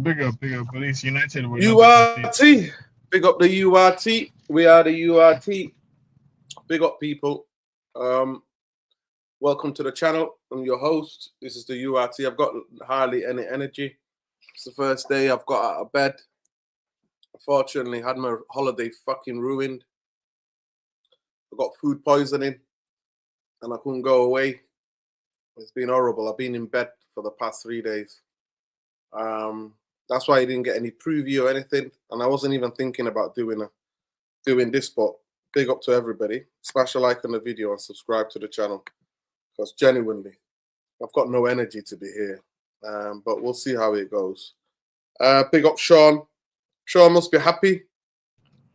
Big up. At least United will not be complete. URT. Big up the URT. We are the URT. Big up, people. Um, Welcome to the channel. I'm your host. This is the URT. I've got hardly any energy. It's the first day I've got out of bed. Unfortunately, had my holiday fucking ruined. I got food poisoning and I couldn't go away. It's been horrible. I've been in bed for the past 3 days. That's why I didn't get any preview or anything. And I wasn't even thinking about doing this, but big up to everybody. Smash a like on the video and subscribe to the channel. Because genuinely, I've got no energy to be here. But we'll see how it goes. Big up Sean. Sean must be happy.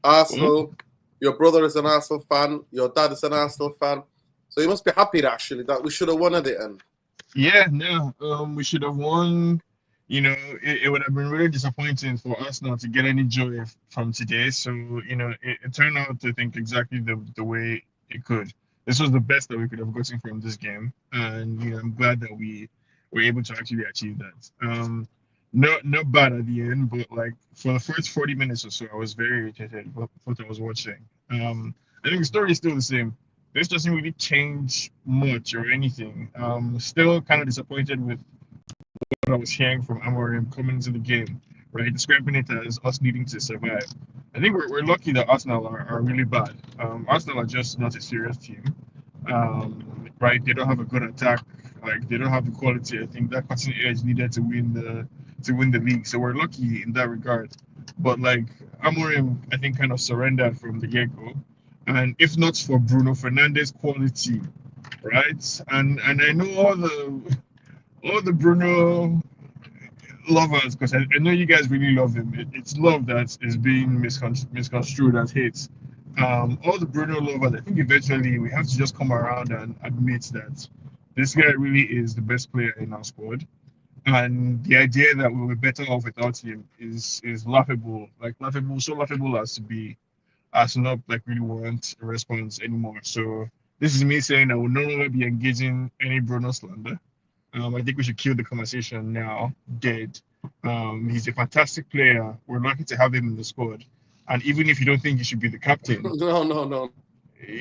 Arsenal. Your brother is an Arsenal fan. Your dad is an Arsenal fan. So you must be happy actually that we should have won at the end. Yeah, no. We should have won. You know, it would have been really disappointing for us not to get any joy from today. So, you know, it turned out to think exactly the way it could. This was the best that we could have gotten from this game. And, you know, I'm glad that we were able to actually achieve that. Not bad at the end, but like for the first 40 minutes or so, I was very irritated with what I was watching. I think the story is still the same. This doesn't really change much or anything. Still kind of disappointed with what I was hearing from Amorim coming into the game, right? Describing it as us needing to survive. I think we're lucky that Arsenal are really bad. Arsenal are just not a serious team, right? They don't have a good attack. Like they don't have the quality. I think that cutting edge needed to win the league. So we're lucky in that regard. But like Amorim, I think kind of surrendered from the get-go. And if not for Bruno Fernandes' quality, right? And I know all the Bruno lovers, because I know you guys really love him. It's love that is being misconstrued as hate. All the Bruno lovers, I think eventually we have to just come around and admit that this guy really is the best player in our squad. And the idea that we were better off without him is laughable, like laughable, so laughable as to not like really want a response anymore. So this is me saying I will no longer be engaging any Bruno slander. I think we should kill the conversation now, dead. He's a fantastic player. We're lucky to have him in the squad. And even if you don't think he should be the captain, No.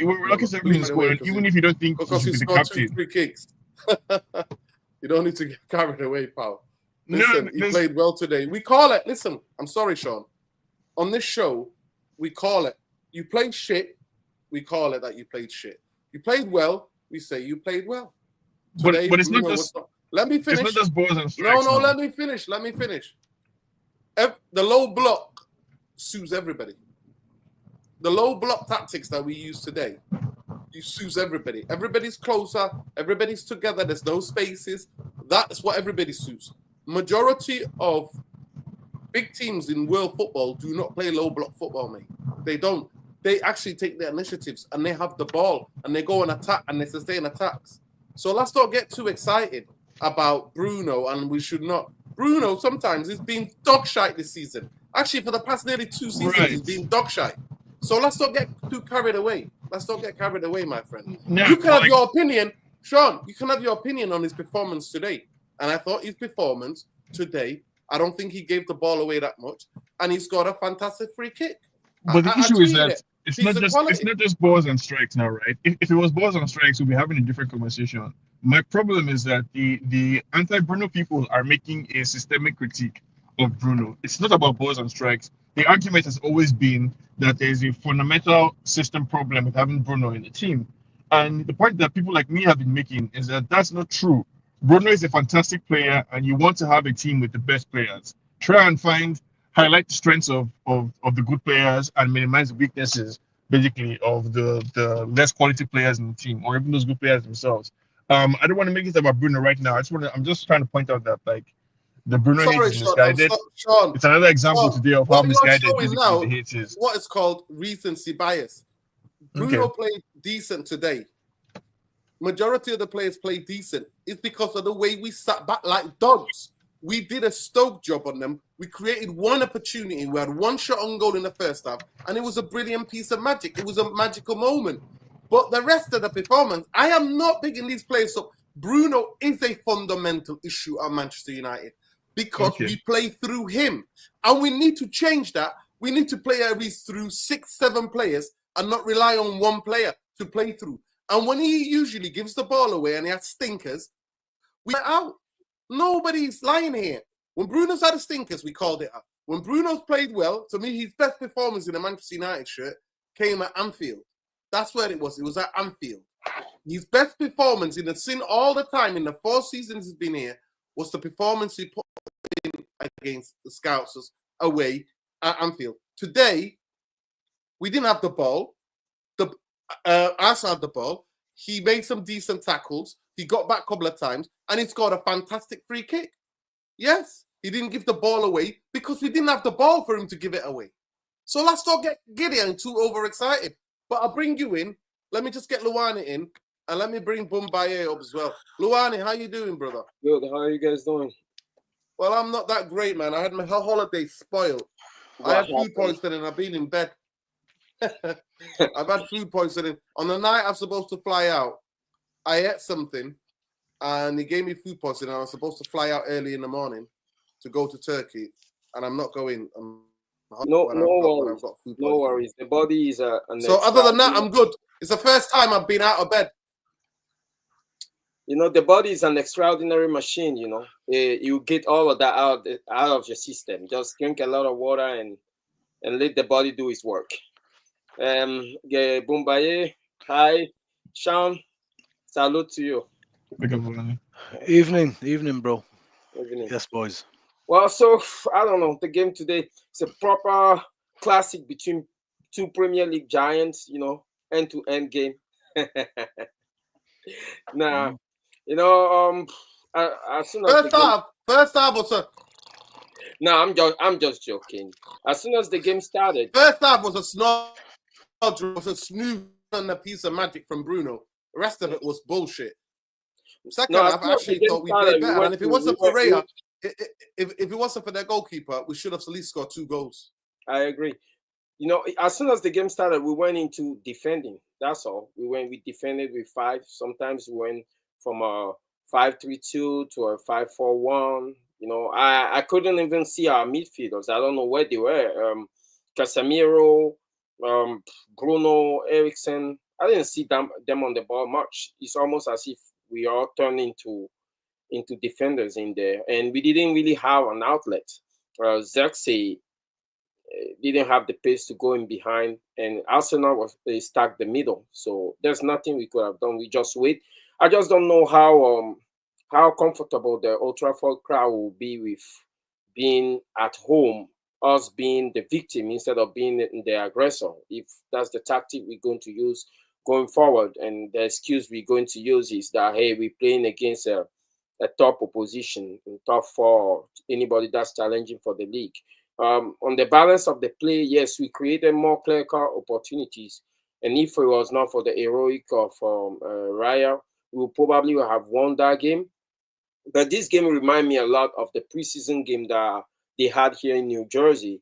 we're lucky to have him in the squad. And even if you don't think he Because should he be the scored two captain, free kicks. You don't need to get carried away, pal. no, Listen, he played well today. We call it. Listen, I'm sorry, Sean. On this show, we call it. You played shit. We call it that you played shit. You played well. We say you played well. Today, but it's Bruno not just let me finish. it's not just balls and strikes. No, now. let me finish. Let me finish. The low block suits everybody. The low block tactics that we use today, you suits everybody. Everybody's closer. Everybody's together. There's no spaces. That's what everybody suits. Majority of big teams in world football do not play low block football, mate. They don't. They actually take their initiatives and they have the ball and they go and attack and they sustain attacks. So let's not get too excited about Bruno, and we should not. Bruno sometimes he's been dog shite this season. Actually, for the past nearly 2 seasons, Right. he's been dog shite. So let's not get too carried away. Let's not get carried away, my friend. No, You can have like- your opinion, Sean. You can have your opinion on his performance today. And I thought his performance today, I don't think he gave the ball away that much, and he scored a fantastic free kick. But the issue is that it's He's not just balls and strikes now, right? If it was balls and strikes, we'll be having a different conversation. My problem is that the anti-Bruno people are making a systemic critique of Bruno. It's not about balls and strikes. The argument has always been that there is a fundamental system problem with having Bruno in the team. And the point that people like me have been making is that that's not true. Bruno is a fantastic player, and you want to have a team with the best players. Try and highlight the strengths of the good players and minimize the weaknesses, basically, of the less quality players in the team, or even those good players themselves. I don't want to make it about Bruno right now. I'm just trying to point out that like the Bruno hate is misguided. Sean, it's another example today of how misguided showing now the hate is. what is called recency bias. Bruno played decent today. Majority of the players played decent. It's because of the way we sat back like dogs. We did a Stoke job on them. We created one opportunity. We had one shot on goal in the first half, and it was a brilliant piece of magic. It was a magical moment. But the rest of the performance, I am not picking these players up. Bruno is a fundamental issue at Manchester United. because we play through him. And we need to change that. We need to play at least through 6, 7 players and not rely on one player to play through. And when he usually gives the ball away and he has stinkers, we get out. Nobody's lying here. When Bruno's had a stinkers, we called it out. When Bruno's played well, to me, his best performance in a Manchester United shirt came at Anfield. That's where it was. It was at Anfield. His best performance in the sin all the time in the 4 seasons he's been here was the performance he put in against the Scousers away at Anfield. Today, we didn't have the ball. Us had the ball. He made some decent tackles. He got back a couple of times, and he scored a fantastic free kick. Yes, he didn't give the ball away because we didn't have the ball for him to give it away. So let's not get giddy and too overexcited. But I'll bring you in. Let me just get Luani in, and let me bring Bumbaye up as well. Luani, how you doing, brother? Good. How are you guys doing? Well, I'm not that great, man. I had my whole holiday spoiled. I had food poisoning. I've been in bed. I've had food poisoning. On the night I'm supposed to fly out, I ate something, and he gave me food poisoning. I was supposed to fly out early in the morning to go to Turkey, and I'm not going. No worries. The body is so other than that, I'm good. It's the first time I've been out of bed. You know, the body is an extraordinary machine. You know, you get all of that out of your system. Just drink a lot of water and let the body do its work. Bumbaye, hi, Sean, salute to you. Evening, bro. Evening. Yes, boys. Well, so I don't know. The game today is a proper classic between 2 Premier League giants. You know, end-to-end game. Nah, you know, as soon as first half was a. No, I'm just joking. As soon as the game started, first half was a snod, was a smooth and a piece of magic from Bruno. The rest of it was bullshit. Second half, I actually thought we played better. And if it wasn't for Raya, if it wasn't for their goalkeeper, we should have at least scored 2 goals. I agree. You know, as soon as the game started, we went into defending. That's all. We defended with 5. Sometimes we went from a 5-3-2 to a 5-4-1. You know, I couldn't even see our midfielders. I don't know where they were. Casemiro, Bruno, Eriksson. I didn't see them on the ball much. It's almost as if we all turned into defenders in there, and we didn't really have an outlet. Xerxes didn't have the pace to go in behind, and Arsenal was stuck the middle. So there's nothing we could have done. We just wait. I just don't know how comfortable the Old Trafford crowd will be with being at home, us being the victim instead of being the aggressor. If that's the tactic we're going to use going forward, and the excuse we're going to use is that, hey, we're playing against a top opposition in top 4, anybody that's challenging for the league. On the balance of the play, yes, we created more clear-cut opportunities, and if it was not for the heroic of Raya, we would probably have won that game. But this game reminds me a lot of the preseason game that they had here in New Jersey.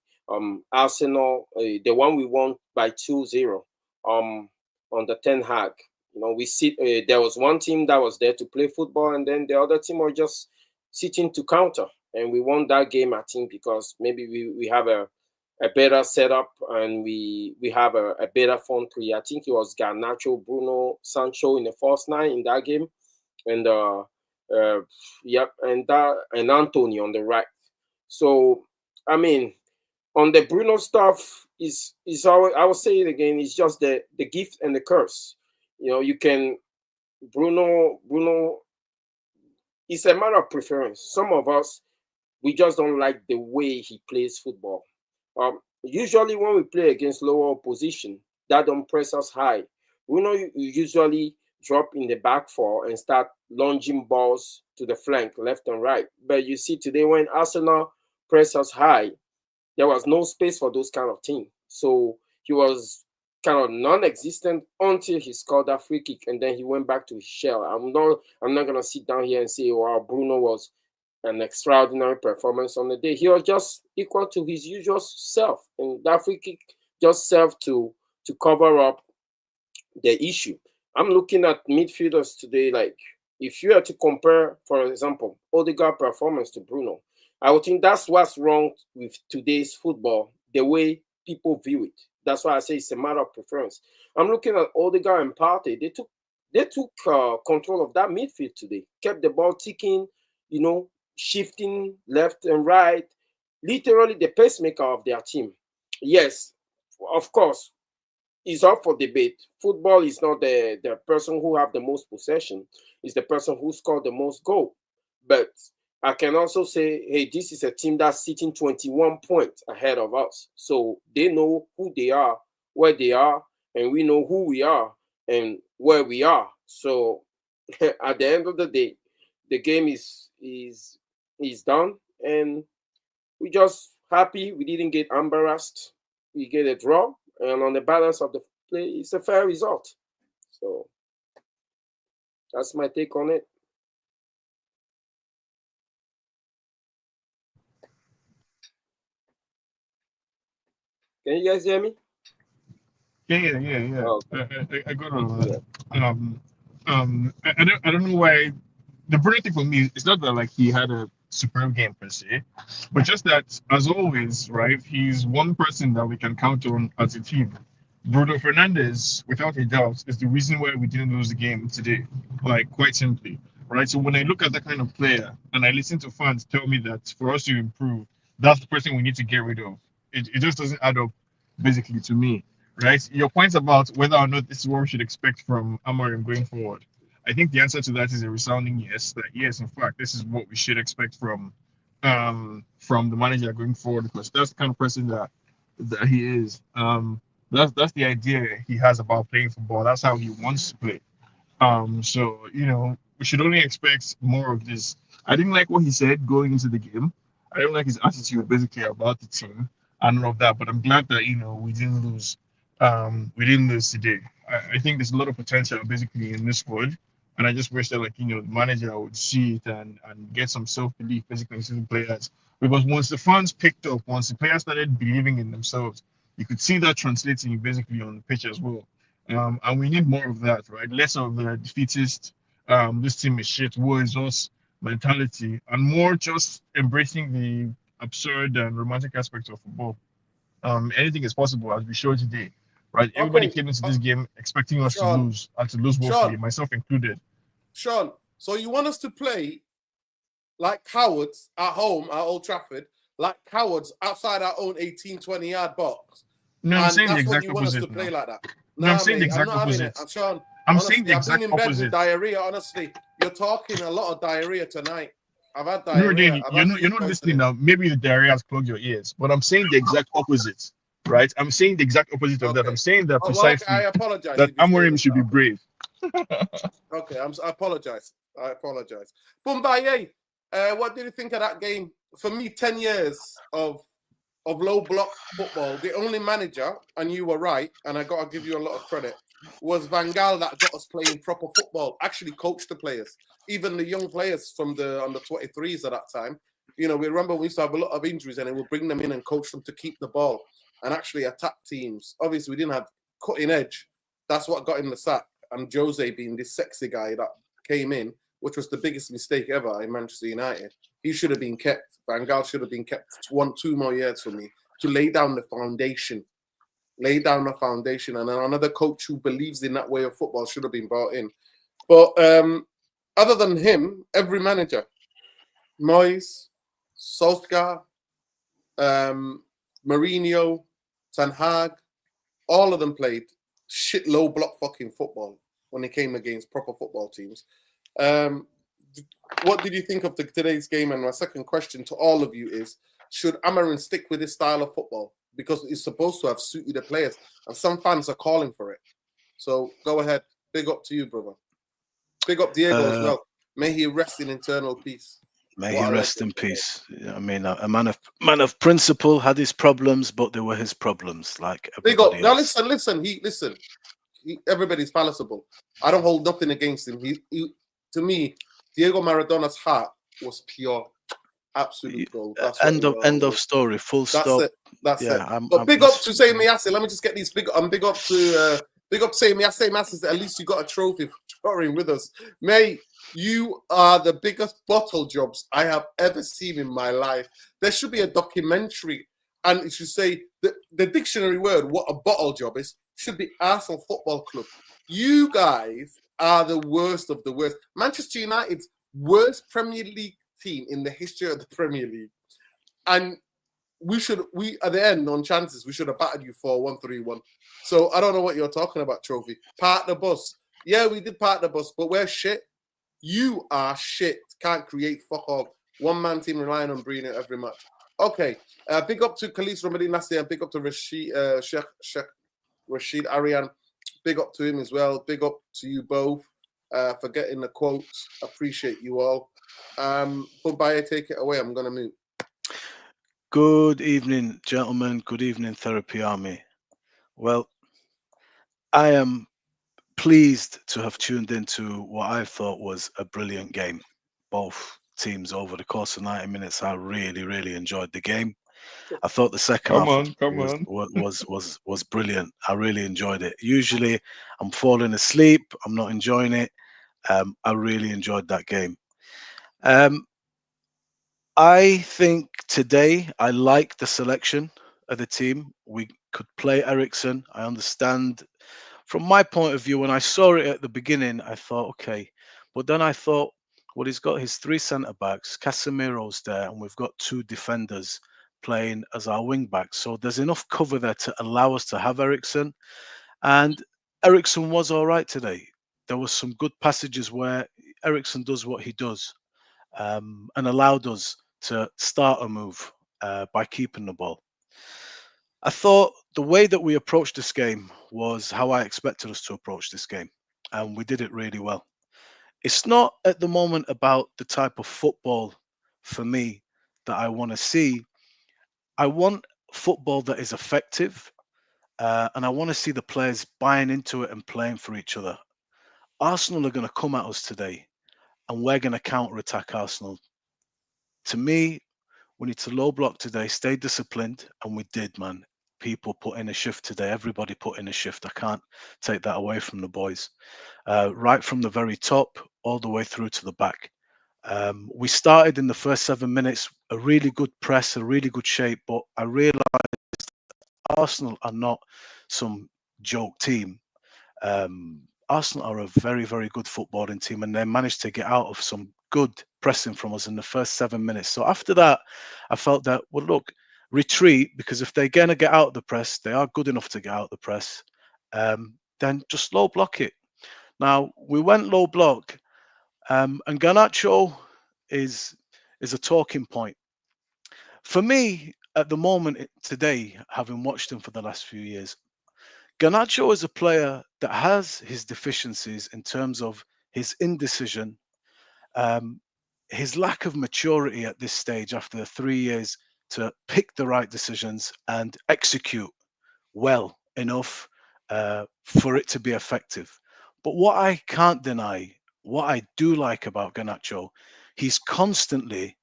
Arsenal, the one we won by 2-0 on the Ten Hag. You know, there was one team that was there to play football, and then the other team were just sitting to counter. And we won that game, I think, because maybe we have a better setup, and we have a better front three. I think it was Garnacho, Bruno, Sancho in the first 9 in that game, and and Anthony on the right. So I mean, on the Bruno stuff, is always, I will say it again, it's just the gift and the curse. You know, you can Bruno. It's a matter of preference. Some of us, we just don't like the way he plays football. Usually when we play against lower opposition that don't press us high, you usually drop in the back 4 and start lunging balls to the flank, left and right. But you see today, when Arsenal press us high, there was no space for those kind of things. So he was kind of non-existent until he scored that free kick, and then he went back to his shell. I'm not gonna sit down here and say, wow, Bruno was an extraordinary performance on the day. He was just equal to his usual self, and that free kick just served to cover up the issue. I'm looking at midfielders today, like if you had to compare, for example, Odegaard performance to Bruno, I would think that's what's wrong with today's football, the way people view it. That's why I say it's a matter of preference. I'm looking at Odegaard and Partey. They took control of that midfield today, kept the ball ticking, shifting left and right, literally the pacemaker of their team. Yes, of course, it's up for debate. Football is not the person who have the most possession, it's the person who scored the most goal. But I can also say, hey, this is a team that's sitting 21 points ahead of us. So they know who they are, where they are, and we know who we are and where we are. So at the end of the day, the game is done, and we just happy we didn't get embarrassed. We get a draw, and on the balance of the play, it's a fair result. So that's my take on it. Can you guys hear me? Yeah. Oh, I got all of yeah. that. I don't know why the brilliant thing for me is not that like he had a superb game per se, but just that as always, right? He's one person that we can count on as a team. Bruno Fernandes, without a doubt, is the reason why we didn't lose the game today. Like quite simply, right? So when I look at that kind of player and I listen to fans tell me that for us to improve, that's the person we need to get rid of. It just doesn't add up, basically, to me, right? Your points about whether or not this is what we should expect from Amorim going forward. I think the answer to that is a resounding yes. That yes, in fact, this is what we should expect from the manager going forward, because that's the kind of person that he is. That's the idea he has about playing football. That's how he wants to play. So we should only expect more of this. I didn't like what he said going into the game. I don't like his attitude basically about the team and all of that. But I'm glad that we didn't lose. We didn't lose today. I think there's a lot of potential basically in this squad, and I just wish that the manager would see it and get some self belief basically into the players. Because once the fans picked up, once the players started believing in themselves, you could see that translating basically on the pitch as well. And we need more of that, right? Less of the defeatist, this team is shit, war is us mentality, and more just embracing the absurd and romantic aspects of football. Anything is possible, as we showed today, right? Everybody Okay, came into this game expecting us to Sean, lose and to lose woefully, Sean, myself included. Sean. So you want us to play like cowards at home at Old Trafford, like cowards outside our own 18, 20-yard box. No, I'm And saying the that's what exact you want us to opposite play now. like that. No, I'm Nah, saying the mate, I'm exact not having it. opposite. And Sean, I'm saying the honestly, I've been exact in bed with opposite. diarrhea. Honestly, you're talking a lot of diarrhea tonight. I've had No, diarrhea. Danny, I've you're had not you're food not listening poisoning. now. Maybe the diarrhea has clogged your ears, but I'm saying the exact opposite, right? I'm saying the exact opposite of that. I'm Okay. saying that Oh, well, okay. I precisely apologize that if you're saying Amorim it. should be Okay. brave. Okay. I apologize. I apologize. Bumbaye, what did you think of that game? For me, 10 years of low block football, the only manager, and you were right, and I got to give you a lot of credit, was Van Gaal that got us playing proper football, actually coached the players, even the young players from the under 23s at that time. We remember we used to have a lot of injuries and then we'd bring them in and coach them to keep the ball and actually attack teams. Obviously, we didn't have cutting edge. That's what got him the sack. And Jose being this sexy guy that came in, which was the biggest mistake ever in Manchester United. He should have been kept. Van Gaal should have been kept 2 more years for me to lay down the foundation. Lay down the foundation. And then another coach who believes in that way of football should have been brought in. But other than him, every manager, Moyes, Solskjaer, Mourinho, Ten Hag, all of them played shit low block fucking football when they came against proper football teams. What did you think of today's game? And my second question to all of you is, should Amarin stick with this style of football? Because it's supposed to have suited the players. And some fans are calling for it. So go ahead. Big up to you, brother. Big up Diego as well. May he rest in eternal peace. May he rest in peace. I mean, a man of principle, had his problems, but they were his problems, like Big up. everybody Now else. listen. Everybody's palatable. I don't hold nothing against him. He to me, Diego Maradona's heart was pure, absolute gold. That's End of story. Full stop. That's it. Yeah, But big up to saying Miasi. Let me just get these big. Big up to Big up, say me. I say, Masters, at least you got a trophy for drawing with us. Mate, you are the biggest bottle jobs I have ever seen in my life. There should be a documentary, and it should say the dictionary word, what a bottle job is, should be Arsenal Football Club. You guys are the worst of the worst. Manchester United's worst Premier League team in the history of the Premier League. And we at the end on chances, we should have battered you 4-1-3-1. So I don't know what you're talking about, trophy. Park the bus. Yeah, we did park the bus, but we're shit. You are shit. Can't create fuck all. One man team relying on Bruno every match. Okay. Big up to Khalis Ramadi Nassi and big up to Rashid Arian. Big up to him as well. Big up to you both for getting the quotes. Appreciate you all. Goodbye. Take it away. I'm gonna mute. Good evening, gentlemen. Good evening, Therapy Army. Well, I am pleased to have tuned into what I thought was a brilliant game. Both teams over the course of 90 minutes, I really, really enjoyed the game. I thought the second Come half on, come on. was brilliant. I really enjoyed it. Usually, I'm falling asleep. I'm not enjoying it. I really enjoyed that game. Um, I think today I like the selection of the team. We could play Ericsson. I understand from my point of view, when I saw it at the beginning, I thought, okay. But then I thought, well, he's got his three centre backs, Casemiro's there, and we've got two defenders playing as our wing backs. So there's enough cover there to allow us to have Ericsson. And Ericsson was all right today. There was some good passages where Ericsson does what he does, and allowed us to start a move by keeping the ball. I thought the way that we approached this game was how I expected us to approach this game, and we did it really well. It's not at the moment about the type of football for me that I want to see. I want football that is effective, and I want to see the players buying into it and playing for each other. Arsenal are going to come at us today, and we're going to counter attack Arsenal. To me, we need to low block today, stay disciplined, and we did, man. People put in a shift today. Everybody put in a shift. I can't take that away from the boys. Right from the very top, all the way through to the back. We started in the first 7 minutes, a really good press, a really good shape, but I realised Arsenal are not some joke team. Arsenal are a very, very good footballing team, and they managed to get out of some good pressing from us in the first 7 minutes. So after that, I felt that, well, look, retreat, because if they're going to get out of the press, they are good enough to get out of the press, then just low block it. Now, we went low block, and Garnacho is a talking point. For me, at the moment today, having watched him for the last few years, Garnacho is a player that has his deficiencies in terms of his indecision, um, his lack of maturity at this stage after 3 years to pick the right decisions and execute well enough for it to be effective. But what I can't deny, what I do like about Garnacho, he's constantly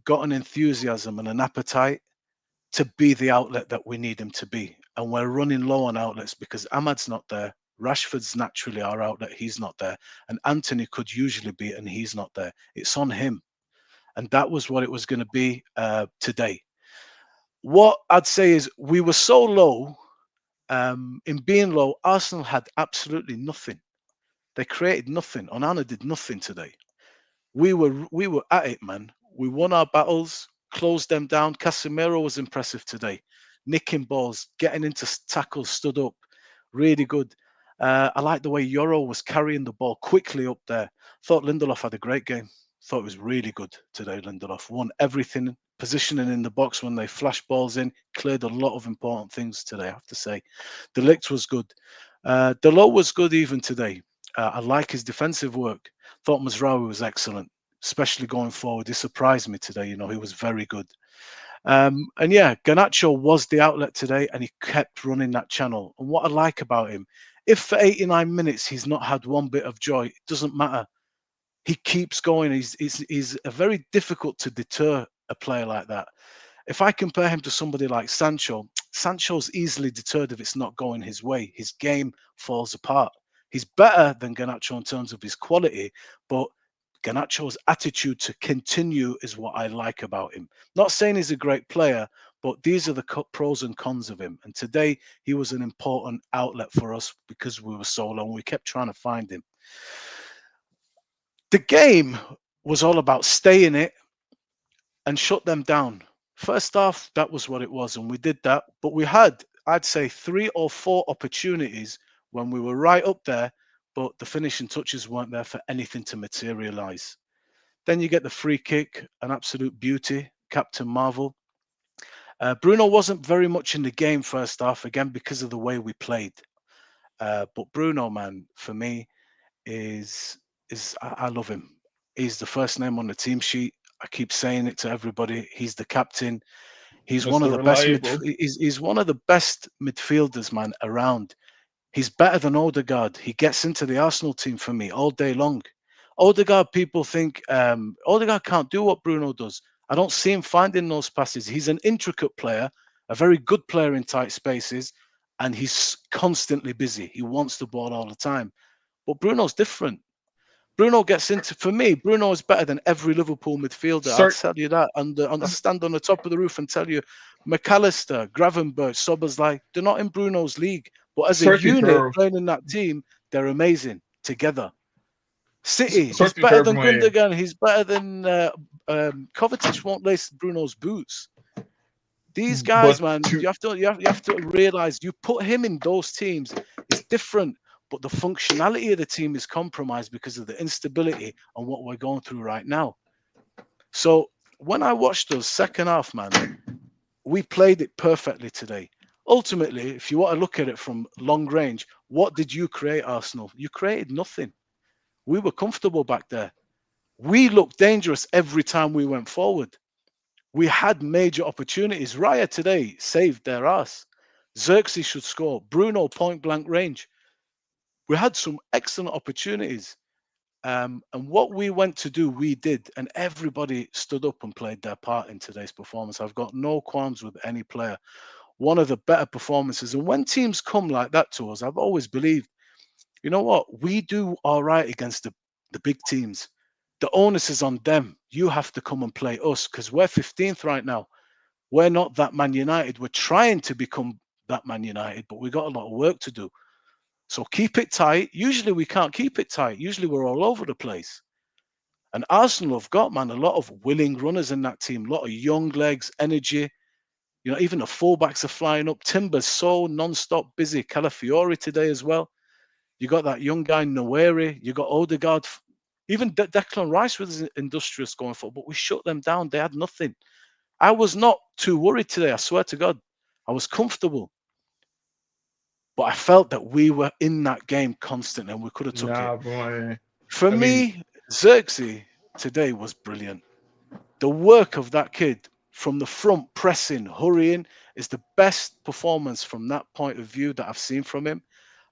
got an enthusiasm and an appetite to be the outlet that we need him to be. And we're running low on outlets because Ahmad's not there. Rashford's naturally our outlet. He's not there. And Anthony could usually be, and he's not there. It's on him. And that was what it was going to be today. What I'd say is we were so low. In being low, Arsenal had absolutely nothing. They created nothing. Onana did nothing today. We were at it, man. We won our battles, closed them down. Casemiro was impressive today, nicking balls, getting into tackles, stood up, really good. I like the way Yoro was carrying the ball quickly up there. Thought Lindelof had a great game. Thought it was really good today. Lindelof won everything, positioning in the box when they flashed balls in, cleared a lot of important things today. I have to say, De Ligt was good. Dalot was good even today. I like his defensive work. Thought Mazraoui was excellent, especially going forward. He surprised me today. You know, he was very good. And yeah, Garnacho was the outlet today, and he kept running that channel. And what I like about him, if for 89 minutes he's not had one bit of joy, it doesn't matter. He keeps going. He's a very difficult to deter a player like that. If I compare him to somebody like Sancho, Sancho's easily deterred if it's not going his way. His game falls apart. He's better than Garnacho in terms of his quality, but Garnacho's attitude to continue is what I like about him. Not saying he's a great player, but these are the pros and cons of him. And today he was an important outlet for us because we were so long. We kept trying to find him. The game was all about stay in it and shut them down. First half, that was what it was, and we did that. But we had, I'd say, 3 or 4 opportunities when we were right up there, but the finishing touches weren't there for anything to materialize. Then you get the free kick, an absolute beauty, Captain Marvel. Bruno wasn't very much in the game first half, again, because of the way we played. But Bruno, man, for me, I love him. He's the first name on the team sheet. I keep saying it to everybody. He's the captain. He's one of Mr. the best Reliable. he's one of the best midfielders, man, around. He's better than Odegaard. He gets into the Arsenal team for me all day long. Odegaard, people think Odegaard can't do what Bruno does. I don't see him finding those passes. He's an intricate player, a very good player in tight spaces, and he's constantly busy. He wants the ball all the time. But Bruno's different. Bruno gets into, for me, Bruno is better than every Liverpool midfielder. I'll Sorry, tell you that. And I stand on the top of the roof and tell you, McAllister, Gravenberch, Soboslai, they're not in Bruno's league. But as a sorry to unit interrupt. playing in that team, they're amazing together. City, Sorry he's to better interrupt than my. Gundogan. He's better than Kovacic won't lace Bruno's boots. These guys, But man, to you have to realize you put him in those teams, it's different, but the functionality of the team is compromised because of the instability and what we're going through right now. So when I watched us second half, man, we played it perfectly today. Ultimately, if you want to look at it from long range, what did you create, Arsenal? You created nothing. We were comfortable back there. We looked dangerous every time we went forward. We had major opportunities. Raya today saved their ass. Xerxes should score. Bruno point blank range. We had some excellent opportunities. And what we went to do, we did. And everybody stood up and played their part in today's performance. I've got no qualms with any player. One of the better performances. And when teams come like that to us, I've always believed, you know what? We do all right against the big teams. The onus is on them. You have to come and play us because we're 15th right now. We're not that Man United. We're trying to become that Man United, but we've got a lot of work to do. So keep it tight. Usually we can't keep it tight. Usually we're all over the place. And Arsenal have got, man, a lot of willing runners in that team, a lot of young legs, energy. You know, even the fullbacks are flying up. Timber's so non-stop busy. Calafiori today as well. You got that young guy, Noweri. You got Odegaard. Even Declan Rice was industrious going for, but we shut them down. They had nothing. I was not too worried today. I swear to God. I was comfortable. But I felt that we were in that game constantly and we could have took it. nah, boy. For I mean, me, Xerxes today was brilliant. The work of that kid from the front, pressing, hurrying, is the best performance from that point of view that I've seen from him.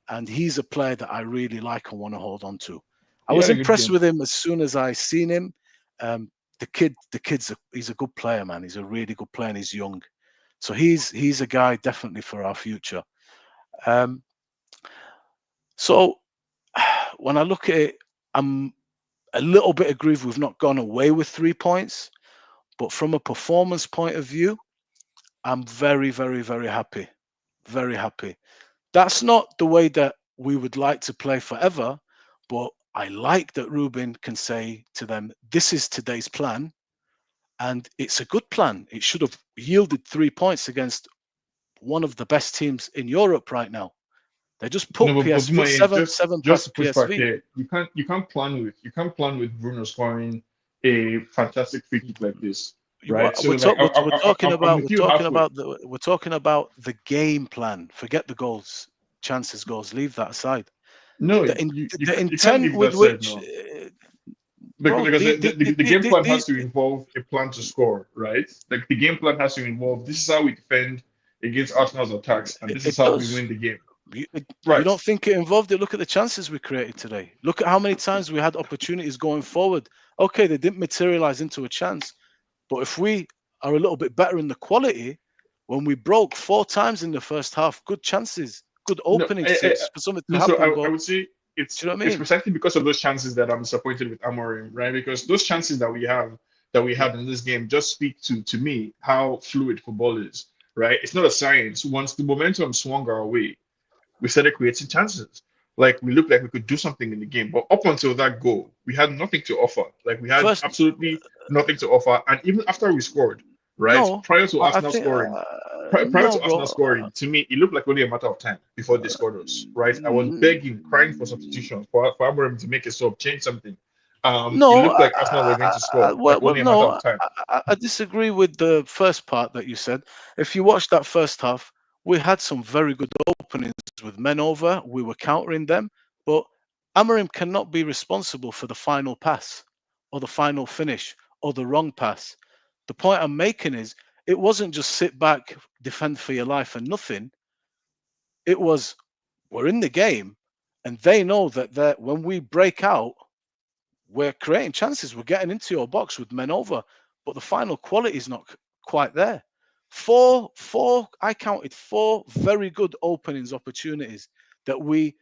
And he's a player that I really like and want to hold on to. I he was had a good impressed game. with him as soon as I seen him. He's a good player, man. He's a really good player and he's young. So he's a guy definitely for our future. Um, so when I look at it, I'm a little bit aggrieved we've not gone away with 3 points. But from a performance point of view, I'm very, very, very happy. Very happy. That's not the way that we would like to play forever, but I like that Ruben can say to them, this is today's plan. And it's a good plan. It should have yielded 3 points against one of the best teams in Europe right now. They just No, put but PSV my seven just seven just to past push back PSV. here. You can't plan with Bruno scoring a fantastic free kick like this, right? So We're, like talk, we're talking I'm about with you halfway. we're talking about the game plan. Forget the goals, chances, goals. Leave that aside. No, The in, you the can't intent leave with that said which, no. bro, Because the game plan has to involve a plan to score, right? Like the game plan has to involve this is how we defend against Arsenal's attacks, and this is it how we does. win the game. You Right. don't think it involved it? Look at the chances we created today. Look at how many times we had opportunities going forward. Okay, they didn't materialize into a chance, but if we are a little bit better in the quality, when we broke 4 times in the first half. Good chances, good No, openings for something to no. So happen. I But would say do you know what I it's mean? precisely because of those chances that I'm disappointed with Amorim, right? Because those chances that we Yeah. have in this game just speak to me how fluid football is, right? It's not a science. Once the momentum swung our way, we started creating chances. Like we looked like we could do something in the game, but up until that goal, we had nothing to offer. Like we had First, absolutely nothing to offer. And even after we scored, right, no, prior to I Arsenal think scoring, prior no, to Arsenal bro. scoring, to me, it looked like only a matter of time before they scored us, right? I was Mm, begging, crying for substitution for Amorim to make a sub, change something. It No, looked like Arsenal were going to score, like only a matter no, of time. I disagree with the first part that you said. If you watch that first half, we had some very good openings with men over. We were countering them, but Amarim cannot be responsible for the final pass or the final finish or the wrong pass. The point I'm making is it wasn't just sit back, defend for your life and nothing. It was we're in the game, and they know that when we break out, we're creating chances. We're getting into your box with men over, but the final quality is not quite there. Four. I counted 4 very good openings, opportunities that we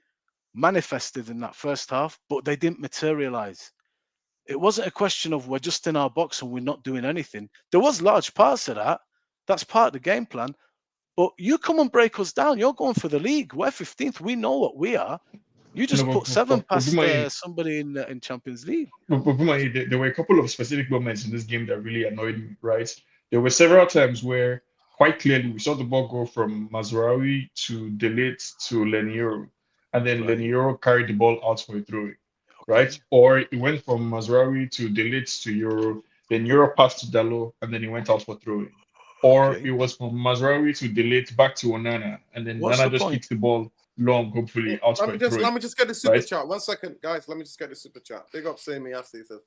manifested in that first half, but they didn't materialize. It wasn't a question of we're just in our box and we're not doing anything. There was large parts of that. That's part of the game plan. But you come and break us down. You're going for the league. We're 15th. We know what we are. You No, just put 7 but past somebody in Champions League. Bumai, there were a couple of specific moments in this game that really annoyed me, right? There were several times where quite clearly we saw the ball go from Mazraoui to Delete to Leniero, and then Right. Leniero carried the ball out for a throw, right? Okay. Or it went from Mazraoui to Delete to Euro, then Euro passed to Dalo, and then he went out for throwing. Or Okay. it was from Mazraoui to Delete back to Onana, and then What's Nana the just point? kicks the ball long, hopefully out for a Let throwing, me just get the super right? chat. 1 second, guys. Let me just get the super chat. Big up, Sammy Ashley says,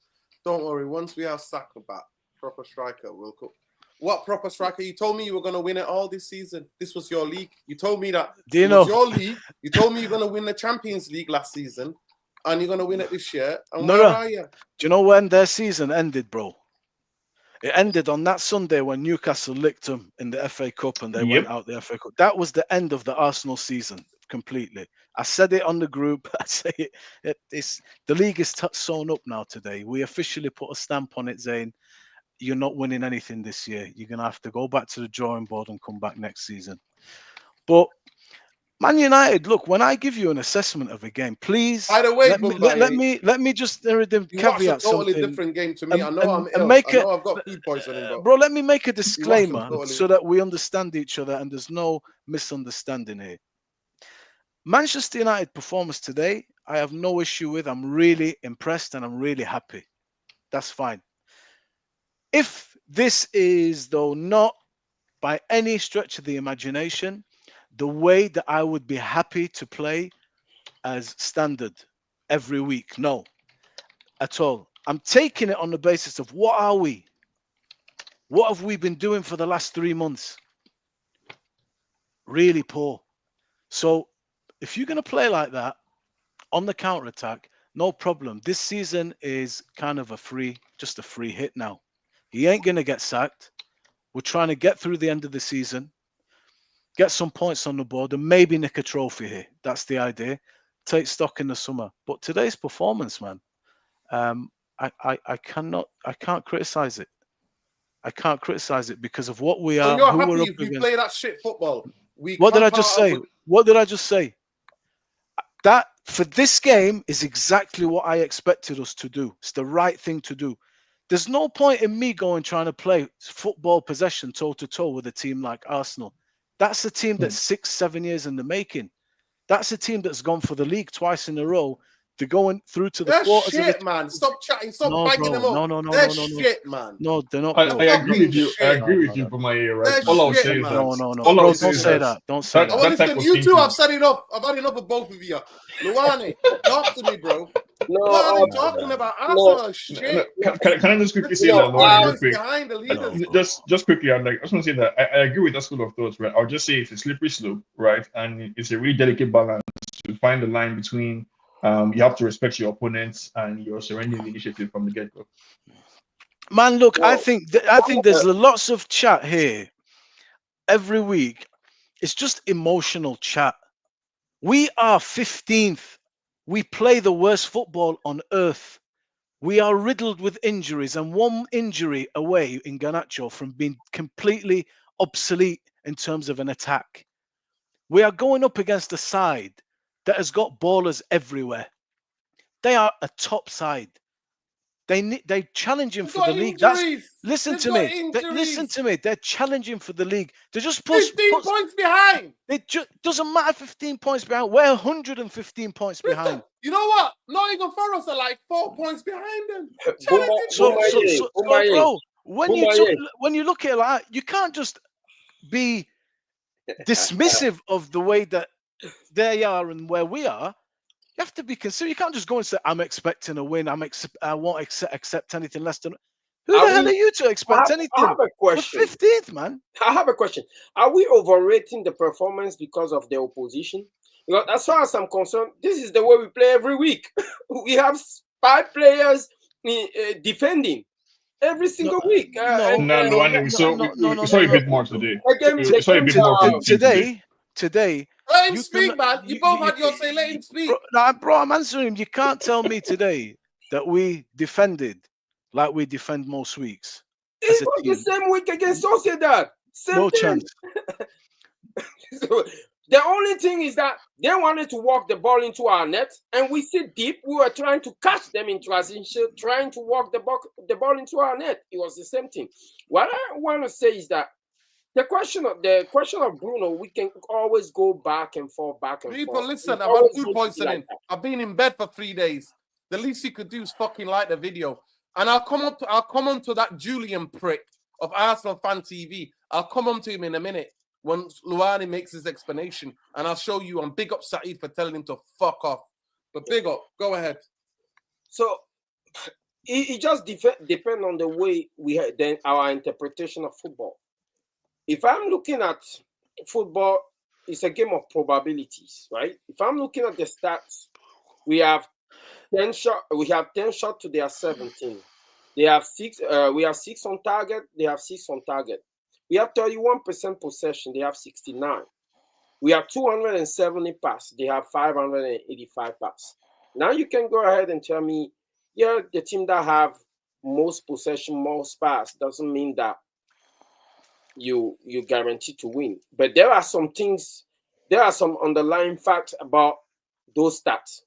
"Don't worry. Once we have Saka back, proper striker, we'll cook." What proper striker? You told me you were going to win it all this season. This was your league. You told me that Do you it was know? your league. You told me you're going to win the Champions League last season, and you're going to win it this year. And No, where no. are you? Do you know when their season ended, bro? It ended on that Sunday when Newcastle licked them in the FA Cup and they went Yep. out the FA Cup. That was the end of the Arsenal season completely. I said it on the group. I say it's the league is sewn up now today. We officially put a stamp on it saying you're not winning anything this year. You're gonna have to go back to the drawing board and come back next season. But Man United, look, when I give you an assessment of a game, please By the way, Mumbai, let me just you watched a caveat totally something different game to me. I know I'm and ill. make I it, know I've got food poisoning, but bro. Let me make a you watched them disclaimer totally. so that we understand each other and there's no misunderstanding here. Manchester United performance today, I have no issue with. I'm really impressed and I'm really happy. That's fine. If this is though not by any stretch of the imagination the way that I would be happy to play as standard every week. No, at all. I'm taking it on the basis of what are we? What have we been doing for the last 3 months? Really poor. So if you're going to play like that on the counter attack, no problem. This season is kind of just a free hit now. He ain't going to get sacked. We're trying to get through the end of the season, get some points on the board, and maybe nick a trophy here. That's the idea. Take stock in the summer. But today's performance, man, um, I can't criticize it. I can't criticize it because of what we So are, you're who happy we're up if we against. play that shit football? We What did I camp just out say? with. What did I just say? That for this game is exactly what I expected us to do. It's the right thing to do. There's no point in me going trying to play football possession toe to toe with a team like Arsenal. That's a team that's 6, 7 years in the making. That's a team that's gone for the league twice in a row. They're going through to the They're quarters of the. shit, man. Stop chatting. Stop No, bagging them bro. up. No, no, no, They're no, no, no. shit, man. No, they're not, I They're bro. agree No, fucking with you. I shit. agree no, with no, you, no. Bumaye, right? They're All I would shit, say is man. that No, no, no. all I Stop Bro, would this say don't is say shit. that that. Don't say that. Well, that type listen, of you two have thinking. said enough. I've had enough of both of you. Luane, talk to me, bro. No, What are they Nah, talking about? no, Arsenal is No, no, shit. can I just quickly say no. that, Lauren, real Everyone's quick? behind the no, leaders. bro. Just quickly, I just want to say that I agree with that school of thoughts, right? I'll just say it's a slippery slope, right? And it's a really delicate balance to find the line between you have to respect your opponents and you're surrendering the initiative from the get-go. Man, look, I Well, think there's lots of chat here. every week, it's just emotional chat. We are 15th. We play the worst football on earth. We are riddled with injuries and one injury away in Garnacho from being completely obsolete in terms of an attack. We are going up against a side that has got ballers everywhere. They are a top side. They're challenging They've for the got league. That's injuries. listen They've to got me. Listen injuries. to me. They're challenging for the league. They just 15 put points behind. it doesn't matter 15 points behind. We're 115 points behind. You know what? Nottingham Forest are like 4 points behind them. Challenging So, for the league. bro, when you look at it like that, you can't just be dismissive of the way that they are and where we are. You have to be considered. You can't just go and say, "I'm expecting a win. I won't accept anything less than." Who the hell are you to expect anything? I have a We're question. 15th, man. I have a question. Are we overrating the performance because of the opposition? Because as far as I'm concerned, this is the way we play every week. We have 5 players defending every single week. We saw a bit more today. We saw a bit more from the team Today, Let him you speak, man. You both had your say. Let him speak. bro, I'm answering him. You can't tell me today that we defended like we defend most weeks. It was the same week against Sociedad. No chance. So, the only thing is that they wanted to walk the ball into our net, and we sit deep. We were trying to catch them in transition, trying to walk the ball into our net. It was the same thing. What I want to say is that the question of Bruno, we can always go back and forth, People, listen, I've had food poisoning. I've been in bed for 3 days. The least you could do is fucking like the video. And I'll come on to that Julian prick of Arsenal Fan TV. I'll come on to him in a minute when Luani makes his explanation, and I'll show you. I'm big up Saeed for telling him to fuck off. But big up, go ahead. So it just depends on the way our interpretation of football. If I'm looking at football, it's a game of probabilities, right? If I'm looking at the stats, we have 10 shots. We have 10 shots to their 17. They have 6. We have 6 on target. They have 6 on target. We have 31% possession. They have 69. We have 270 passes. They have 585 passes. Now you can go ahead and tell me, yeah, the team that have most possession, most pass doesn't mean that you guarantee to win. But there are some things, there are some underlying facts about those stats.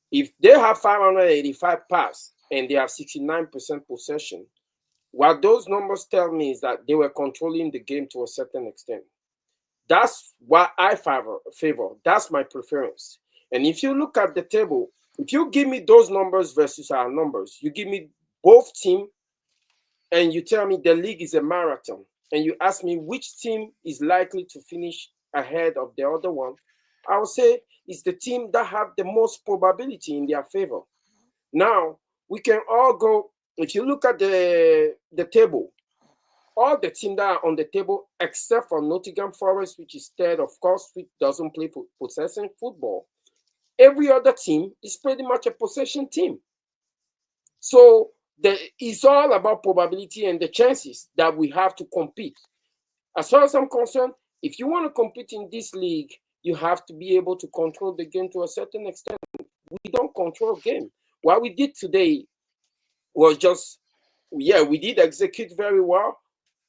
If they have 585 passes and they have 69% possession, what those numbers tell me is that they were controlling the game to a certain extent. That's what I favor. That's my preference. And if you look at the table, if you give me those numbers versus our numbers, you give me both teams and you tell me the league is a marathon, and you ask me which team is likely to finish ahead of the other one, I would say it's the team that have the most probability in their favor. Now, we can all go, if you look at the table, all the teams that are on the table, except for Nottingham Forest, which is third, of course, which doesn't play possession football, every other team is pretty much a possession team. So it's all about probability and the chances that we have to compete. As far as I'm concerned, if you want to compete in this league, you have to be able to control the game to a certain extent. We don't control game. What we did today was just, we did execute very well.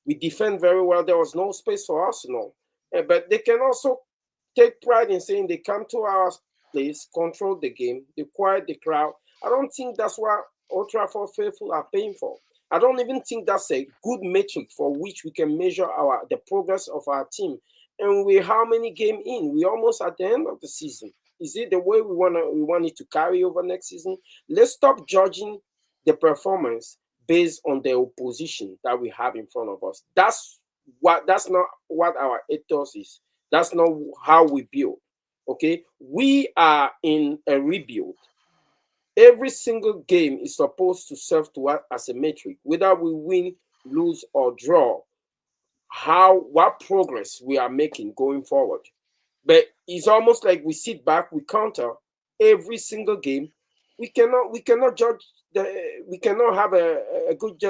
We defend very well. There was no space for Arsenal. But they can also take pride in saying they come to our place, control the game, they quiet the crowd. I don't think that's what Old Trafford faithful are paying for. I don't even think that's a good metric for which we can measure the progress of our team. And we're how many games in? We're almost at the end of the season. Is it the way we want it to carry over next season? Let's stop judging the performance based on the opposition that we have in front of us. That's not what our ethos is. That's not how we build. Okay, we are in a rebuild. Every single game is supposed to serve to us as a metric, whether we win, lose, or draw. What progress we are making going forward. But it's almost like we sit back, we counter every single game. We cannot judge we cannot have a good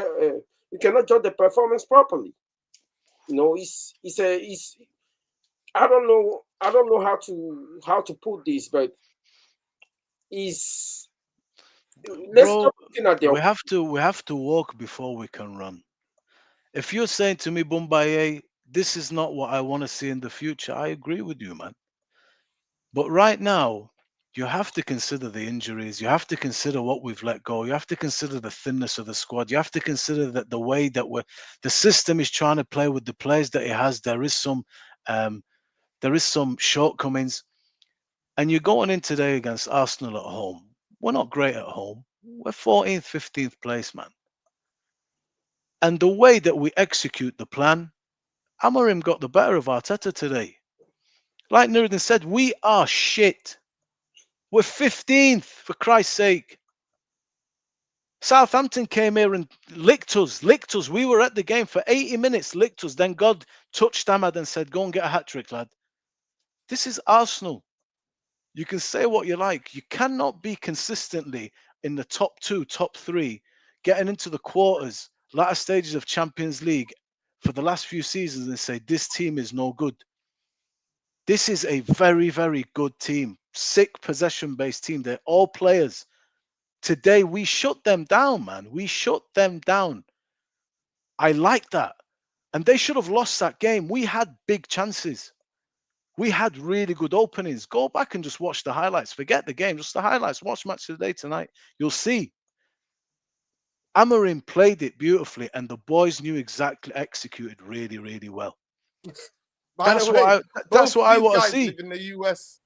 we cannot judge the performance properly. it's I don't know how to put this, but is let's Bro, start looking at the we have to walk before we can run. If you're saying to me, Bumbaye, this is not what I want to see in the future, I agree with you, man. But right now, you have to consider the injuries. You have to consider what we've let go. You have to consider the thinness of the squad. You have to consider that the way that the system is trying to play with the players that it has. Um, there is some shortcomings. And you're going in today against Arsenal at home. We're not great at home. We're 14th, 15th place, man. And the way that we execute the plan, Amorim got the better of Arteta today. Like Nuruddin said, we are shit. We're 15th, for Christ's sake. Southampton came here and licked us. We were at the game for 80 minutes, licked us. Then God touched Ahmad and said, go and get a hat trick, lad. This is Arsenal. You can say what you like. You cannot be consistently in the top 2, top 3, getting into the quarters, latter stages of Champions League for the last few seasons and say, this team is no good. This is a very, very good team. Sick possession-based team. They're all players. Today, we shut them down, man. We shut them down. I like that. And they should have lost that game. We had big chances. We had really good openings. Go back and just watch the highlights. Forget the game, just the highlights. Watch Match of the Day tonight. You'll see. Amorim played it beautifully, and the boys knew exactly, executed really, really well. By That's the what way, I. That's both what of I these want to guys see. live in the US.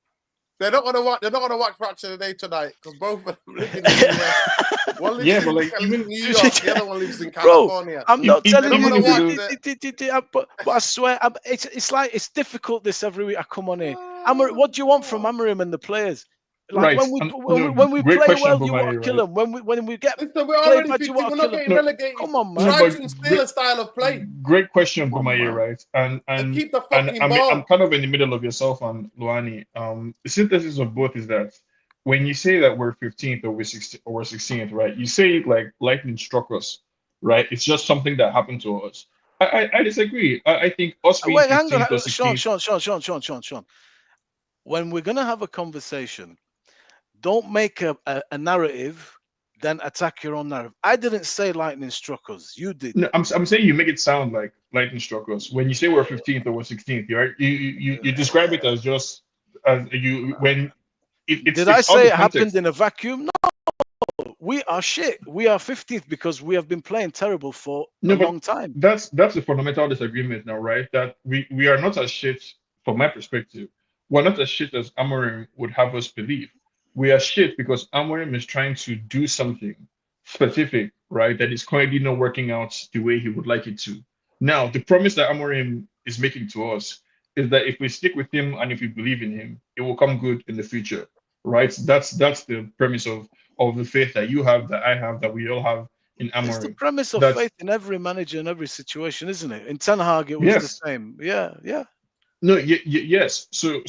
They're not gonna watch. They're not gonna watch Match of the Day tonight because both of them live in the US. One lives Yeah, but in like even New York. The other one lives in Bro, California. I'm not if, They're telling not you. gonna even if they watch don't, the. But I swear, it's like it's difficult this every week. I come on here. What do you want from Amorim and the players? Like right, when we when we, no, when we great play question well, for you want my to kill right. them. When we get Listen, we're played already bad, you 15. want We're to kill not them. getting No, relegated. Come on, no, man. Try but to instill great, a style of play great question Come for on, my ear, man. right? And and and keep the and fucking I'm ball. kind of in the middle of yourself and Luani. The synthesis of both is that when you say that we're 15th or we're 16th, right? You say it like lightning struck us, right? It's just something that happened to us. I disagree. I think us being Wait, hang 15th or on, Sean, 16th. Sean. When we're gonna have a conversation, don't make a narrative, then attack your own narrative. I didn't say lightning struck us. You did. No, I'm saying you make it sound like lightning struck us. When you say we're 15th or we're 16th, right? You describe it as just as you when Did I it's out say of it happened context. in a vacuum? No, we are shit. We are 15th because we have been playing terrible for a No, but long time. that's a fundamental disagreement now, right? That we are not as shit from my perspective. We're not as shit as Amorim would have us believe. We are shit because Amorim is trying to do something specific, right? That is currently not working out the way he would like it to. Now, the promise that Amorim is making to us is that if we stick with him and if we believe in him, it will come good in the future, right? That's the premise of the faith that you have, that I have, that we all have in It's the Amorim. premise of That's faith in every manager in every situation, isn't it? In Ten Hag, it was the yes. same. Yeah, yeah. No, yes. So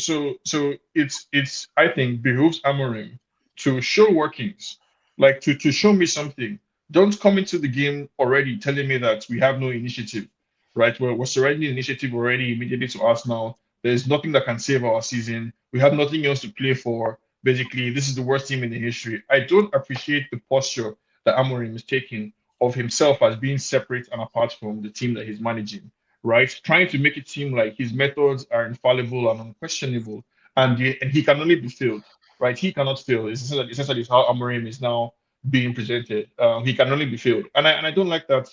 it's I think behooves Amorim to show workings, like to show me something. Don't come into the game already telling me that we have no initiative, right? We're surrendering initiative already immediately to Arsenal. There's nothing that can save our season. We have nothing else to play for. Basically, this is the worst team in the history. I don't appreciate the posture that Amorim is taking of himself as being separate and apart from the team that he's managing, right? Trying to make it seem like his methods are infallible and unquestionable, and he can only be failed, right? He cannot fail. It's essentially how Amorim is now being presented. He can only be failed, and I don't like that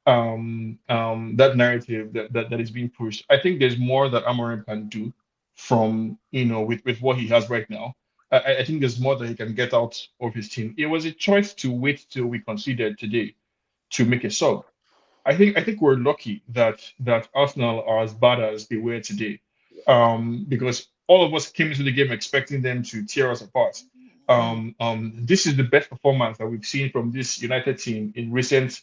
that narrative that is being pushed. I think there's more that Amorim can do from with what he has right now. I think there's more that he can get out of his team. It was a choice to wait till we conceded today to make a sub. I think we're lucky that Arsenal are as bad as they were today, because all of us came into the game expecting them to tear us apart. This is the best performance that we've seen from this United team in recent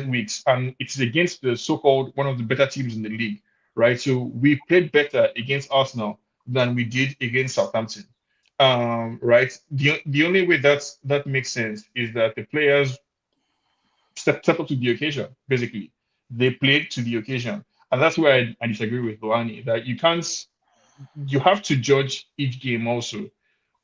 weeks, and it's against the so-called one of the better teams in the league, right? So we played better against Arsenal than we did against Southampton. Right. The only way that makes sense is that the players step up to the occasion. Basically, they played to the occasion, And that's where I disagree with Luani, that you can't, you have to judge each game also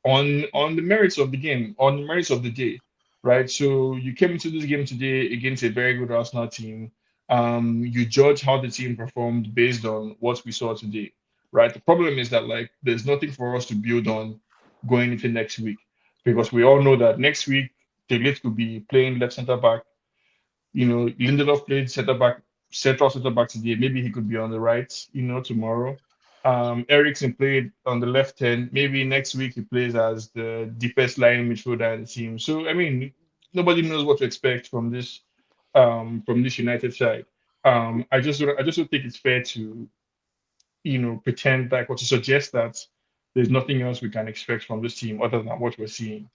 on the merits of the game, on the merits of the day, right? So you came into this game today against a very good Arsenal team. You judge how the team performed based on what we saw today, right? The problem is that like there's nothing for us to build on going into next week because we all know that next week the late could be playing left center back. Lindelof played center back, central center back today. Maybe he could be on the right, tomorrow. Ericsson played on the left hand. Maybe next week he plays as the deepest line midfielder in the team. So I mean, nobody knows what to expect from this United side. I just don't think it's fair to pretend like or to suggest that there's nothing else we can expect from this team other than what we're seeing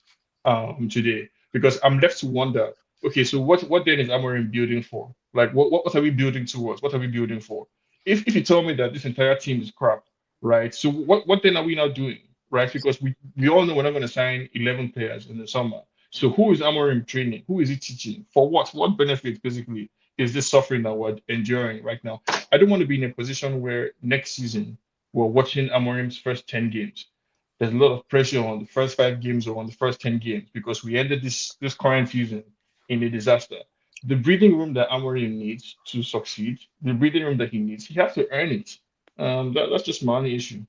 today. Because I'm left to wonder, okay, so what then is Amorim building for? Like what are we building towards? What are we building for? If you tell me that this entire team is crap, right? So what then are we now doing? Right? Because we all know we're not going to sign 11 players in the summer. So who is Amorim training? Who is he teaching? For what? What benefit basically is this suffering that we're enduring right now? I don't want to be in a position where next season we're watching Amorim's first 10 games. There's a lot of pressure on the first 5 games or on the first 10 games because we ended this current season in a disaster. The breathing room that Amorim needs to succeed, the breathing room that he needs, he has to earn it. That's just my only issue.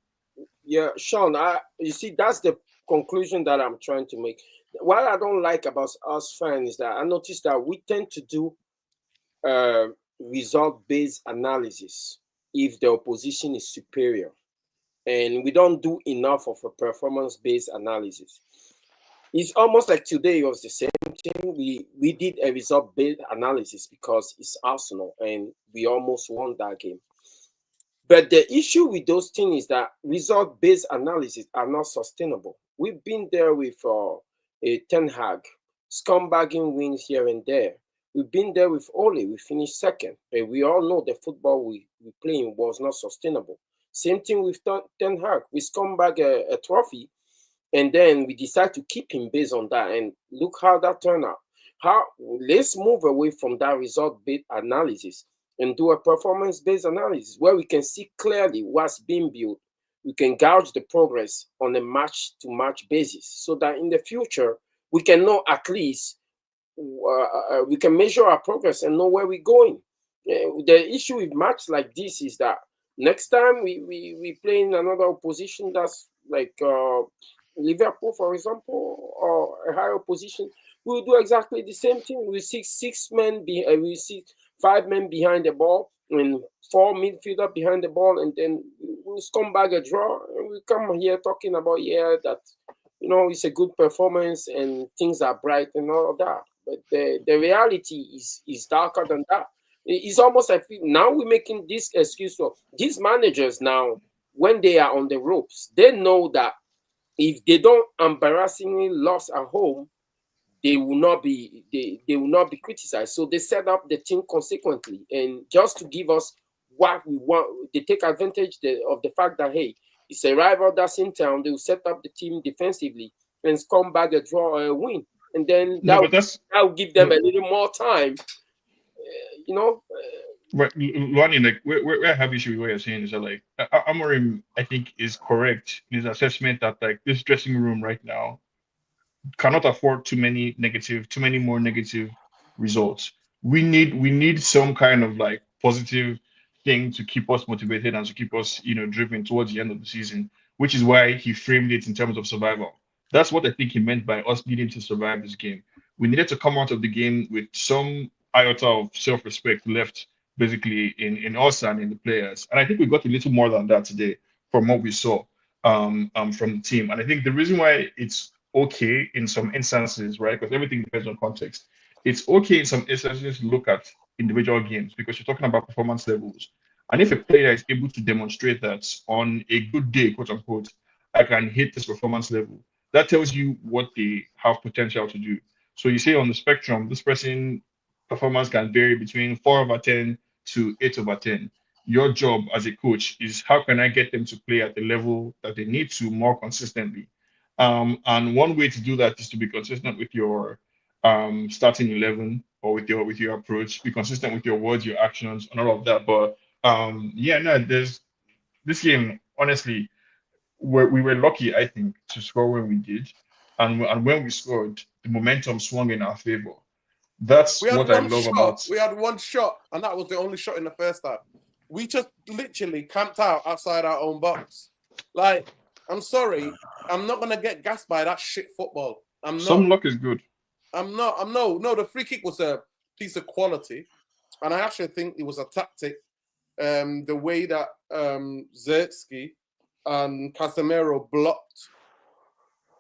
Yeah, Sean, you see, that's the conclusion that I'm trying to make. What I don't like about us fans is that I noticed that we tend to do uh, result-based analysis if the opposition is superior, and we don't do enough of a performance-based analysis. It's almost like today was the same thing. We did a result-based analysis because it's Arsenal, and we almost won that game. But the issue with those things is that result-based analysis are not sustainable. We've been there with a Ten Hag, scumbagging wins here and there. We've been there with Ole. We finished second. And we all know the football we playing was not sustainable. Same thing with Ten Hag. We scumbag a trophy, and then we decide to keep him based on that. And look how that turned out. Let's move away from that result-based analysis and do a performance-based analysis where we can see clearly what's being built. We can gauge the progress on a match-to-match basis so that in the future, we can know at least, we can measure our progress and know where we're going. The issue with match like this is that next time we play in another opposition that's like Liverpool, for example, or a higher opposition, we'll do exactly the same thing. We see we see 5 men behind the ball and 4 midfielder behind the ball, and then we'll come back a draw. And we come here talking about that it's a good performance and things are bright and all of that. But the reality is darker than that. It's almost like now we're making this excuse for these managers now when they are on the ropes. They know that if they don't embarrassingly lose at home, they will not be criticized. So they set up the team consequently, and just to give us what we want, they take advantage of the fact that hey, it's a rival that's in town. They will set up the team defensively and come back a draw or a win, and then No, but that's that will give them a little more time. You know, right, Luani, like where I have issue with what you're saying is that like Amorim, I think, is correct in his assessment that like this dressing room right now cannot afford too many more negative results. We need some kind of like positive thing to keep us motivated and to keep us, driven towards the end of the season, which is why he framed it in terms of survival. That's what I think he meant by us needing to survive this game. We needed to come out of the game with some iota of self-respect left basically in us and in the players. And I think we got a little more than that today from what we saw from the team. And I think the reason why it's okay in some instances, right? Because everything depends on context. It's okay in some instances to look at individual games because you're talking about performance levels. And if a player is able to demonstrate that on a good day, quote unquote, I can hit this performance level, that tells you what they have potential to do. So you say on the spectrum, this person performance can vary between 4/10 to 8/10. Your job as a coach is how can I get them to play at the level that they need to more consistently. And one way to do that is to be consistent with your starting 11 or with your approach. Be consistent with your words, your actions, and all of that. But Yeah, no, there's this game. Honestly, we were lucky, I think, to score when we did, and when we scored, the momentum swung in our favor. That's We had what I one love shot. about. We had one shot, and that was the only shot in the first half. We just literally camped out outside our own box. Like, I'm sorry, I'm not gonna get gassed by that shit football. I'm not. Some luck is good. I'm not. I'm no. No, the free kick was a piece of quality, and I actually think it was a tactic. The way that Zertsky and Casemiro blocked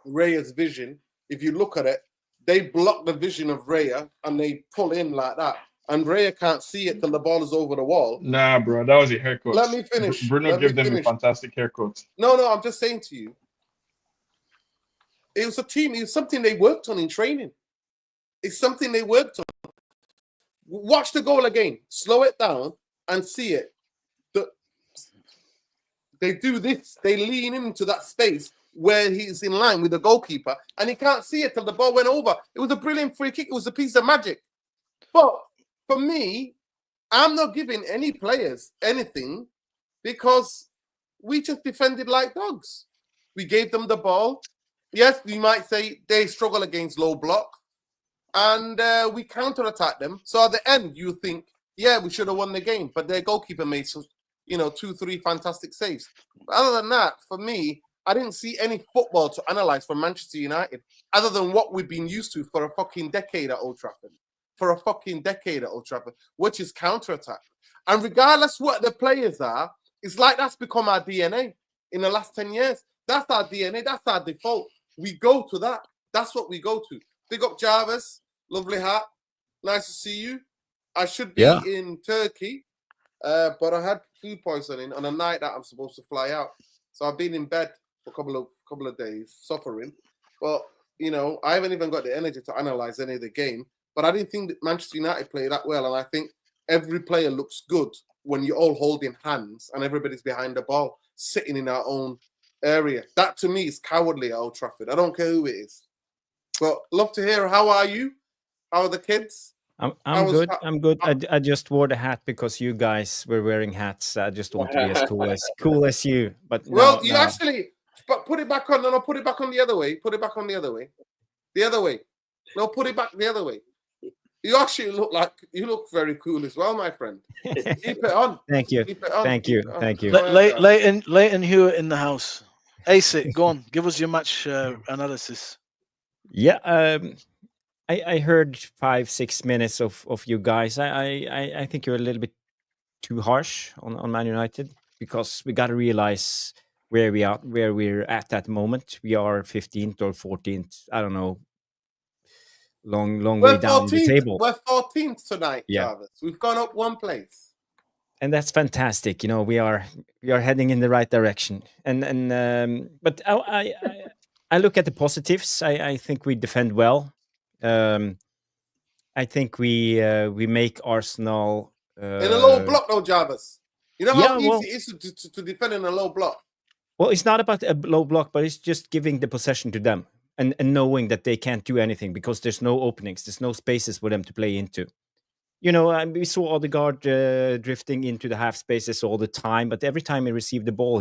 Raya's vision. If you look at it, they block the vision of Raya and they pull in like that. And Raya can't see it till the ball is over the wall. Nah, bro, that was a haircut. Let me finish. Bruno Let me gave them a finish. fantastic haircut. No, I'm just saying to you, it was a team, it was something they worked on in training. It's something they worked on. Watch the goal again, slow it down and see it. They do this, they lean into that space where he's in line with the goalkeeper and he can't see it till the ball went over. It was a brilliant free kick, it was a piece of magic. But for me, I'm not giving any players anything because we just defended like dogs. We gave them the ball. Yes, we might say they struggle against low block and we counter-attack them. So at the end, you think, yeah, we should have won the game, but their goalkeeper made some, 2-3 fantastic saves. But other than that, for me, I didn't see any football to analyze from Manchester United other than what we've been used to for a fucking decade at Old Trafford. Which is counter-attack. And regardless what the players are, it's like that's become our DNA in the last 10 years. That's our DNA. That's our default. We go to that. That's what we go to. Big up Jarvis. Lovely hat. Nice to see you. I should be in Turkey, but I had food poisoning on a night that I'm supposed to fly out. So I've been in bed for a couple of days, suffering. But, I haven't even got the energy to analyze any of the game. But I didn't think that Manchester United played that well. And I think every player looks good when you're all holding hands and everybody's behind the ball, sitting in our own area. That, to me, is cowardly at Old Trafford. I don't care who it is. But love to hear, how are you? How are the kids? I'm good. I'm good. I just wore the hat because you guys were wearing hats. I just want to be as cool as you. But you actually, but put it back on. No, put it back on the other way. Put it back on the other way. The other way. No, put it back the other way. You actually look very cool as well, my friend. Keep it on. Thank you. Keep it on. Thank you. Thank you. Leighton Hewitt in the house. Ace, go on. Give us your match analysis. Yeah. I heard 5-6 minutes of you guys. I think you're a little bit too harsh on Man United because we got to realize where we're at that moment. We are 15th or 14th. I don't know. Long way down the table. We're 14th tonight, yeah. Jarvis. We've gone up one place. And that's fantastic. We are heading in the right direction. But I look at the positives. I think we defend well. I think we make Arsenal in a low block, though, Jarvis. You know how easy it is to defend in a low block. Well, it's not about a low block, but it's just giving the possession to them and knowing that they can't do anything because there's no openings, there's no spaces for them to play into. We saw Odegaard drifting into the half spaces all the time, but every time he received the ball,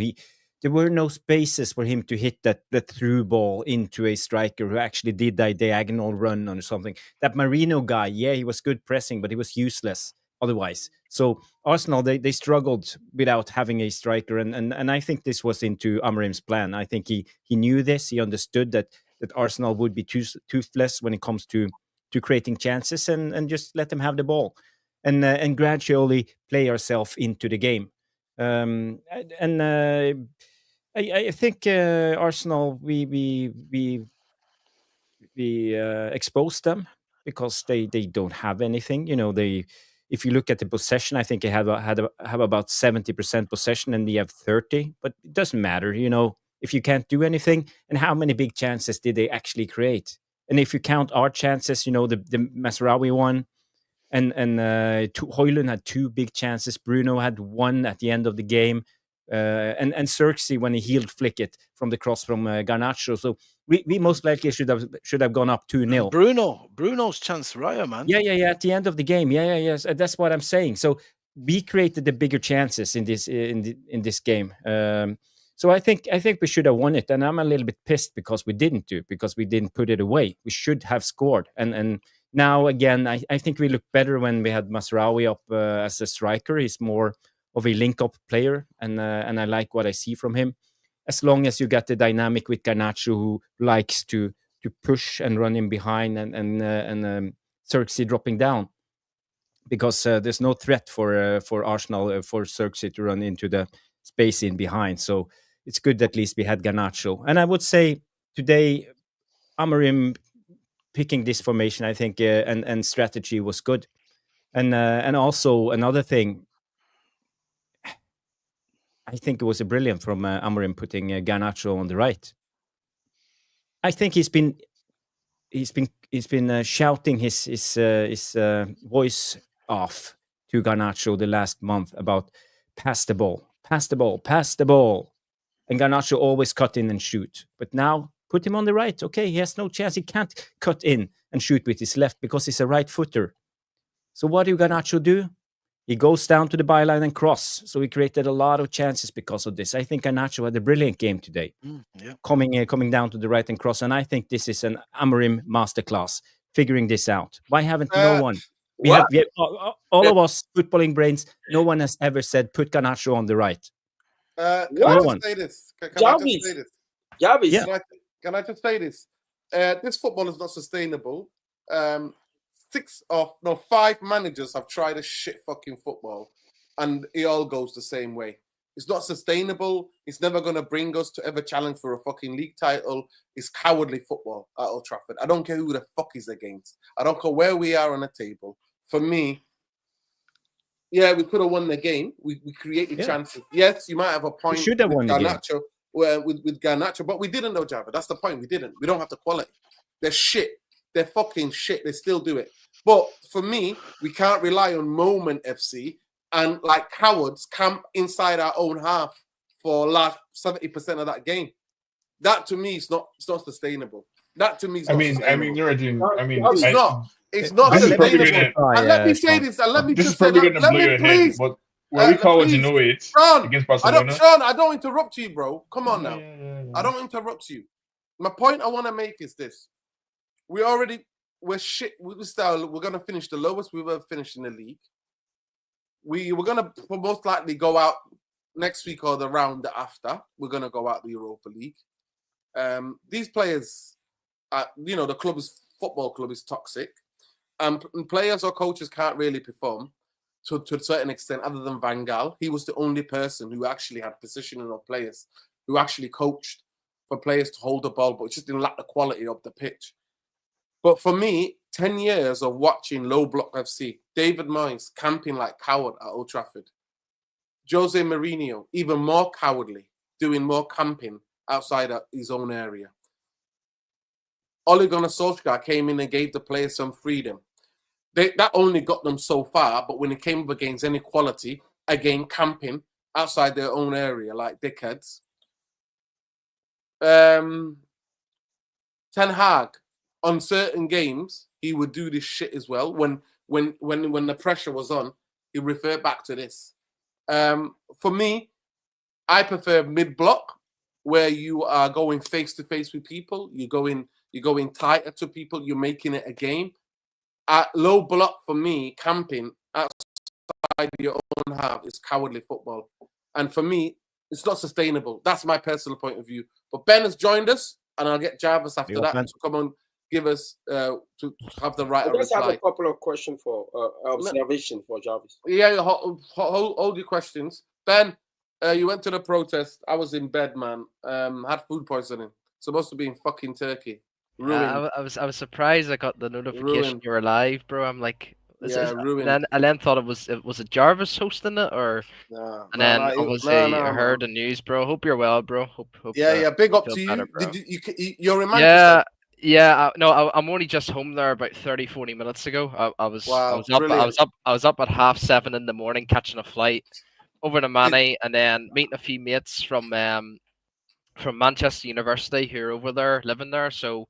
there were no spaces for him to hit that through ball into a striker who actually did that diagonal run or something. That Marino guy, he was good pressing, but he was useless otherwise. So Arsenal, they struggled without having a striker, and I think this was into Amorim's plan. I think he knew this. He understood that Arsenal would be toothless when it comes to creating chances, and just let them have the ball, and gradually play ourselves into the game. I think Arsenal we exposed them because they don't have anything. If you look at the possession, I think they have about 70% possession and they have 30. But it doesn't matter, if you can't do anything. And how many big chances did they actually create? And if you count our chances, the Masraoui one, and Højlund had 2 big chances. Bruno had 1 at the end of the game. And Xerxes when he healed flick it from the cross from Garnacho. So we most likely should have gone up 2-0. Bruno's chance, right, man? Yeah. At the end of the game, yes, that's what I'm saying. So we created the bigger chances in this game. So I think we should have won it, and I'm a little bit pissed because we didn't put it away. We should have scored, and now again, I think we look better when we had Masraoui up as a striker. He's more of a link-up player, and I like what I see from him. As long as you get the dynamic with Garnacho, who likes to push and run in behind, and Xerxes dropping down, because there's no threat for Arsenal for Xerxes to run into the space in behind. So it's good at least we had Garnacho, and I would say today Amorim picking this formation, I think, and strategy was good, and also another thing, I think it was a brilliant from Amorim putting Garnacho on the right. I think he's been shouting his voice off to Garnacho the last month about pass the ball, pass the ball, pass the ball, and Garnacho always cut in and shoot. But now put him on the right. Okay, he has no chance. He can't cut in and shoot with his left because he's a right footer. So what do Garnacho do? He goes down to the byline and cross. So he created a lot of chances because of this. I think Garnacho had a brilliant game today, coming down to the right and cross. And I think this is an Amorim masterclass, figuring this out. Why haven't no one? We have all of us footballing brains. No one has ever said put Garnacho on the right. Can I just say this? Can I just say this? Jarvis. Yeah. Can I just say this? This football is not sustainable. 5 managers have tried a shit fucking football, and it all goes the same way. It's not sustainable. It's never going to bring us to ever challenge for a fucking league title. It's cowardly football at Old Trafford. I don't care who the fuck is against. I don't care where we are on the table. For me, yeah, we could have won the game. We created chances. Yes, you might have a point. We should have won the game. With Garnacho, but we didn't know, Java. That's the point. We didn't. We don't have the quality. They're shit. They're fucking shit. They still do it. But for me, we can't rely on Moment FC and like cowards camp inside our own half for last 70% of that game. That to me is not sustainable. That to me is not sustainable. It's not sustainable. And let me say this, and let me just say, let me please. But were we cowards, you know it, against Barcelona? Sean, I don't interrupt you, bro. Come on now. I don't interrupt you. My point I want to make is this. We're shit. We're going to finish the lowest we've ever finished in the league. We're going to most likely go out next week or the round after. We're going to go out the Europa League. These players, the football club is toxic. And players or coaches can't really perform to a certain extent other than Van Gaal. He was the only person who actually had positioning of players, who actually coached for players to hold the ball, but just didn't lack the quality of the pitch. But for me, 10 years of watching low block FC, David Moyes camping like coward at Old Trafford, Jose Mourinho even more cowardly, doing more camping outside of his own area. Ole Gunnar Solskjaer came in and gave the players some freedom. That only got them so far, but when it came up against any quality, again, camping outside their own area like dickheads. Ten Hag, on certain games, he would do this shit as well. When the pressure was on, he referred back to this. For me, I prefer mid-block, where you are going face-to-face with people. You're going tighter to people. You're making it a game. At low block, for me, camping outside your own half is cowardly football. And for me, it's not sustainable. That's my personal point of view. But Ben has joined us, and I'll get Jarvis after that to come on, give us to have the right. I just have a couple of questions for observation for Jarvis. Yeah, hold your questions. Ben, you went to the protest. I was in bed, man. Had food poisoning. Supposed to be in fucking Turkey. I was surprised I got the notification you were live, bro. I'm like, ruined. And then thought it was a Jarvis hosting it, or obviously I heard the news, bro. Hope you're well, bro. Hope big up to you. Better, you're in Manchester? I'm only just home there about 30-40 minutes ago. I was up at 7:30 in the morning catching a flight over to Manny, and then meeting a few mates from Manchester University who are over there living there. So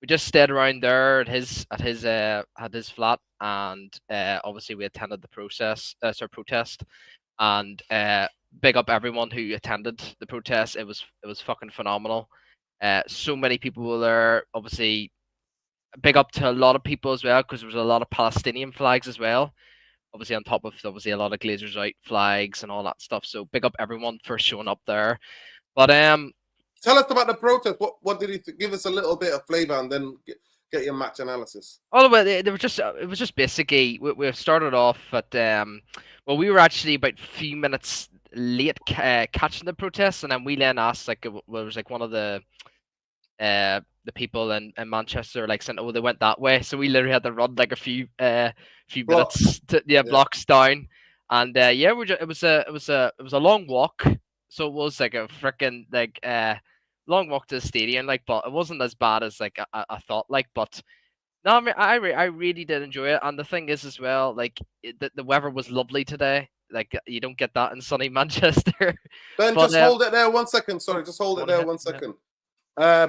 we just stayed around there at his flat, and obviously we attended the protest, and big up everyone who attended the protest. It was fucking phenomenal. So many people were there. Obviously, big up to a lot of people as well, because there was a lot of Palestinian flags as well. Obviously, on top of obviously a lot of Glazers out flags and all that stuff. So big up everyone for showing up there. But tell us about the protest. What did he give us a little bit of flavor, and then get your match analysis. Oh, well, they were just it was just basically we started off at well, we were actually about a few minutes late catching the protest, and then we then asked like it was like one of the people in Manchester like saying, oh, they went that way, so we literally had to run like a few Blocks. minutes to blocks down, and yeah, it was a long walk, so it was like a freaking like long walk to the stadium, like, but it wasn't as bad as like I thought, like, but no, I mean, I really did enjoy it, and the thing is as well, like the weather was lovely today. Like you don't get that in sunny Manchester. Ben, But, just hold it there 1 second. Sorry, just hold it there 1 second.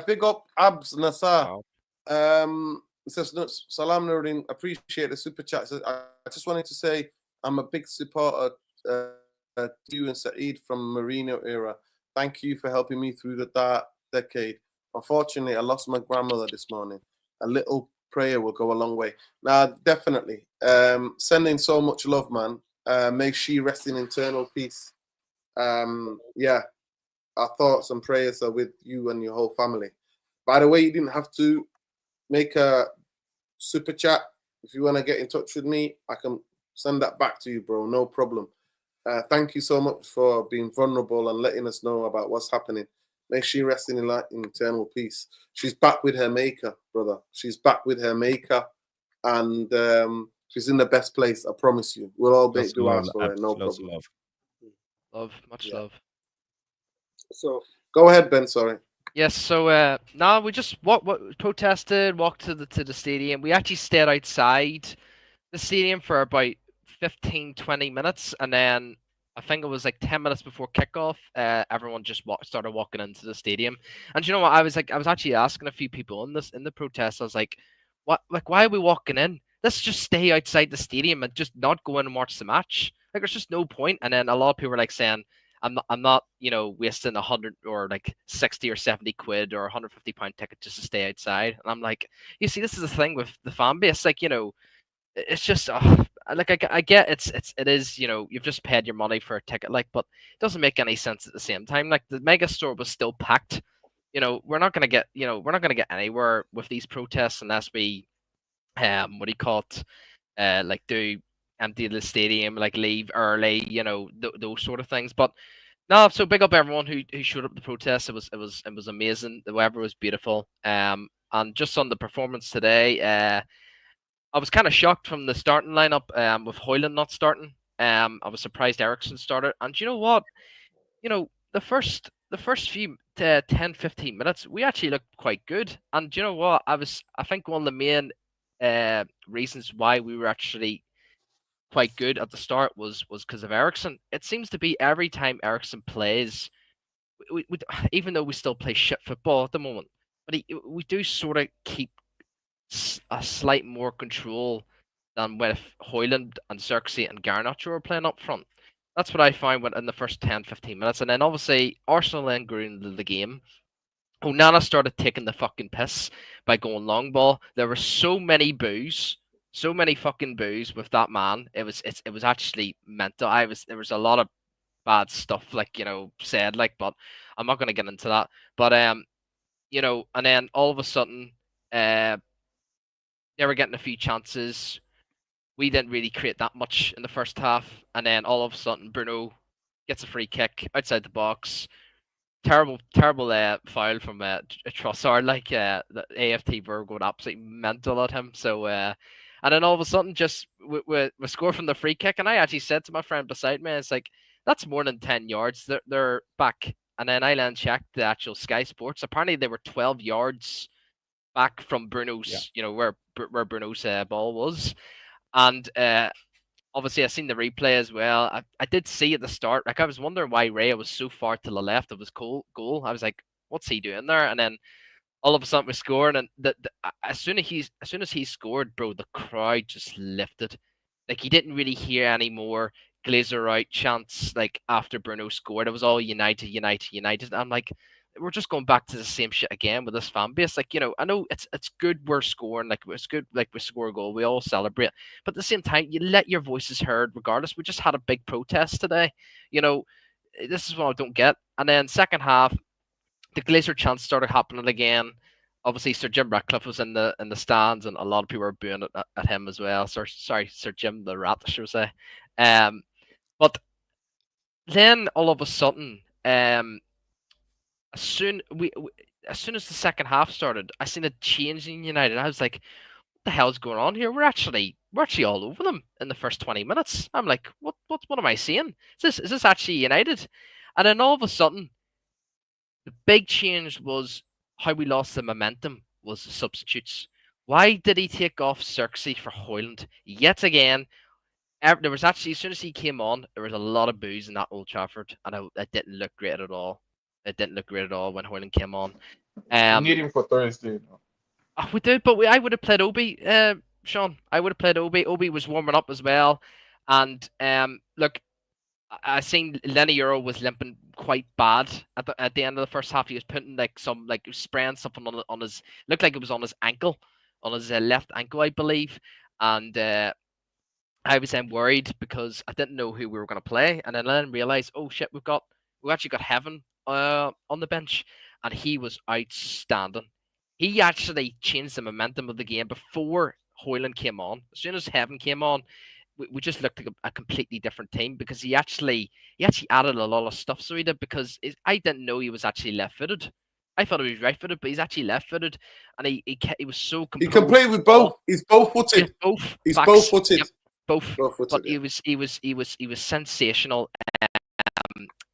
Big up Abs Nassar. It says Salam Nuruddin, appreciate the super chat. Says, I just wanted to say I'm a big supporter to you and Saeed from Mourinho era. Thank you for helping me through the dark decade. Unfortunately, I lost my grandmother this morning. A little prayer will go a long way. Now, definitely. Sending so much love, man. May she rest in eternal peace. Yeah, our thoughts and prayers are with you and your whole family. By the way, you didn't have to make a super chat. If you want to get in touch with me, I can send that back to you, bro. No problem. Thank you so much for being vulnerable and letting us know about what's happening. May she rest in eternal peace. She's back with her maker, brother. She's back with her maker, and she's in the best place. I promise you. We'll all do ours for her. No problem. Much love. So go ahead, Ben. Sorry. Yes. So no, we just protested, walked to the stadium. We actually stayed outside the stadium for about 15-20 minutes, and then I think it was like 10 minutes before kickoff, everyone just started walking into the stadium. And you know what? I was actually asking a few people in the protest. I was like, "What? Like, why are we walking in? Let's just stay outside the stadium and just not go in and watch the match. Like, there's just no point." And then a lot of people were like saying, I'm not, wasting 100 or like 60 or 70 quid or £150 ticket just to stay outside." And I'm like, you see, this is the thing with the fan base, like, it's just like I get it is, you've just paid your money for a ticket, like, but it doesn't make any sense at the same time. Like, the mega store was still packed. We're not gonna get anywhere with these protests unless we what do you call it, like, do empty the stadium, like leave early, those sort of things. But no, so big up everyone who showed up to the protest. It was amazing. The weather was beautiful. And just on the performance today, I was kind of shocked from the starting lineup, with Hoyland not starting. I was surprised Ericsson started. And you know what? The first few 10-15 minutes, we actually looked quite good. And you know what? I think one of the main reasons why we were actually quite good at the start was because of Ericsson. It seems to be every time Ericsson plays, we even though we still play shit football at the moment, but we do sort of keep a slight more control than with Hoyland and Xerxes and Garnacho were playing up front. That's what I found in the first 10-15 minutes. And then obviously Arsenal then grew into the game. Onana started taking the fucking piss by going long ball. There were so many boos, so many fucking boos with that man. It was actually mental. There was a lot of bad stuff, like, said, like, but I'm not gonna get into that. But and then all of a sudden, they were getting a few chances. We didn't really create that much in the first half, and then all of a sudden Bruno gets a free kick outside the box. Terrible foul from Trossard. Like, the AFT were going absolutely mental at him. So and then all of a sudden, just we score from the free kick, and I actually said to my friend beside me, it's like, that's more than 10 yards. They're back. And then I then checked the actual Sky Sports. Apparently, they were 12 yards back from Bruno's, where Bruno's ball was. And obviously, I seen the replay as well. I did see at the start, like, I was wondering why Ray was so far to the left of his goal. I was like, what's he doing there? And then all of a sudden we're scoring, and as soon as he scored, bro, the crowd just lifted. Like you didn't really hear any more Glazer out chants like after Bruno scored. It was all United, United, United. I'm like, we're just going back to the same shit again with this fan base. Like, I know it's good we're scoring, like it's good like we score a goal, we all celebrate. But at the same time, you let your voices heard regardless. We just had a big protest today. You know, this is what I don't get. And then second half, the Glazer chants started happening again. Obviously, Sir Jim Ratcliffe was in the stands, and a lot of people were booing at him as well. Sorry, Sir Jim the Rat, I should say. But then all of a sudden, as soon as soon as the second half started, I seen a change in United. I was like, "What the hell's going on here? We're actually all over them in the first 20 minutes." I'm like, "What am I seeing? Is this actually United?" And then all of a sudden, the big change was how we lost the momentum was the substitutes. Why did he take off Xerxes for Hoyland yet again? There was actually, as soon as he came on, there was a lot of boos in that Old Trafford, and it didn't look great at all. It didn't look great at all when Hoyland came on. We need him for Thursday. We did, but I would have played Obi, Sean. I would have played Obi. Obi was warming up as well, and look, I seen Lenny Euro was limping quite bad at the end of the first half. He was putting he was spraying something on his, looked like it was on his ankle, on his left ankle, I believe, and I was then worried because I didn't know who we were going to play, and then I didn't realize, oh shit, we actually got Heaven on the bench, and he was outstanding. He actually changed the momentum of the game before Hoyland came on. As soon as Heaven came on, we just looked like a completely different team because he actually added a lot of stuff. So he did, because I didn't know he was actually left-footed. I thought he was right-footed, but he's actually left-footed, and he was so He composed. can play with both. He's both footed. He's both footed. Yep, both. But he was sensational.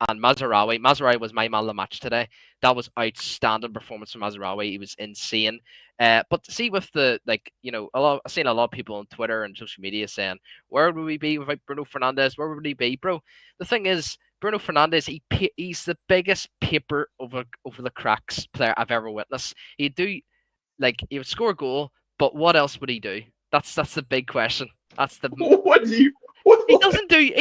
And Mazraoui was my man of the match today. That was outstanding performance from Mazraoui. He was insane. But see, with the I've seen a lot of people on Twitter and social media saying, "Where would we be without Bruno Fernandes? Where would he be, bro?" The thing is, Bruno Fernandes, he's the biggest paper over the cracks player I've ever witnessed. He would score a goal, but what else would he do? That's the big question. That's the What do you? he doesn't do.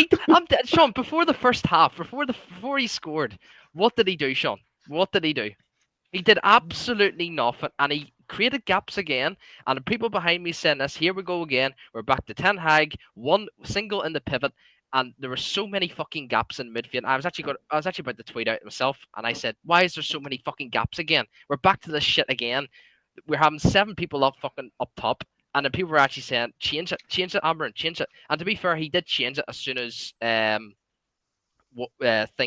Sean, before the first half, before he scored, what did he do, Sean? What did he do? He did absolutely nothing, and he created gaps again. And the people behind me saying this, here we go again. We're back to Ten Hag, one single in the pivot, and there were so many fucking gaps in midfield. I was actually about to tweet out myself, and I said, "Why is there so many fucking gaps again? We're back to this shit again. We're having 7 people up top." And then people were actually saying, change it, Amber, change it. And to be fair, he did change it as soon as thing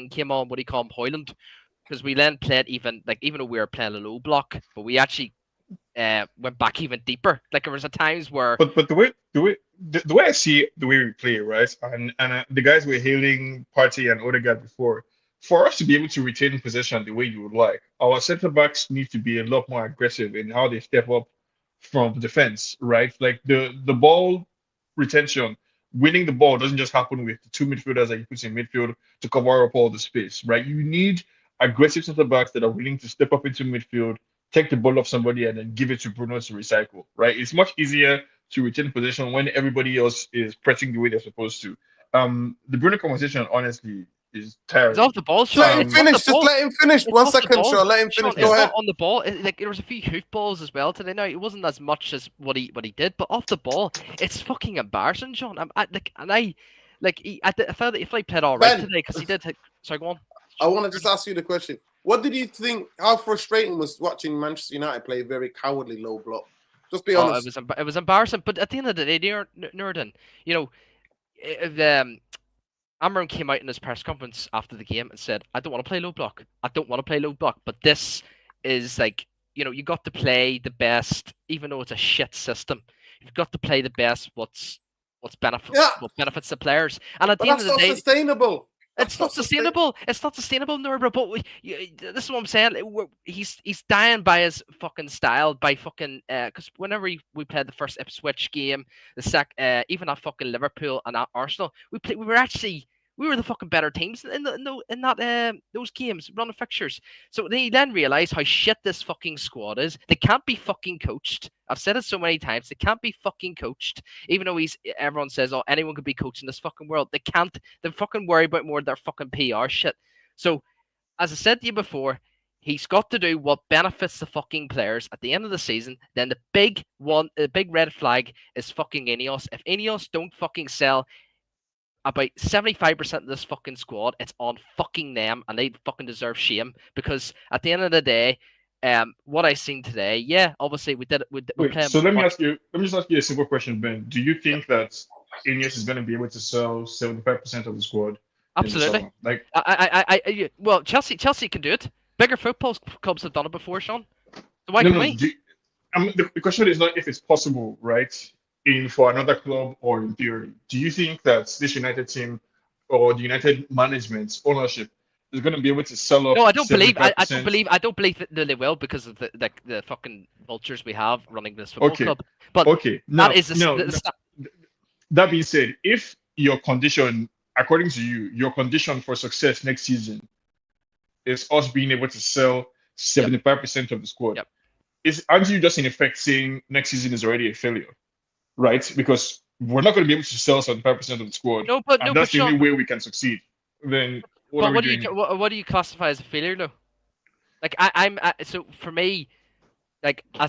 came on. What do you call him, Hoyland? Because we then played even though we were playing a low block, but we actually went back even deeper. Like there was a times where, But the way I see the way we play, right, and the guys were hailing Partey and Odegaard before. For us to be able to retain possession the way you would like, our centre backs need to be a lot more aggressive in how they step up from defense, right? Like the ball retention, winning the ball doesn't just happen with the 2 midfielders that you put in midfield to cover up all the space, right? You need aggressive centre backs that are willing to step up into midfield, take the ball off somebody, and then give it to Bruno to recycle, right? It's much easier to retain possession when everybody else is pressing the way they're supposed to. The Bruno conversation, honestly, is it's tiring. off the ball, Sean. Let him It's off finish. the ball. Just let him finish. It's 1 off the second, ball. Sean. Let him Sean, finish. it's Go ahead. not on the ball. There was a few hoof balls as well today. Now it wasn't as much as what he did, but off the ball, it's fucking embarrassing, Sean. I thought that if I played all right Ben. today because he did. Sorry, go on. I want to just ask you the question. What did you think? How frustrating was watching Manchester United play a very cowardly low block? Just be honest. It was embarrassing. But at the end of the day, Nurden, Amram came out in his press conference after the game and said, "I don't want to play low block. I don't want to play low block. But this is you got to play the best, even though it's a shit system. You've got to play the best. What benefits the players. And at the end of the day, sustainable. It's not sustainable. It's not sustainable, Norbert. But this is what I'm saying. He's dying by his fucking style, by fucking because whenever we played the first Ipswich game, even at fucking Liverpool and at Arsenal, we were actually We were the fucking better teams in that those games, running fixtures. So they then realize how shit this fucking squad is. They can't be fucking coached. I've said it so many times. They can't be fucking coached. Even though everyone says, oh, anyone could be coached in this fucking world. They can't. They fucking worry about more of their fucking PR shit. So, as I said to you before, he's got to do what benefits the fucking players at the end of the season. Then the big red flag is fucking Ineos. If Ineos don't fucking sell about 75% of this fucking squad, it's on fucking them, and they fucking deserve shame, because at the end of the day, what I seen today, yeah, obviously we Wait, playing so let me much. just ask you a simple question, Ben. Do you think that Ineos is going to be able to sell 75% of the squad in the Absolutely. summer? Like, Well, Chelsea can do it. Bigger football clubs have done it before, Sean. So why no, can no. we? The question is not if it's possible, right? In for another club or in theory. Do you think that this United team or the United management ownership is going to be able to sell No, off I don't believe. I don't 75%? believe. I don't believe that they will, because of the fucking vultures we have running this football Okay, club. But okay. that Now, is no. That being said, if your condition, according to you, your condition for success next season is us being able to sell Yep. 75% of the squad, Yep. aren't you just in effect saying next season is already a failure, right? Because we're not going to be able to sell 75% of the squad, No, but and that's the only Sean. way we can succeed. Then what But are we doing here? what do you classify as a failure, though? Like so for me, like a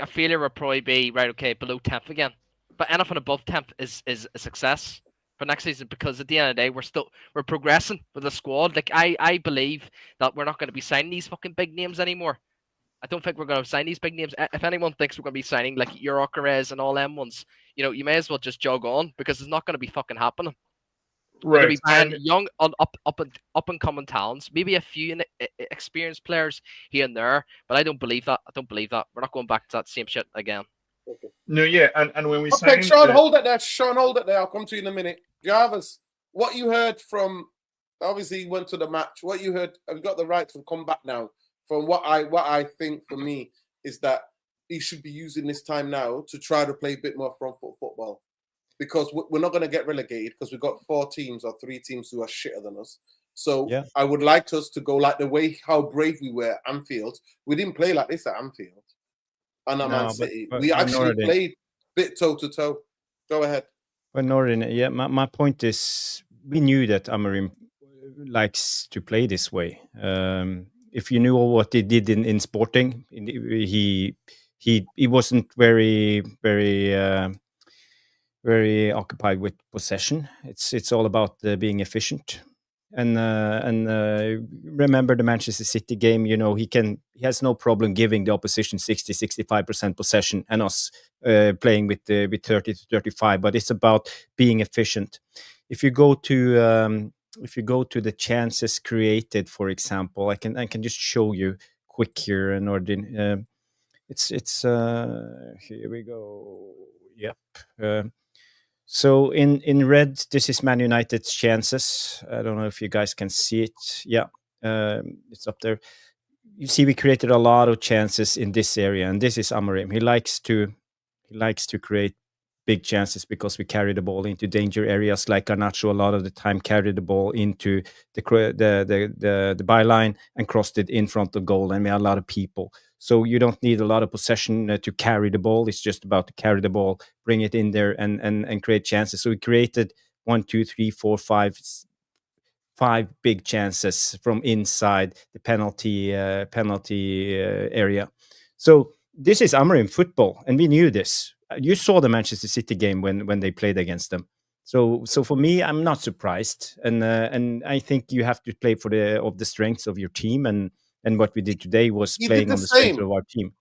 failure would probably be right. Okay, below 10th again, but anything above 10th is a success for next season, because at the end of the day, we're progressing with the squad. Like I believe that we're not going to be signing these fucking big names anymore. I don't think we're going to sign these big names. If anyone thinks we're going to be signing like Eurocarez and all them ones, you may as well just jog on, because it's not going to be fucking happening. We're going to Right. be buying And young, up and coming talents, maybe a few experienced players here and there, but I don't believe that. I don't believe that. We're not going back to that same shit again. Okay. no, yeah, and when we Okay, sign, Sean, hold it there. Sean, hold it there. I'll come to you in a minute. Jarvis, what you heard from, obviously you went to the match. What you heard, I've got the right to come back now. From what I think for me is that he should be using this time now to try to play a bit more front foot football, because we're not going to get relegated, because we've got 4 teams or 3 teams who are shitter than us. So Yeah. I would like us to go like the way how brave we were at Anfield. We didn't play like this at Anfield and at Man City. but We actually Nordic. played bit toe to toe. Go ahead. But Norin, yeah, my point is, we knew that Amorim likes to play this way. If you knew what he did in Sporting, he wasn't very occupied with possession. It's all about being efficient. And remember the Manchester City game. He has no problem giving the opposition 60-65% possession, and us playing with 30 to 35. But it's about being efficient. If you go to the chances created, for example, I can just show you quick here. And it's here we go. Yep. So in red, this is Man United's chances. I don't know if you guys can see it. Yeah, it's up there. You see, we created a lot of chances in this area, and this is Amorim. He likes to create big chances because we carry the ball into danger areas, like Garnacho a lot of the time carried the ball into the byline and crossed it in front of goal, and we had a lot of people. So you don't need a lot of possession to carry the ball. It's just about to carry the ball, bring it in there, and create chances. So we created 1, 2, 3, 4, 5 big chances from inside the penalty area. So this is Amorim football, and we knew this. You saw the Manchester City game when they played against them. So for me, I'm not surprised, and I think you have to play for the strengths of your team, and what we did today was He playing did the on the strength same. of our team.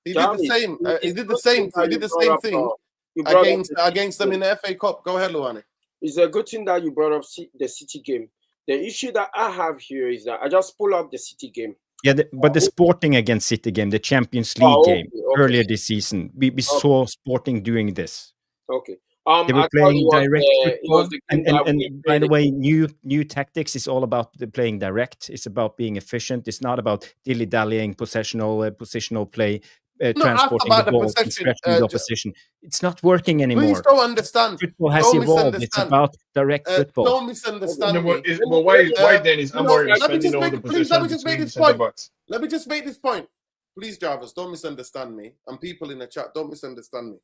He did the Jarvis, same. He it's did a the good thing same. that He did the brought same up, thing you brought up against them in the FA Cup. Go ahead, Luani. It's a good thing that you brought up the City game. The issue that I have here is that I just pull up the City game. Yeah, but the Sporting against City game, the Champions League game earlier this season, we saw Sporting doing this. Okay. They were I thought playing direct it was football, the and, game and, that we and by played the way, new tactics is all about playing direct. It's about being efficient. It's not about dilly dallying positional play, Not asked transporting the about the ball and possession. stretching the opposition. It's not working Please anymore. don't understand. Football has Don't evolved. It's misunderstand. about direct football. Don't Okay, misunderstand No, me. but, is, let me but let me why then is Amorim Let me spending just all the make. Please let possession me just make between the this centre point. backs? Let me just make this point. Please, Jarvis, don't misunderstand me. And people in the chat, don't misunderstand me.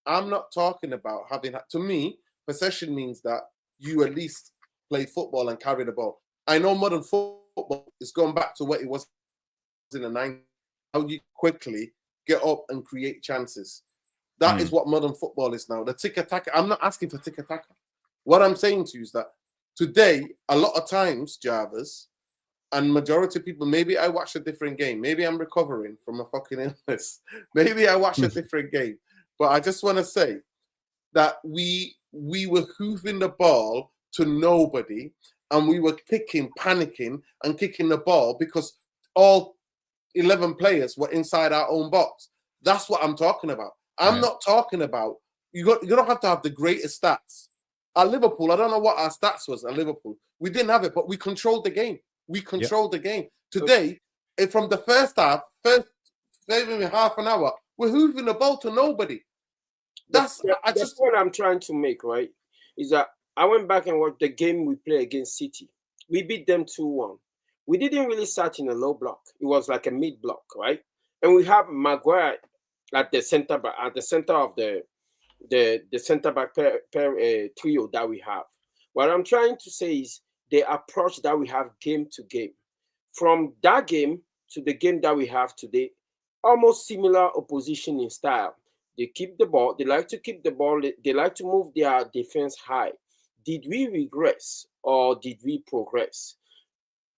I'm not talking about having. To me, possession means that you at least play football and carry the ball. I know modern football is going back to what it was in the 90s. How you quickly get up and create chances. That is what modern football is now. The tick-a-tack. I'm not asking for tick-a-tack. What I'm saying to you is that today, a lot of times, Jarvis, and majority of people, maybe I watch a different game. Maybe I'm recovering from a fucking illness. Maybe I watch a different game. But I just want to say that we were hoofing the ball to nobody, and we were panicking, and kicking the ball because all 11 players were inside our own box. That's what I'm talking about. I'm not talking about you don't have to have the greatest stats. At Liverpool, I don't know what our stats was at Liverpool. We didn't have it, but we controlled the game. We controlled the game. Today, from the first half, maybe half an hour, we're hooving the ball to nobody. That's the point I'm trying to make, right? Is that I went back and watched the game we played against City. We beat them 2-1. We didn't really start in a low block. It was like a mid block, right? And we have Maguire at the center back, at the center of the center back trio that we have. What I'm trying to say is the approach that we have game to game. From that game to the game that we have today, almost similar opposition in style. They keep the ball. They like to keep the ball. They like to move their defense high. Did we regress or did we progress?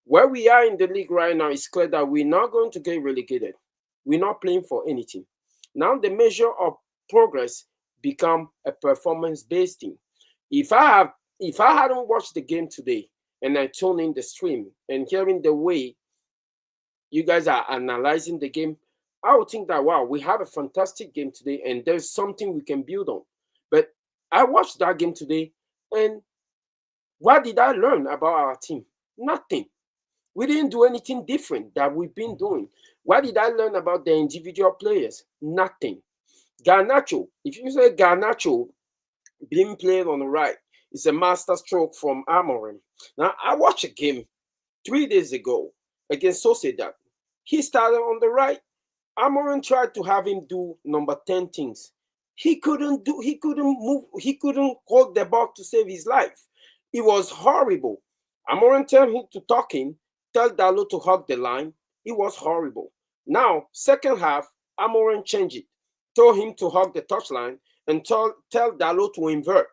Where we are in the league right now, it's clear that we're not going to get relegated. We're not playing for anything. Now the measure of progress become a performance-based thing. If I hadn't watched the game today and I tune in the stream and hearing the way you guys are analyzing the game, I would think that, wow, we have a fantastic game today and there's something we can build on. But I watched that game today, and what did I learn about our team? Nothing. We didn't do anything different that we've been doing. What did I learn about the individual players? Nothing. Garnacho, if you say Garnacho being played on the right, it's a master stroke from Amorim. Now, I watched a game 3 days ago against Sociedad. He started on the right. Amorim tried to have him do number 10 things. He couldn't move, he couldn't hold the ball to save his life. It was horrible. Amorim told him to talk in, tell Dalot to hug the line. It was horrible. Now, second half, Amorim changed it. Told him to hug the touchline and tell Dalot to invert.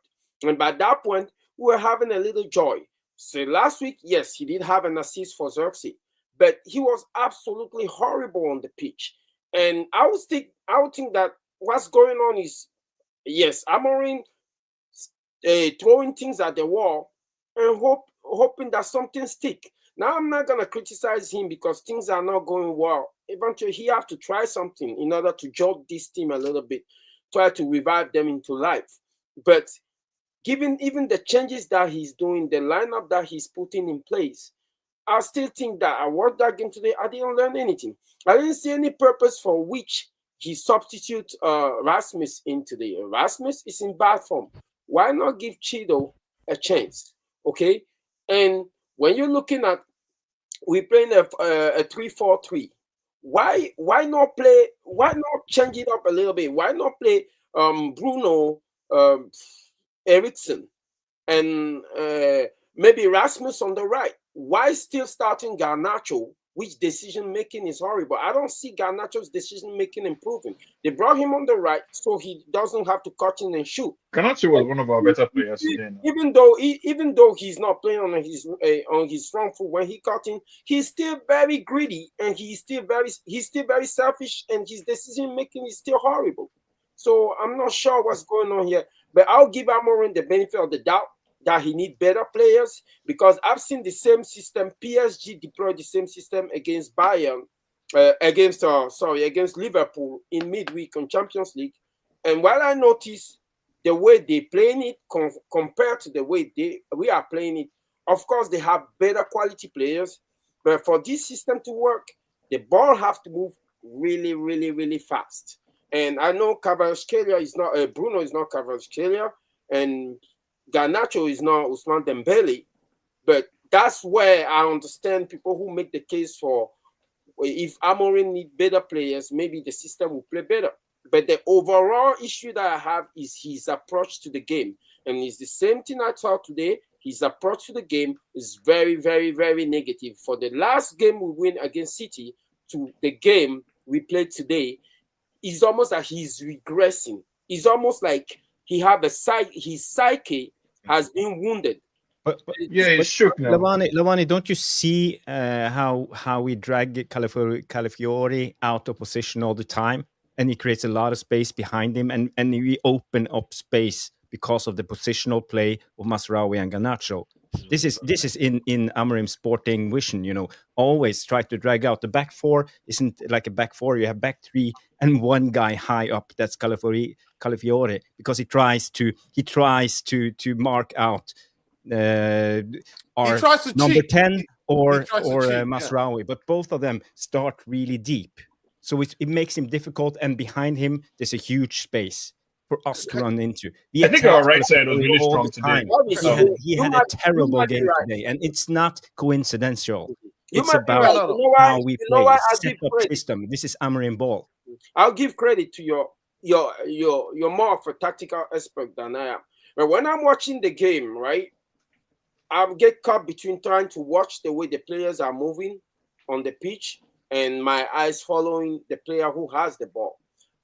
And by that point, we were having a little joy. So last week, yes, he did have an assist for Xerxes, but he was absolutely horrible on the pitch. And I would think that what's going on is, yes, Amorim throwing things at the wall and hoping that something stick. Now, I'm not going to criticize him because things are not going well. Eventually, he have to try something in order to jolt this team a little bit, try to revive them into life. But given even the changes that he's doing, the lineup that he's putting in place, I still think that I watched that game today, I didn't learn anything. I didn't see any purpose for which he substitute Rasmus in today. Rasmus is in bad form. Why not give Chido a chance? Okay? And when you're looking at, we're playing a 3-4-3. Why not change it up a little bit? Why not play Bruno Eriksson and maybe Rasmus on the right? Why still starting Garnacho, which decision making is horrible? I don't see Garnacho's decision making improving. They brought him on the right so he doesn't have to cut in and shoot. Garnacho was one of our better players today. Even though he's not playing on his strong foot, when he cut in, he's still very greedy and he's still very selfish, and his decision making is still horrible. So I'm not sure what's going on here, but I'll give Amorim the benefit of the doubt that he needs better players, because I've seen the same system. PSG deployed the same system against Bayern, against Liverpool in midweek on Champions League. And while I noticed the way they playing it compared to the way we are playing it, of course they have better quality players. But for this system to work, the ball have to move really, really, really fast. And I know Kvaratskhelia is not Bruno is not Kvaratskhelia, and Garnacho is not Ousmane Dembele. But that's where I understand people who make the case for if Amorim need better players, maybe the system will play better. But the overall issue that I have is his approach to the game. And it's the same thing I thought today. His approach to the game is very, very, very negative. For the last game we win against City to the game we played today, it's almost like he's regressing. It's almost like he have his psyche has been wounded. But Yeah, it's shook now. Lavani, don't you see how we drag Calafiori out of position all the time, and he creates a lot of space behind him, and we open up space because of the positional play of Masraoui and Garnacho. This is in Amorim's sporting vision, you know. Always try to drag out. The back four isn't like a back four. You have back three and one guy high up. That's Calafiori, because he tries to mark out our tries to number cheat. 10 or cheat, Masraoui, but both of them start really deep. So it makes him difficult, and behind him there's a huge space for us to run into. I think our right side was really strong today. He had a terrible game today, and it's not coincidental. It's about how we play. Set-up system. This is Amorim ball. I'll give credit to you're more of a tactical expert than I am. But when I'm watching the game, right, I get caught between trying to watch the way the players are moving on the pitch and my eyes following the player who has the ball.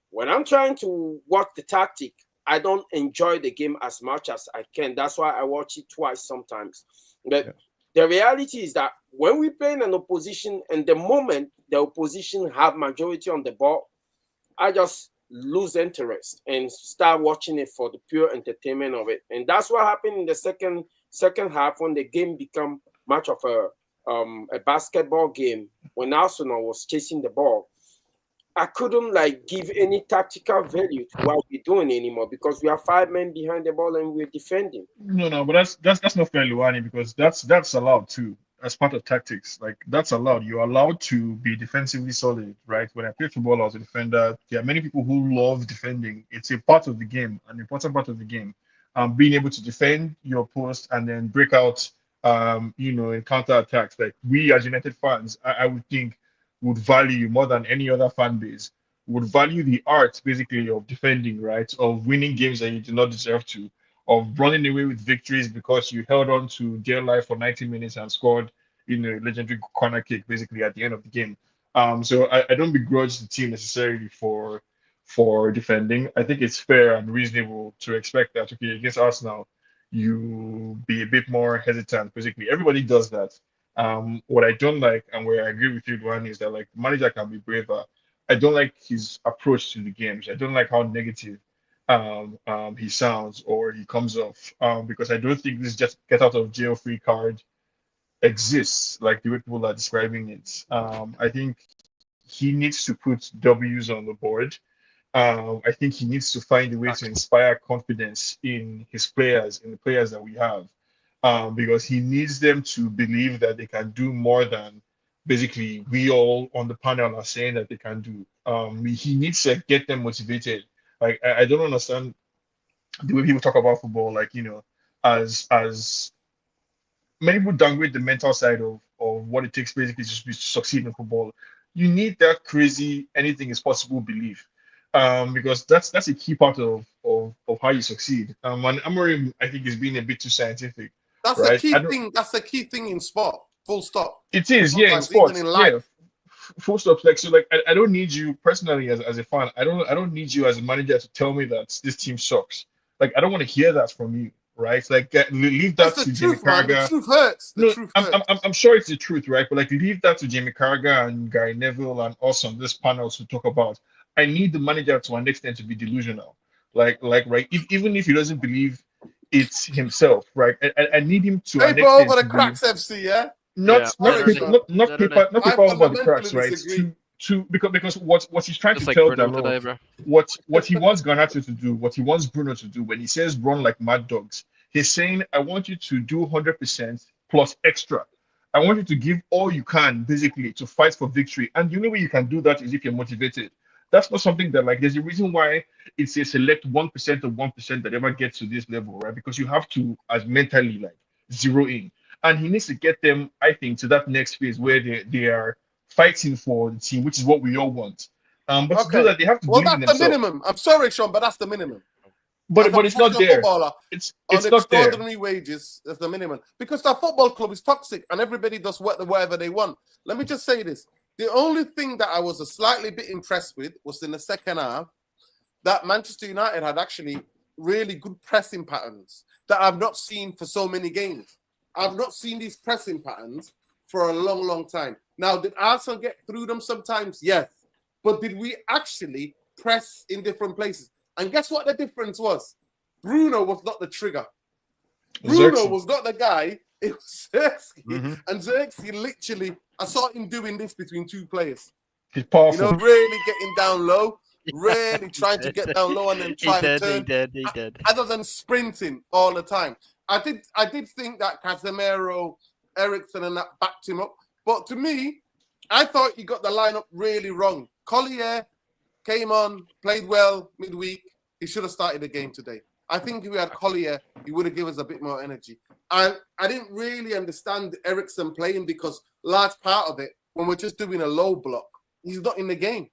When I'm trying to watch the tactic, I don't enjoy the game as much as I can. That's why I watch it twice sometimes. But the reality is that when we play in an opposition, and the moment the opposition have majority on the ball, I just lose interest and start watching it for the pure entertainment of it. And that's what happened in the second half when the game become much of a basketball game. When Arsenal was chasing the ball, I couldn't give any tactical value to what we're doing anymore because we are 5 men behind the ball and we're defending. No, but that's not fair, Luani, because that's allowed too as part of tactics. Like that's allowed. You're allowed to be defensively solid, right? When I play football as a defender, there are many people who love defending. It's a part of the game, an important part of the game. Being able to defend your post and then break out, in counter attacks. Like we as United fans, I would think would value more than any other fan base, would value the art basically of defending, right? Of winning games that you do not deserve to, of running away with victories because you held on to dear life for 90 minutes and scored, legendary corner kick basically at the end of the game. So I don't begrudge the team necessarily for defending. I think it's fair and reasonable to expect that, okay, against Arsenal, you be a bit more hesitant. Basically, everybody does that. What I don't like, and where I agree with you, Duane, is that like the manager can be braver. I don't like his approach to the games. I don't like how negative he sounds or he comes off. Because I don't think this just get out of jail free card exists like the way people are describing it. I think he needs to put W's on the board. I think he needs to find a way to inspire confidence in his players, in the players that we have. Because he needs them to believe that they can do more than basically we all on the panel are saying that they can do. He needs to get them motivated. Like I don't understand the way people talk about football, like as many people downgrade the mental side of what it takes basically to succeed in football. You need that crazy anything is possible belief. Because that's a key part of how you succeed. And Amorim, I think, is being a bit too scientific. That's right? a key thing. That's a key thing in sport. Full stop. It is, Sometimes, in sports, even in life. Full stop. Like so, like I don't need you personally as a fan. I don't need you as a manager to tell me that this team sucks. Like I don't want to hear that from you, right? Like leave that to Jamie Carragher. The truth hurts. The truth hurts. I'm sure it's the truth, right? But like leave that to Jamie Carragher and Gary Neville and us on this panel to talk about. I need the manager to an extent to be delusional, like right. Even if he doesn't believe it's himself, right? I need him to an extent over the cracks, FC, yeah. Not paper over the cracks, right? Because what he's trying to tell Dalot, what he wants Garnacho to do, what he wants Bruno to do, when he says run like mad dogs, he's saying I want you to do 100% plus extra. I want you to give all you can, basically, to fight for victory. And the only way you can do that is if you're motivated. That's not something that, like, there's a reason why it's a select 1% of 1% that ever gets to this level, right? Because you have to, as mentally, like, zero in. And he needs to get them, I think, to that next phase where they are fighting for the team, which is what we all want. But to do Okay. that, they have to Well, believe in that's the themselves. minimum. I'm sorry, Sean, but that's the minimum. As a But it's not professional there. footballer It's on not there. extraordinary wages, that's the minimum. Because that football club is toxic and everybody does whatever they want. Let me just say this. The only thing that I was a slightly bit impressed with was in the second half that Manchester United had actually really good pressing patterns that I've not seen for so many games. I've not seen these pressing patterns for a long, long time. Now, did Arsenal get through them sometimes? Yes. But did we actually press in different places? And guess what the difference was? Bruno was not the trigger. Bruno Xerxes. was not the guy. It was Xerxes. Mhm. And Xerxes literally, I saw him doing this between two players. He's You powerful. know, really getting down low, really trying to get down low and then try and turn. He did. Other than sprinting all the time. I did think that Casemiro, Ericsson and that backed him up. But to me, I thought he got the lineup really wrong. Collier came on, played well midweek. He should have started the game today. I think if we had Collier, he would have given us a bit more energy. And I didn't really understand Ericsson playing because large part of it, when we're just doing a low block, he's not in the game.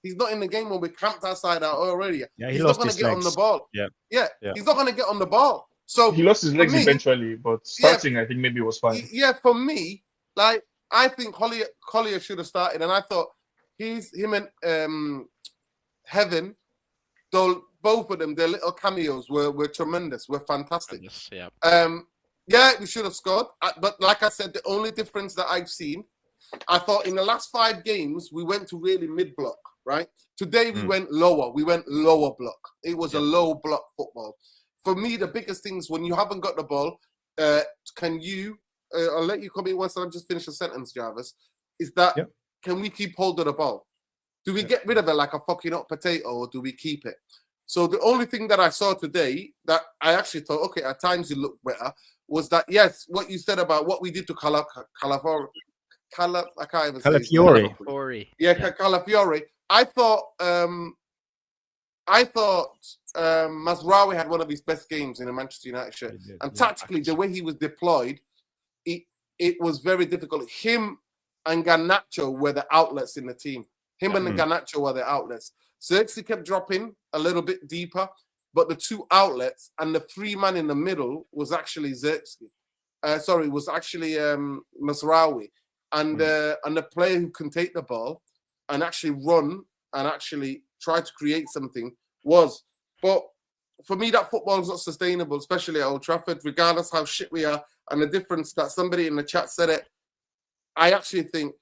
He's not in the game when we're camped outside our area. Yeah, he he's lost not going his to get on the legs. ball. Yeah. Yeah, Yeah. he's not going to get on the ball. So He lost his for legs me, eventually, but starting, I think maybe it was fine. yeah, for me, like I think Collier should have started, and I thought him and Heaven, though both of them, their little cameos were tremendous, were fantastic. Yeah. Yeah, we should have scored, but like I said, the only difference that I've seen, I thought in the last 5 games we went to really mid block, right? Today we went lower. We went lower block. It was a low block football. For me, the biggest things when you haven't got the ball, can you? I'll let you come in once. I'll just finish the sentence, Jarvis. Is that can we keep hold of the ball? Do we get rid of it like a fucking hot potato, or do we keep it? So the only thing that I saw today that I actually thought, okay, at times it looked better, was that yes, what you said about what we did to Calafiori. I can't even say his name. Calafiori. Yeah, Calafiori. I thought Mazraoui had one of his best games in a Manchester United shirt. And tactically, the way he was deployed, it was very difficult. Him and Garnacho were the outlets in the team. Him and Garnacho were the outlets. Xerxes kept dropping a little bit deeper, but the 2 outlets and the 3 man in the middle was actually Xerxes. Was actually Mazraoui. And the player who can take the ball and actually run and actually try to create something was. But for me, that football is not sustainable, especially at Old Trafford, regardless how shit we are. And the difference that somebody in the chat said it, I actually think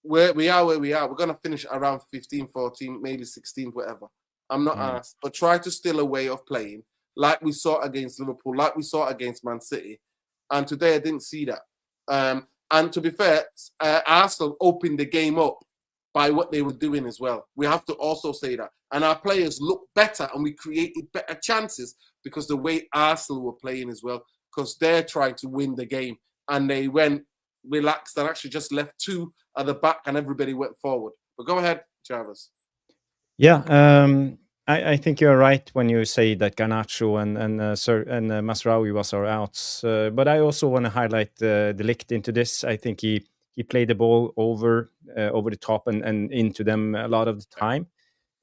where we are. We're going to finish around 15, 14, maybe 16, whatever. I'm not asked. But try to steal a way of playing like we saw against Liverpool, like we saw against Man City. And today I didn't see that. And to be fair, Arsenal opened the game up by what they were doing as well. We have to also say that. And our players looked better and we created better chances because the way Arsenal were playing as well, because they're trying to win the game. And they went relaxed and actually just left 2 at the back and everybody went forward. But go ahead, Jarvis. Yeah, I think you're right when you say that Garnacho and Mazraoui was our outs. But I also want to highlight the Ligt into this. I think he played the ball over the top and into them a lot of the time.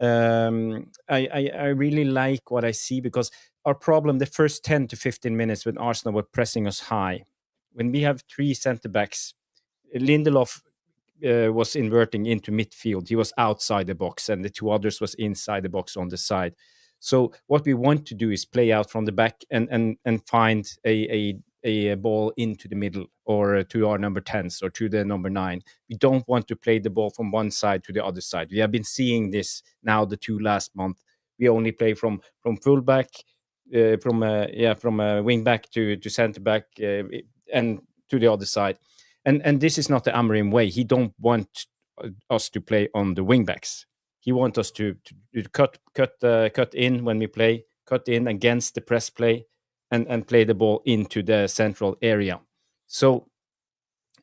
I really like what I see because our problem the first 10 to 15 minutes when Arsenal were pressing us high, when we have 3 centre backs, Lindelof was inverting into midfield. He was outside the box, and the 2 others was inside the box on the side. So what we want to do is play out from the back and find a ball into the middle or to our number 10s or to the number 9. We don't want to play the ball from one side to the other side. We have been seeing this now the 2 last month. We only play from fullback, from wing back to centre back, and to the other side. And this is not the Amorim way. He don't want us to play on the wing backs. He wants us to cut in when we play, cut in against the press play, and play the ball into the central area. So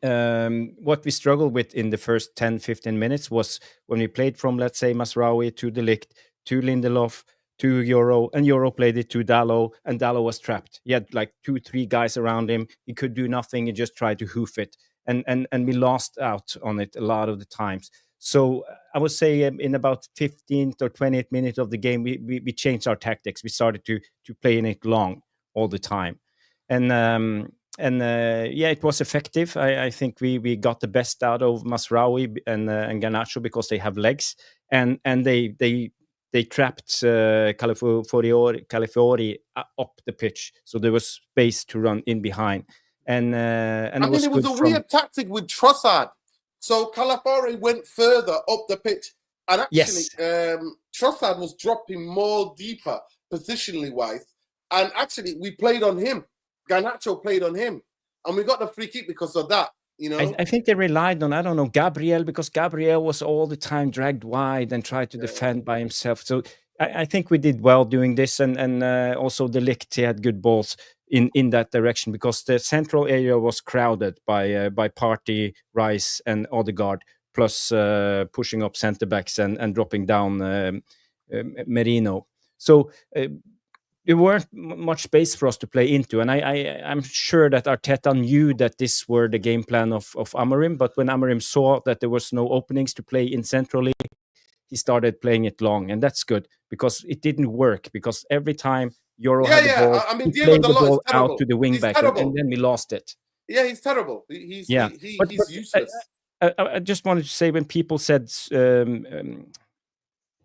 what we struggled with in the first 10-15 minutes was when we played from, let's say, Masraoui to De Ligt to Lindelof to Euro, and Euro played it to Dalot, and Dalot was trapped. He had like 2-3 guys around him. He could do nothing. He just tried to hoof it, and we lost out on it a lot of the times. So I would say in about 15th or 20th minute of the game, we changed our tactics. We started to play in it long all the time, and yeah, it was effective. I think we got the best out of Masraoui and Garnacho because they have legs, and they trapped Calafiori up the pitch, so there was space to run in behind, and I it mean, was it was good a from weird tactic with Trossard. So Calafiori went further up the pitch, and actually, yes. Trossard was dropping more deeper positionally wise, and actually we played on him. Garnacho played on him, and we got the free kick because of that. You know, I think they relied on, I don't know, Gabriel, because Gabriel was all the time dragged wide and tried to defend by himself. So I think we did well doing this, and also De Ligt, he had good balls in that direction because the central area was crowded by Partey, Rice, and Odegaard, plus pushing up centre backs and dropping down Merino. So there weren't much space for us to play into, and I'm sure that Arteta knew that this were the game plan of Amorim. But when Amorim saw that there was no openings to play in centrally, he started playing it long, and that's good because it didn't work. Because every time Euro had the ball, I mean, he Diego played the Dalot is ball out to terrible. the wing He's back, and terrible. then we lost it. Yeah, he's terrible. Yeah, but He's useless. I just wanted to say, when people said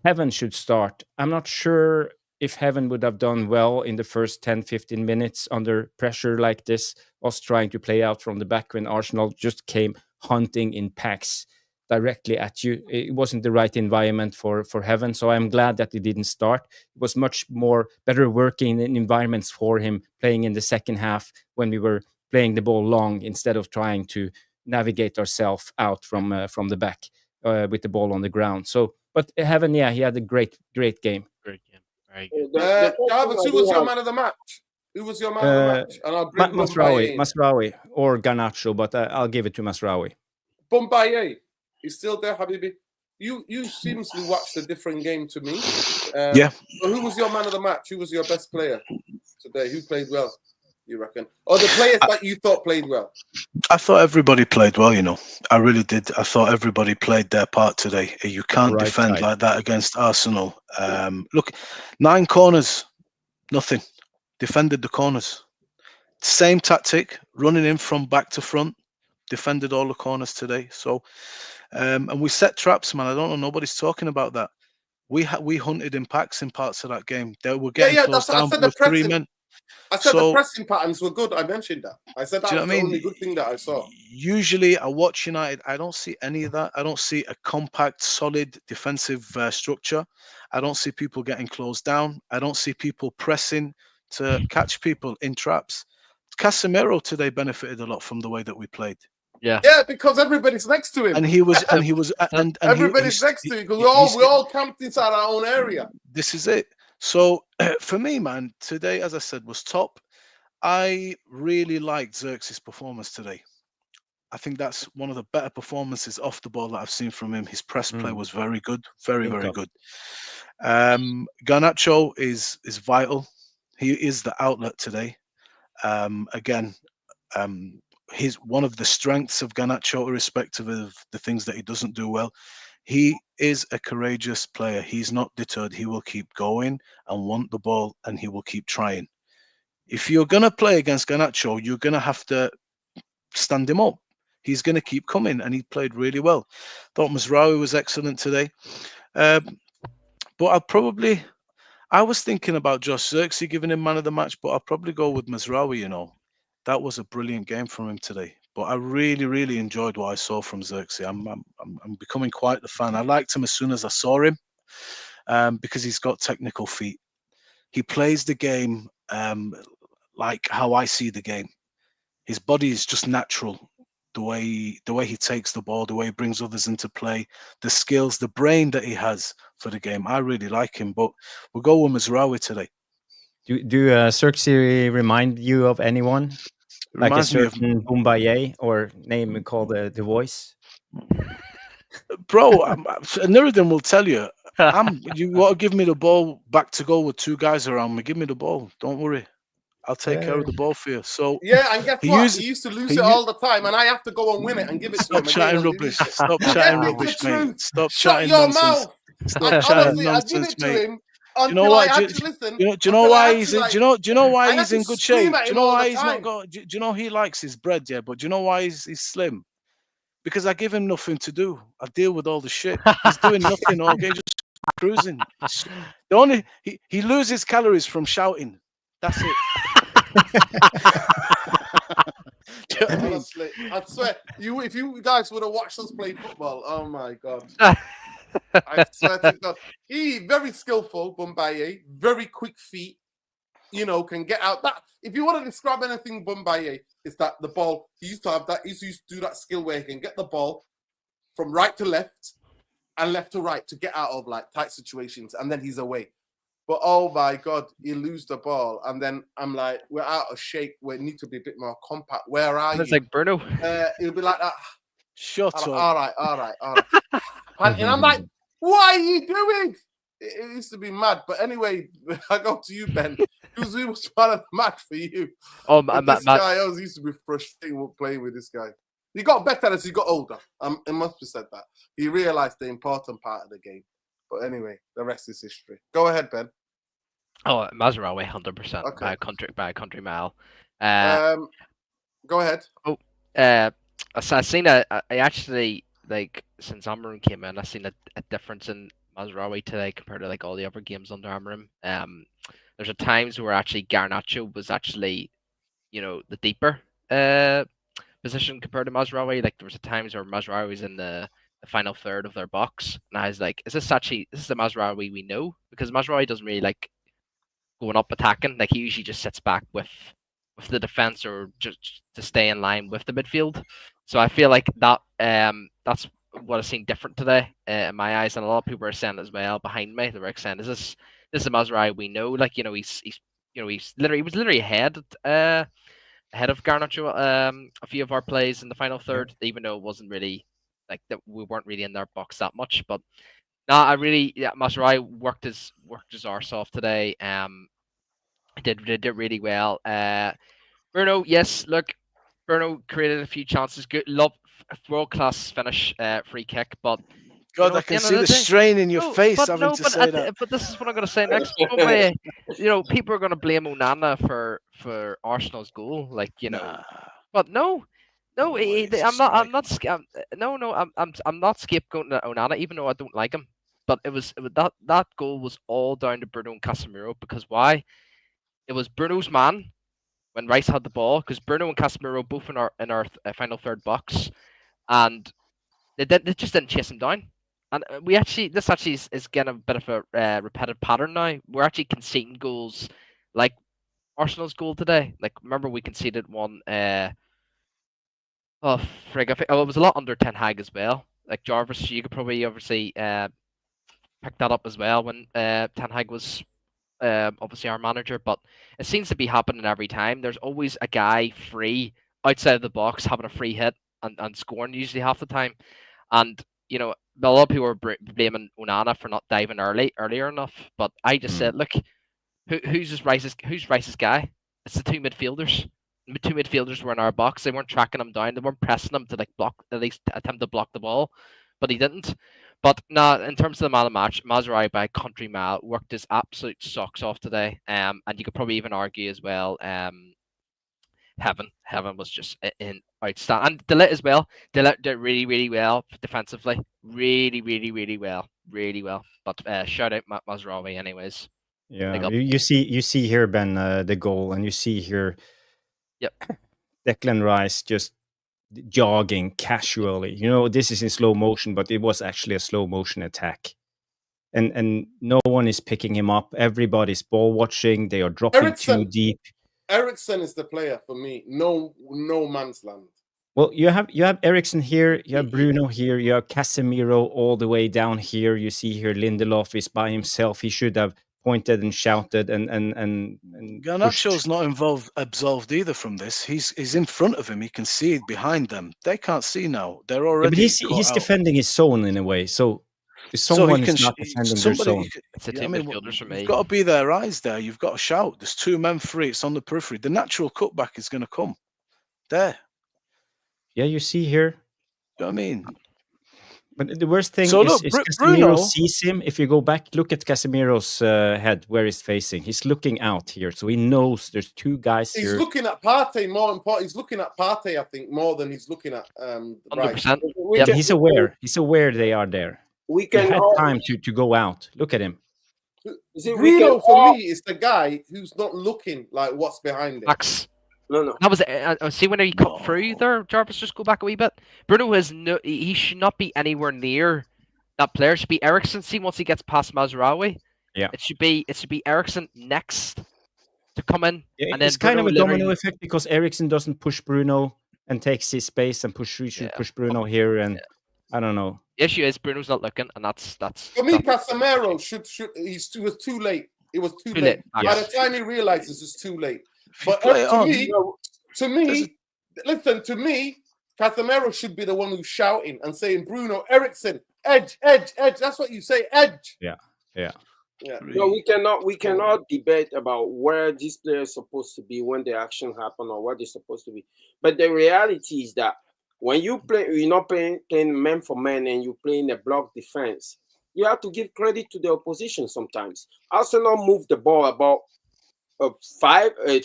Heaven should start, I'm not sure if Heaven would have done well in the first 10-15 minutes under pressure like this, us trying to play out from the back when Arsenal just came hunting in packs directly at you. It wasn't the right environment for Heaven, so I'm glad that he didn't start. It was much more better working in environments for him, playing in the second half when we were playing the ball long instead of trying to navigate ourselves out from the back with the ball on the ground. So, but Heaven, yeah, he had a great game. Great game. Very good. The question Jarvis, I who do was your have, man of the match? Who was your man of the match? And I'll bring Masraoui, Boumbaye in. Masraoui or Garnacho, but I'll give it to Masraoui. Boumbaye, he's still there, Habibi. You seemingly watched a different game to me. Yeah. But who was your man of the match? Who was your best player today? Who played well, you reckon? Or the players that you thought played well? I thought everybody played well, you know. I really did. I thought everybody played their part today. You can't Right defend side. like that against Arsenal. Look, 9 corners, nothing. Defended the corners. Same tactic, running in from back to front. Defended all the corners today. So, and we set traps, man. I don't know. Nobody's talking about that. We hunted in packs in parts of that game. They were getting close That's what I down said. The with 3 pressing. men. I said the So, pressing patterns were good. I mentioned that. I said do that you know was what I the mean? only good thing that I saw. Usually, I watch United. I don't see any of that. I don't see a compact, solid defensive structure. I don't see people getting closed down. I don't see people pressing to catch people in traps. Casemiro today benefited a lot from the way that we played, Yeah. Yeah, because everybody's next to him. and he was, and he was, and Everybody's next to him because we all camped inside our own area. This is it. So for me, man, today, as I said, was top. I really liked Xerxes' performance today. I think that's one of the better performances off the ball that I've seen from him. His press play was very good, very good. Garnacho is vital. He is the outlet today. Again, he's one of the strengths of Garnacho, irrespective of the things that he doesn't do well. He is a courageous player. He's not deterred. He will keep going and want the ball, and he will keep trying. If you're going to play against Garnacho, you're going to have to stand him up. He's going to keep coming, and he played really well. Thought Mazraoui was excellent today. But I was thinking about Josh Xerxes giving him man of the match, but I'll probably go with Mazraoui, you know. That was a brilliant game from him today. But I really, really enjoyed what I saw from Xerxes. I'm becoming quite the fan. I liked him as soon as I saw him because he's got technical feet. He plays the game like how I see the game. His body is just natural. The way he takes the ball, the way he brings others into play, the skills, the brain that he has for the game. I really like him. But we'll go with Mazraoui today. Do Xerxes remind you of anyone? Like a reminds me of certain Boombaye or name called the voice. bro. Nuruddin will tell you. You want to give me the ball back to goal with two guys around me? Give me the ball. Don't worry. I'll take care of the ball for you. So Yeah, and guess he what? used He used to lose he it u- all the time, and I have to go and win it and give it to stop him again chatting underneath rubbish. it. Stop You chatting get me? The rubbish, mate. truth. Stop Shut chatting your nonsense. mouth. Stop And chatting honestly, I give nonsense, it to mate. him Do you know until I what? had to listen. Do you know Until I why had he's to in, like. do you know why I had he's to in good scream shape? at Do you him know all why the he's not time. got? Do you know he likes his bread? Yeah, but do you know why he's slim? Because I give him nothing to do. I deal with all the shit. He's doing nothing all game, just cruising. The only he loses calories from shouting. That's it. Do you know what I mean? Honestly, I swear, if you guys would have watched us play football, oh my god. I swear to God. He very skillful, Bumbaye, very quick feet, can get out. That if you want to describe anything Bumbaye, it's that the ball, he used to have that, he used to do that skill where he can get the ball from right to left and left to right to get out of like tight situations, and then he's away. But oh my God, he lose the ball, and then I'm like, we're out of shape. We need to be a bit more compact. Where are It's you? like Bruno. It'll be like that. Shut up. All right. And I'm like, what are you doing? It used to be mad. But anyway, I go to you, Ben. Who was part of the match for you? Oh, But this guy, I used to be frustrated with playing with this guy. He got better as he got older. It must be said that. He realized the important part of the game. But anyway, the rest is history. Go ahead, Ben. Oh, Mazraoui, 100% Okay. by a country mile. Go ahead. So I seen I actually like since Amarim came in, I seen a difference in Mazraoui today compared to like all the other games under Amarim. There's a times where actually Garnacho was actually, the deeper position compared to Mazraoui. Like there was a times where Mazraoui was in the final third of their box, and I was like, this is the Mazraoui we know? Because Mazraoui doesn't really like going up attacking. Like he usually just sits back with the defense or just to stay in line with the midfield. So I feel like that's what I've seen different today in my eyes, and a lot of people are saying as well behind me. They were saying, "Is this is Mazraoui we know?" Like he was literally ahead of Garnacho a few of our plays in the final third, even though it wasn't really like that we weren't really in their box that much. But no, Mazraoui worked his arse off today. Did really well. Bruno, yes, look, Bruno created a few chances. Good, world class finish, free kick. But God, I at the can end of see the day, strain in your face having to say that. but this is what I'm going to say next. But, people are going to blame Onana for Arsenal's goal, Nah. But no, No way, it's I'm just not. like- I'm not scapegoating Onana, even though I don't like him. But it was that goal was all down to Bruno and Casemiro, because why? It was Bruno's man when Rice had the ball, because Bruno and Casemiro both in our final third box, and they just didn't chase him down. And this actually is getting a bit of a repetitive pattern now. We're actually conceding goals like Arsenal's goal today. Like remember we conceded one. Oh frig! It was a lot under Ten Hag as well. Like Jarvis, you could probably obviously pick that up as well when Ten Hag was obviously our manager, but it seems to be happening every time. There's always a guy free outside of the box having a free hit and scoring usually half the time. And a lot of people are blaming Onana for not diving earlier enough. But I just said, look, who's Rice's guy? It's the two midfielders. The two midfielders were in our box. They weren't tracking him down. They weren't pressing him to block, at least attempt to block the ball, but he didn't. But no, in terms of the man of the match, Mazraoui by country mile worked his absolute socks off today. And you could probably even argue as well, Heaven was just in outstanding, and Delit as well. Delit did really, really well defensively. Really, really, really well, really well. But shout out Mazraoui, anyways. Yeah, you see here, Ben, the goal, and you see here, yep, Declan Rice just jogging casually. This is in slow motion, but it was actually a slow motion attack. And no one is picking him up. Everybody's ball watching. They are dropping too deep. Eriksen is the player for me. No man's land. Well, you have Eriksen here, you have Bruno here, you have Casemiro all the way down here. You see here Lindelof is by himself. He should have pointed and shouted and pushed. Garnacho's not absolved either from this. He's in front of him. He can see behind them. They can't see now. They're Yeah, already but he's caught out. defending his zone in a way. So if So someone he can is not defending their somebody. zone, It's a Yeah, team I mean, midfielders for you've me. got to be their eyes there. You've got to shout. There's 2 men free. It's on the periphery. The natural cutback is going to come there. yeah, you see here. You know what I mean? But the worst thing So is, look, Casemiro Bruno. sees him. If you go back, look at Casemiro's head, where he's facing. He's looking out here, so he knows there's 2 guys He's here. looking at Partey more important. He's looking at Partey, I think, more than he's looking at Rice. 100%. We Yeah, can- He's aware. He's aware they are there. We He can had all, time to go out. Look at him. see, we Bruno, can for all- me, is the guy who's not looking like what's behind him. Max. No. That was see when he cut through there. Jarvis, just go back a wee bit. Bruno has no. He should not be anywhere near that player. It should be Ericsson. See, once he gets past Mazraoui, Yeah. it should be Ericsson next to come in, Yeah, and then it's kind of Bruno a domino literally- effect because Ericsson doesn't push Bruno and takes his space and should push Bruno here. And I don't know. The issue is Bruno's not looking, and that's For me, that's- Casemiro it was too late. It was too Too late. late. By the time he realizes it's too late. If you But play it on, to me, Casemiro should be the one who's shouting and saying, Bruno, Ericsson, edge. That's what you say, edge. Yeah. No, we cannot debate about where these players are supposed to be when the action happen or where they're supposed to be. But the reality is that when you play, you're not playing man for man and you're playing a block defense, you have to give credit to the opposition sometimes. Arsenal moved the ball about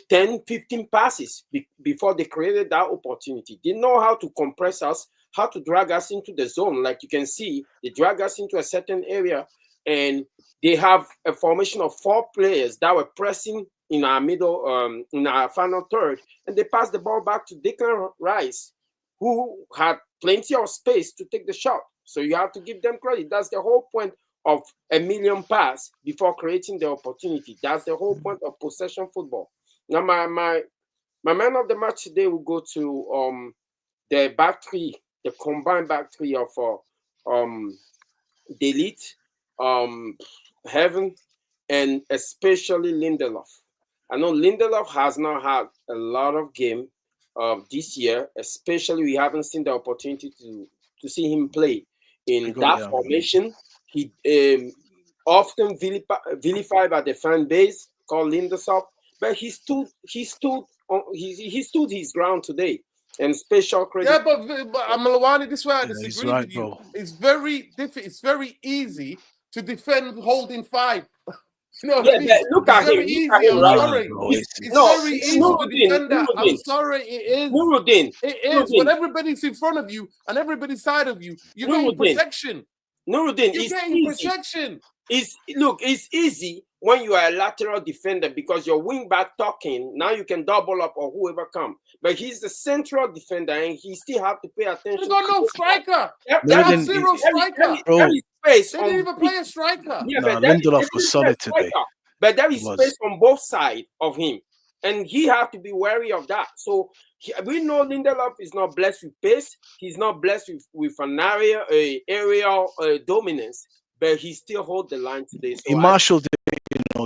10, 15 passes before they created that opportunity. They know how to compress us, how to drag us into the zone. Like you can see, they drag us into a certain area, and they have a formation of 4 players that were pressing in our middle, in our final third, and they passed the ball back to Declan Rice, who had plenty of space to take the shot. So you have to give them credit. That's the whole point of a million pass before creating the opportunity. That's the whole point of possession football. Now, my man of the match today will go to the back three, the combined back three of Delete, Heaven, and especially Lindelof. I know Lindelof has not had a lot of game this year, especially we haven't seen the opportunity to see him play in that formation. He often vilified by the fan base called Lindelof, but he stood his ground today. And special credit. Yeah, but Amalawani, this is where I disagree right, with you. bro. It's very difficult. It's very easy to defend holding 5. You know what Yeah, I mean? look at It's very him. easy. Look at him, I'm right? sorry. Bro, It's very easy to Nuruddin, defend that. I'm Nuruddin. sorry. It is. Nuruddin. It is. When everybody's in front of you and everybody's side of you, you're getting Nuruddin. protection. Nuruddin, You're it's getting easy. protection. It's easy when you are a lateral defender because your wing back talking, now you can double up or whoever come. But he's the central defender and he still have to pay attention. They got no striker. There They have is- 0 striker. Bro. there is space They on- didn't even play a striker. Yeah, Nah, but there Lindelof is was a solid striker. today. But there is He was. space on both sides of him. And he have to be wary of that. So we know Lindelof is not blessed with pace. He's not blessed with an aerial dominance. But he still hold the line today. So He marshaled it,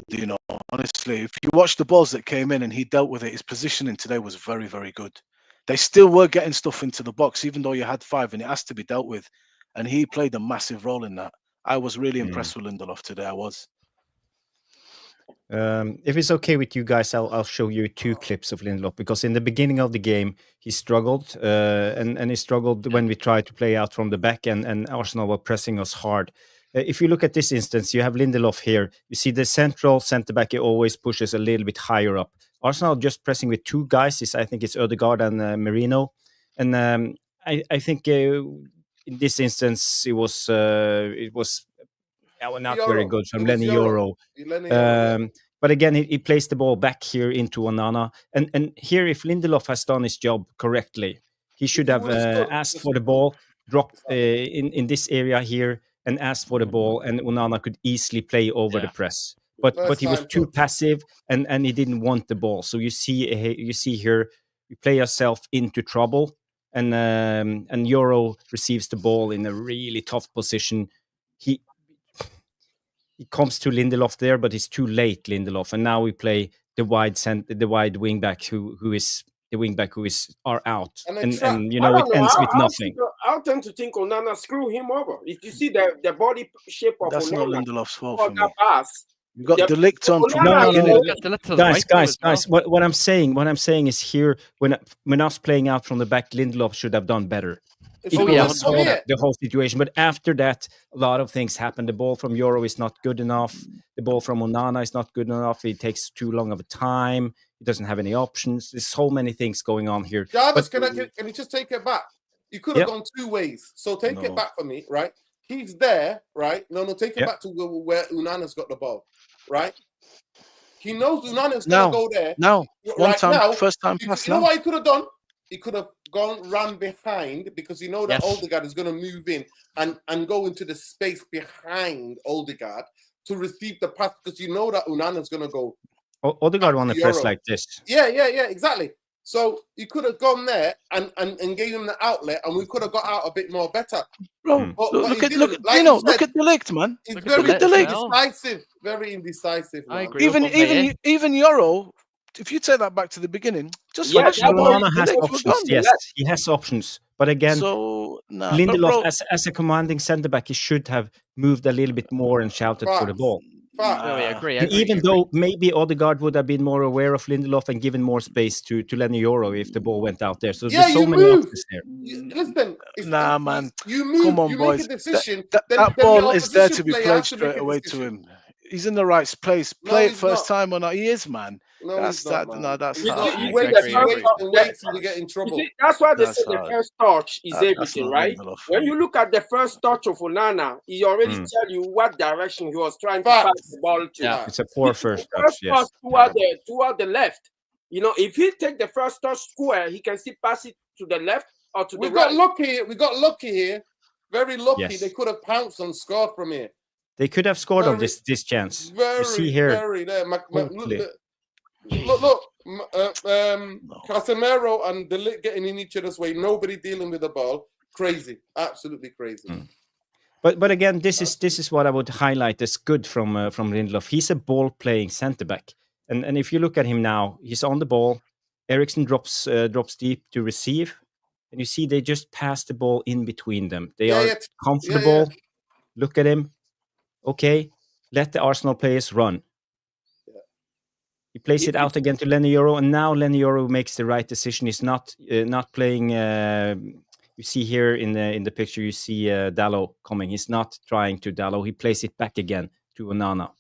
you know. Honestly, if you watch the balls that came in and he dealt with it, his positioning today was very, very good. They still were getting stuff into the box, even though you had 5, and it has to be dealt with. And he played a massive role in that. I was really impressed with Lindelof today. I was. If it's okay with you guys, I'll show you 2 clips of Lindelof because in the beginning of the game he struggled, and he struggled when we tried to play out from the back, and Arsenal were pressing us hard. If you look at this instance, you have Lindelof here. You see the central centre back, he always pushes a little bit higher up. Arsenal just pressing with 2 guys. I think it's Ødegaard and Merino, and I think in this instance it was not very good from Lenny Yoro. But again, he plays the ball back here into Onana. And here, if Lindelof has done his job correctly, he should have asked for the ball, dropped in this area here, and asked for the ball, and Onana could easily play over the press. But he was too passive, and he didn't want the ball. So you see here, we play ourselves into trouble, and Euro receives the ball in a really tough position. he comes to Lindelof there, but it's too late, Lindelof, and now we play the wide wing back who is the wing back who is are out, And and trap. and you I know it don't know. ends with nothing. I tend to think Onana screw him over. If you see the body shape of That's not Onana Lindelof's fault for for that me. pass, You got the- Delict on from Onana the No, is no, beginning. no. Got the little to the Guys, right though guys, as well. guys. What I'm saying is here when us playing out from the back, Lindelof should have done better. It He should Oh, have yeah, been could have 100%. solved 28. the whole situation, but after that, a lot of things happened. The ball from Euro is not good enough. The ball from Onana is not good enough. It takes too long of a time. He doesn't have any options. There's so many things going on here. Jarvis, But can you just take it back? You could have yeah, gone two ways. So take No. it back for me, right? He's there, right? No, take it Yeah. back to where Unana's got the ball, right? He knows Unana's Now, gonna go there. now, one Right time, now, first time you pass know now. what he could have done? He could have ran behind because you know that Yes. Odegaard is going to move in and go into the space behind Odegaard to receive the pass because you know that Unana's going to go. Odegaard want to press Euro. like this. Yeah, exactly. So you could have gone there and gave him the outlet, and we could have got out a bit more better. Bro, But look he at didn't. like, look at Delict, man. He's Look at very Delict as well. indecisive. Very indecisive. I Man. agree with Even Euro, if you take that back to the beginning, just Yeah, switch that's the why ball. you Onana has Delict, options. gone. Yes, he has options. But again, So nah, but Lindelof, bro, as a commanding centre back, he should have moved a little bit more and shouted for the Facts. ball. Fact. No, I nah. agree. Even though maybe Odegaard would have been more aware of Lindelof and given more space to Lenny Euro if the ball went out there. So Yeah, there's so you many move. options there. Listen, Nah, man. You move. Come on, you boys. make a decision. That then ball the is there opposition to be player played has to make straight a away to decision. him. He's in the right place. No, Play it he's first not. time or not. He is, man. No, That's he's not, man. no, that's He's hard. not. I You agree, wait, I agree. and wait till you get in You trouble. see, that's why they That's say the hard. first touch is That's everything, not right? Lindelof for When me. you look at the first touch of Onana, he already Mm. tell you what direction he was trying to Fact. pass the ball to. Yeah. It's a poor The first touch, first yes. touch toward the left. You know, if he take the first touch square, he can still pass it to the left or to We the got right. lucky. We got lucky here. Very lucky. Yes. They could have pounced and scored from here. They could have scored on Very- this chance. Very, You see here, very there. totally. Look. Casemiro and De Ligt getting in each other's way. Nobody dealing with the ball. Crazy. Absolutely crazy. Mm. But again, this is what I would highlight as good from Lindelof. He's a ball playing centre back, and if you look at him now, he's on the ball. Eriksen drops deep to receive, and you see they just pass the ball in between them. They are comfortable. Look at him. Okay, let the Arsenal players run. Yeah. He plays it out again to Lenny Euro, and now Lenny Euro makes the right decision. He's not playing. You see here in the picture, you see Dalot coming. He's not trying to Dalot. He plays it back again to Onana.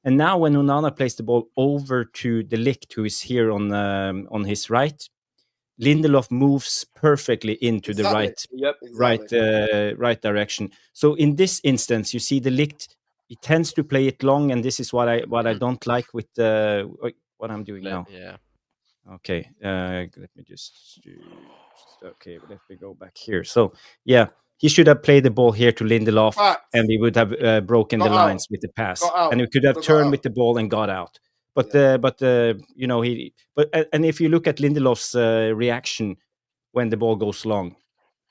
And now when Onana plays the ball over to De Ligt, who is here on his right, Lindelof moves perfectly into the right right direction. So in this instance, you see De Ligt, he tends to play it long, and this is what I don't like with what I'm doing now. Yeah. Okay, let me just okay, let me go back here. So yeah, he should have played the ball here to Lindelof, and he would have broken the lines with the pass, and he could have turned with the ball and got out. But you know, and if you look at Lindelof's reaction when the ball goes long,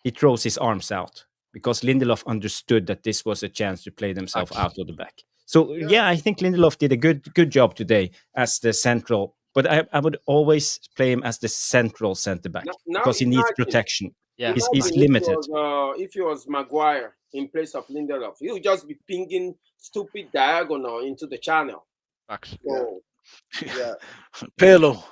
he throws his arms out because Lindelof understood that this was a chance to play themselves out of the back. So yeah, I think Lindelof did a good job today as the central. But I would always play him as the central centre back because he needs protection. Yeah, he's limited. If it was Maguire in place of Lindelof, he would just be pinging stupid diagonal into the channel. Max. So, Yeah. Pirlo.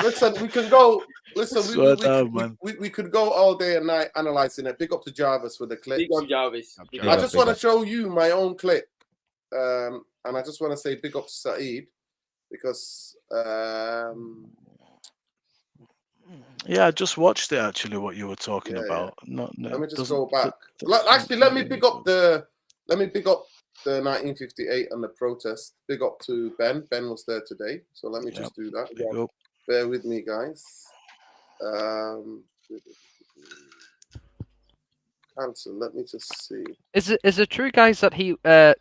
Listen, we can go. Listen, man. we could go all day and night analyzing it. Big up to Jarvis for the clip. big up Jarvis. I just want to show you my own clip. And I just want to say big up to Saeed because yeah, I just watched it actually. What you were talking about. Let me just go back. Actually, let me pick up the 1958 and the protest. Big up to Ben. Ben was there today, so let me just do that. Bear with me, guys. Cancel. Let me just see. Is it true, guys, that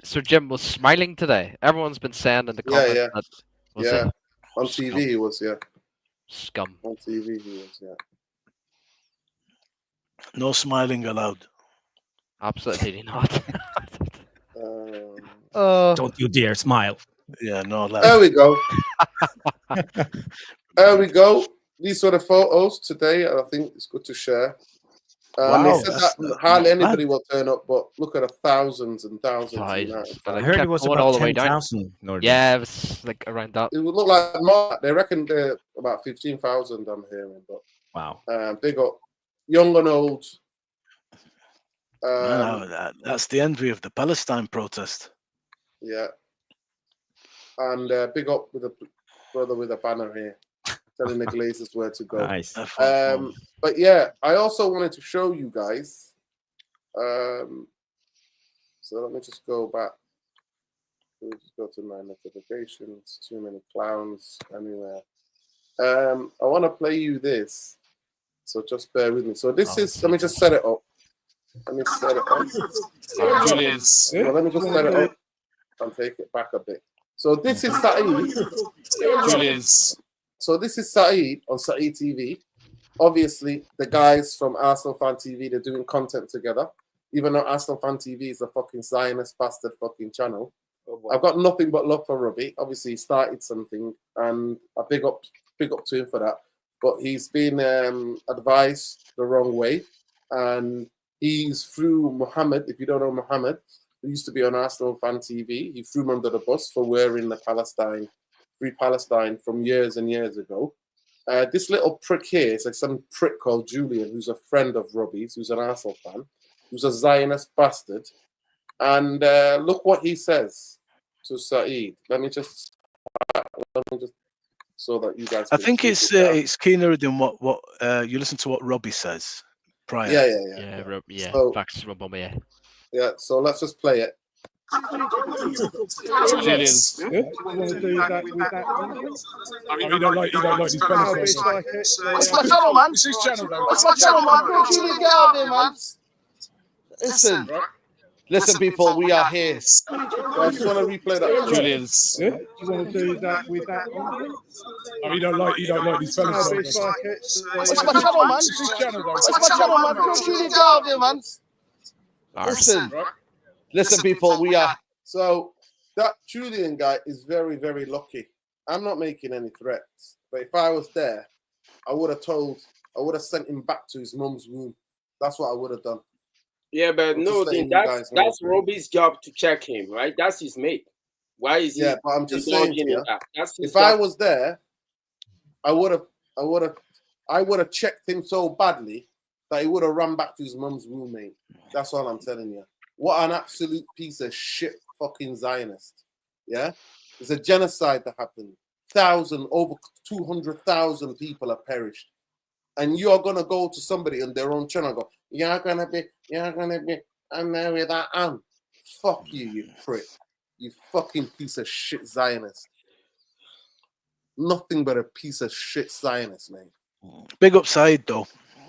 Sir Jim was smiling today? Everyone's been saying in the comments that was it? On TV he was, Scum. On TV he was, No smiling allowed. Absolutely not. Don't you dare smile. Yeah, no, There we go. There we go. These were the photos today. I think it's good to share. Wow, They said that's that hardly not bad. anybody will turn up, but look at the thousands and thousands. I United I I fans. heard it kept was going about all the way down. 10,000. Yeah, it was like around that. It would look like more. They reckon they're about 15,000. I'm hearing, but Wow. big up, young and old. That's the envy of the Palestine protest. Yeah, and big up with a brother with a banner here, telling the Glazers where to go. Nice. But yeah, I also wanted to show you guys. So let me just go back. Let me just go to my notifications. Too many clowns anywhere. I want to play you this. So just bear with me. So this is. Let me just set it up. Let me set it up. Julius. Well, let me just set it up and take it back a bit. So this is Saeed. Julius. So this is Saeed on Saeed TV. Obviously, the guys from Arsenal Fan TV, they're doing content together. Even though Arsenal Fan TV is a fucking Zionist bastard fucking channel. I've got nothing but love for Robbie. Obviously, he started something, and I big up to him for that. But he's been advised the wrong way, and he's threw Mohammed. If you don't know Mohammed, who used to be on Arsenal Fan TV, he threw him under the bus for wearing the Free Palestine from years and years ago. This little prick here is like some prick called Julian, who's a friend of Robbie's, who's an Arsenal fan, who's a Zionist bastard. And look what he says to Saeed. Let me just so that you guys. I think it's keener than what you listen to what Robbie says prior. Yeah. So, Facts, Rob, yeah. Yeah. So let's just play it. Julius. You want to do that with that? You don't like these fellas. It's my channel, man. It's his channel, though. It's my channel, man. Don't you get out there, man. Listen, people, we are here. I just want to replay that. Julius. You want to do that with that? You don't like these fellas. It's my channel, man. It's his channel, though. It's my channel, man. Don't you get out there, man. Listen, people, we are. So that Julian guy is very, very lucky. I'm not making any threats, but if I was there, I would have sent him back to his mum's womb. That's what I would have done. Yeah, but no, that's Robbie's job to check him, right? That's his mate. Why is he? Yeah, but I'm just saying, if I I was there, I would have checked him so badly that he would have run back to his mum's womb, mate. That's all I'm telling you. What an absolute piece of shit fucking Zionist. Yeah? There's a genocide that happened. Over 200,000 people have perished. And you're going to go to somebody on their own channel and go, you're going to be, I'm there with that am. Fuck you, you prick. You fucking piece of shit Zionist. Nothing but a piece of shit Zionist, man. Big upside, though.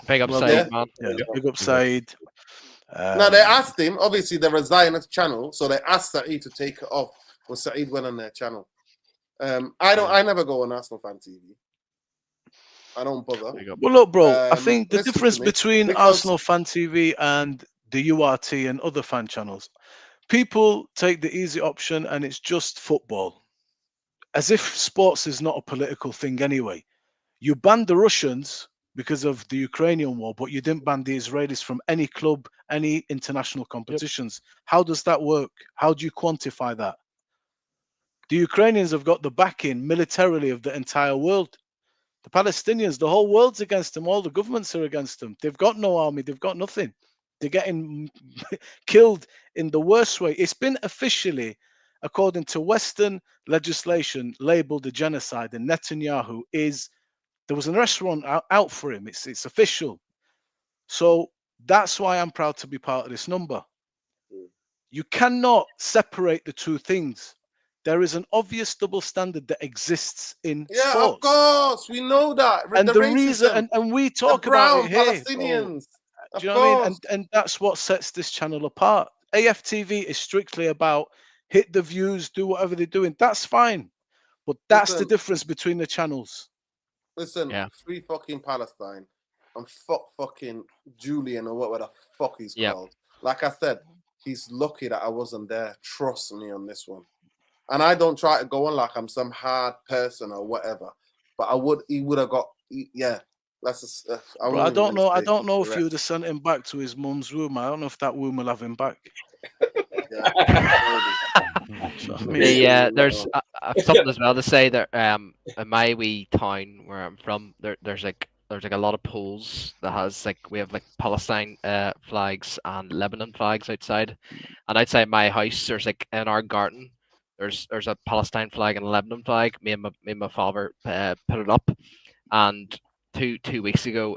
Big upside, man. Yeah, big upside. Now, they asked him, obviously, they're a Zionist channel, so they asked Saeed to take it off when Saeed went on their channel. I never go on Arsenal Fan TV. I don't bother. Well, look, bro, I think the difference between because Arsenal Fan TV and the URT and other fan channels, people take the easy option and it's just football. As if sports is not a political thing anyway. You banned the Russians because of the Ukrainian war, but you didn't ban the Israelis from any club, any international competitions. Yep. How does that work? How do you quantify that? The Ukrainians have got the backing militarily of the entire world. The Palestinians, the whole world's against them. All the governments are against them. They've got no army. They've got nothing. They're getting killed in the worst way. It's been officially, according to Western legislation, labeled a genocide. And Netanyahu there was an arrest warrant out for him. It's official. So that's why I'm proud to be part of this number. You cannot separate the two things. There is an obvious double standard that exists in sports. Of course, we know that. And the reason, and we talk about it here. Palestinians. Do you know what I mean? And that's what sets this channel apart. AFTV is strictly about hit the views, do whatever they're doing. That's fine. But that's the difference between the channels. Listen, free fucking Palestine and fucking Julian or whatever the fuck he's called. Like I said, he's lucky that I wasn't there. Trust me on this one. And I don't try to go on like I'm some hard person or whatever. But he would have got, yeah. That's just, Bro, I don't know. I say don't know if the you would have rest. sent him back to his mum's room. I don't know if that woman will have him back. Yeah. So, I mean, Yeah, there's I've something as well to say that in my wee town where I'm from, there's like a lot of poles that has like we have like Palestine flags and Lebanon flags outside, and outside my house there's like in our garden there's a Palestine flag and a Lebanon flag. Me and my father put it up, and two weeks ago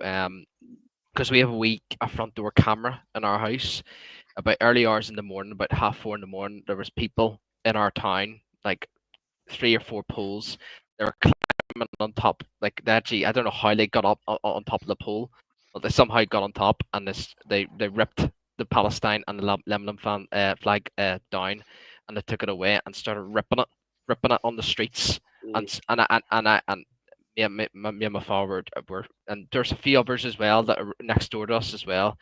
because we have a front door camera in our house. About early hours in the morning, about 4:30 in the morning, there was people in our town, like 3 or 4 poles. They were climbing on top, like they actually, I don't know how they got up on top of the pole, but they somehow got on top, and they ripped the Palestine and the Lebanon flag down, and they took it away and started ripping it on the streets, and yeah, me and my father were, and there's a few others as well that are next door to us as well.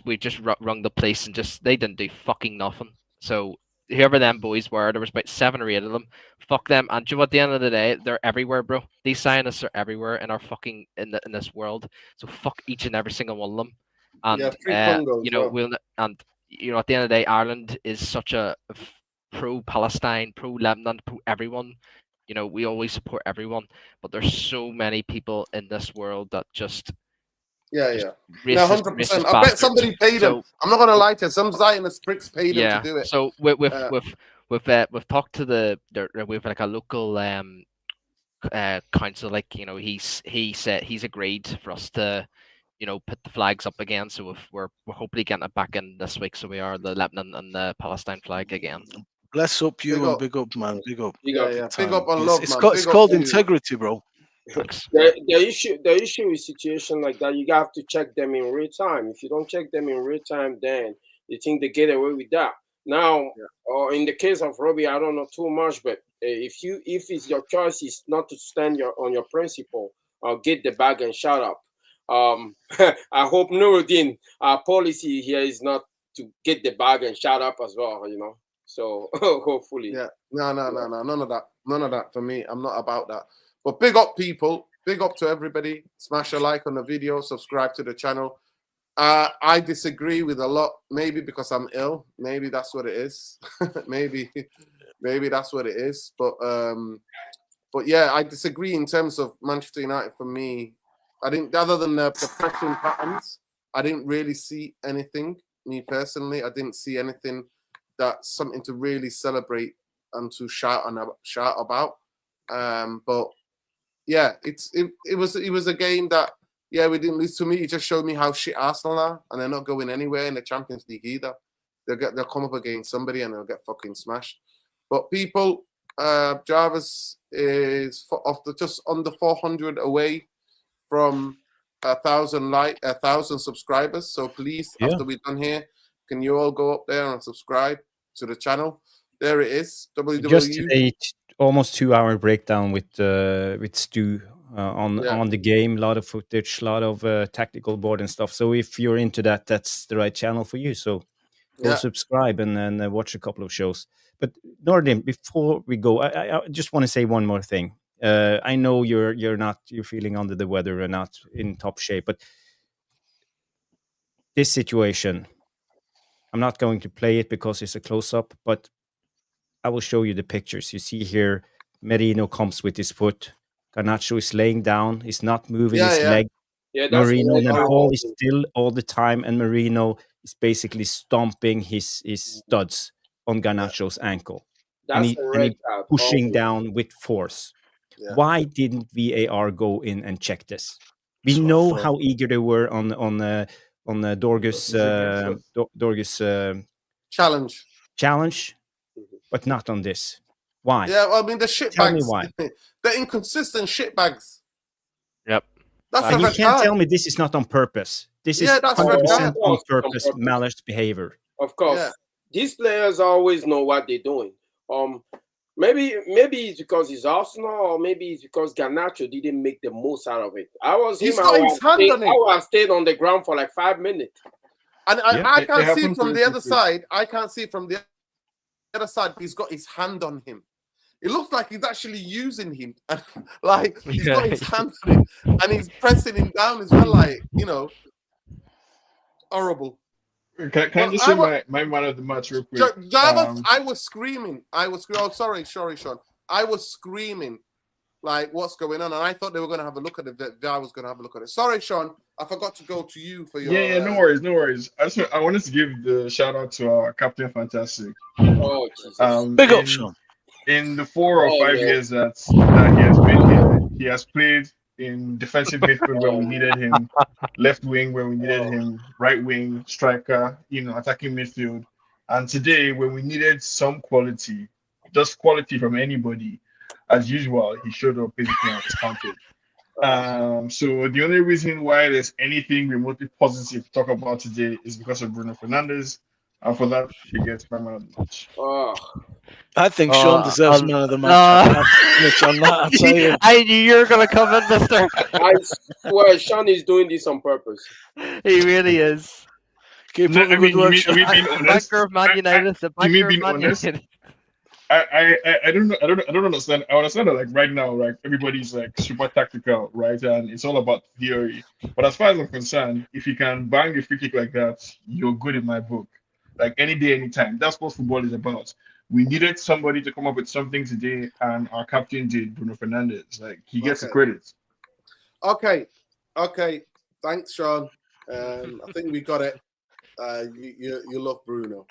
We just rung the police and they didn't do fucking nothing. So whoever them boys were, there was about 7 or 8 of them. Fuck them. And do you know, at the end of the day, they're everywhere, bro. These scientists are everywhere in our fucking in this world. So fuck each and every single one of them. And you know, at the end of the day, Ireland is such a pro Palestine, pro Lebanon, pro everyone. You know, we always support everyone, but there's so many people in this world that just Yeah. Racist, 100%. I bet somebody paid him. I'm not gonna lie to you. Some Zionist pricks paid him to do it. So we've talked to we've like a local council. Like, you know, he said he's agreed for us to, you know, put the flags up again. So if we're hopefully getting it back in this week. So we are the Lebanon and the Palestine flag again. Bless up you and big up, man. Big up. Big up on love, man. It's called integrity, bro. Thanks. The issue with situation like that, you have to check them in real time. If you don't check them in real time, then you think they get away with that. Now, or in the case of Robbie, I don't know too much, but if it's your choice is not to stand on your principle, or get the bag and shut up. I hope Nuruddin, our policy here is not to get the bag and shut up as well, you know. So hopefully. Yeah. No. None of that for me. I'm not about that. But big up, people. Big up to everybody. Smash a like on the video. Subscribe to the channel. I disagree with a lot. Maybe because I'm ill. Maybe that's what it is. maybe that's what it is. But yeah, I disagree in terms of Manchester United. For me, I didn't. Other than the pressing patterns, I didn't really see anything. Me personally, I didn't see anything that's something to really celebrate and to shout about. But yeah, it was a game that, yeah, we didn't lose. To me, it just showed me how shit Arsenal are, and they're not going anywhere in the Champions League either. They'll come up against somebody and they'll get fucking smashed. But people, Jarvis is just under 400 away from 1,000 subscribers. So please, after we're done here, can you all go up there and subscribe to the channel? There it is. Just a almost 2-hour breakdown with Stu on the game. A lot of footage, a lot of tactical board and stuff. So if you're into that, that's the right channel for you. So go subscribe and then watch a couple of shows. But Nordin, before we go, I just want to say one more thing. I know you're feeling under the weather and not in top shape, but this situation, I'm not going to play it because it's a close-up, but I will show you the pictures. You see here, Merino comes with his foot. Garnacho is laying down. He's not moving his leg. Yeah, that's Marino, the ball is still all the time, and Marino is basically stomping his studs on Garnacho's ankle. That's and he pushing down with force. Yeah. Why didn't VAR go in and check this? We know how eager they were on the Dorgus challenge, but not on this. Why? Yeah, well, I mean, the shitbags. Tell me why. The inconsistent shitbags. Yep. That's you can't tell me this is not on purpose. This is 100% on purpose, malicious behavior. Of course. Yeah. These players always know what they're doing. Maybe it's because it's Arsenal, or maybe it's because Garnacho didn't make the most out of it. I was him. I would have stayed on the ground for like 5 minutes. And Yeah. I It can't see it happens from very the other quickly. side. I can't see it from the other side. He's got his hand on him. It looks like he's actually using him. Like, he's got his hand on him and he's pressing him down as well. Like, horrible. Can I Well, just say my man of the match real quick? Jarvis, I was screaming. Oh, sorry, Sean. I was screaming, like, what's going on? And I thought they were going to have a look at it. I was going to have a look at it. Sorry, Sean. I forgot to go to you for your... Yeah, no worries. I wanted to give the shout out to our Captain Fantastic. Oh, Jesus. Big up, Sean. In the 4 or 5 no. years that he has been here, he has played in defensive midfield when we needed him, left wing when we needed him, right wing, striker, attacking midfield. And today, when we needed some quality, just quality from anybody, as usual, he showed up basically and discounted. So the only reason why there's anything remotely positive to talk about today is because of Bruno Fernandes, and for that he gets my man of the match. I think Sean deserves man of the match. I can't finish on that, I tell you. I knew you were going to come in, mister. I swear, Sean is doing this on purpose. He really is. Keep No, up the good work, you Sean. mean being honest? Backer of Man United. The You mean backer of being Man honest? United. I don't know. I don't understand. I understand that like right now, like everybody's like super tactical, right? And it's all about theory. But as far as I'm concerned, if you can bang a free kick like that, you're good in my book. Like any day, anytime. That's what football is about. We needed somebody to come up with something today, and our captain did, Bruno Fernandes. Like he gets the credit. Okay. Thanks, Sean. I think we got it. You love Bruno,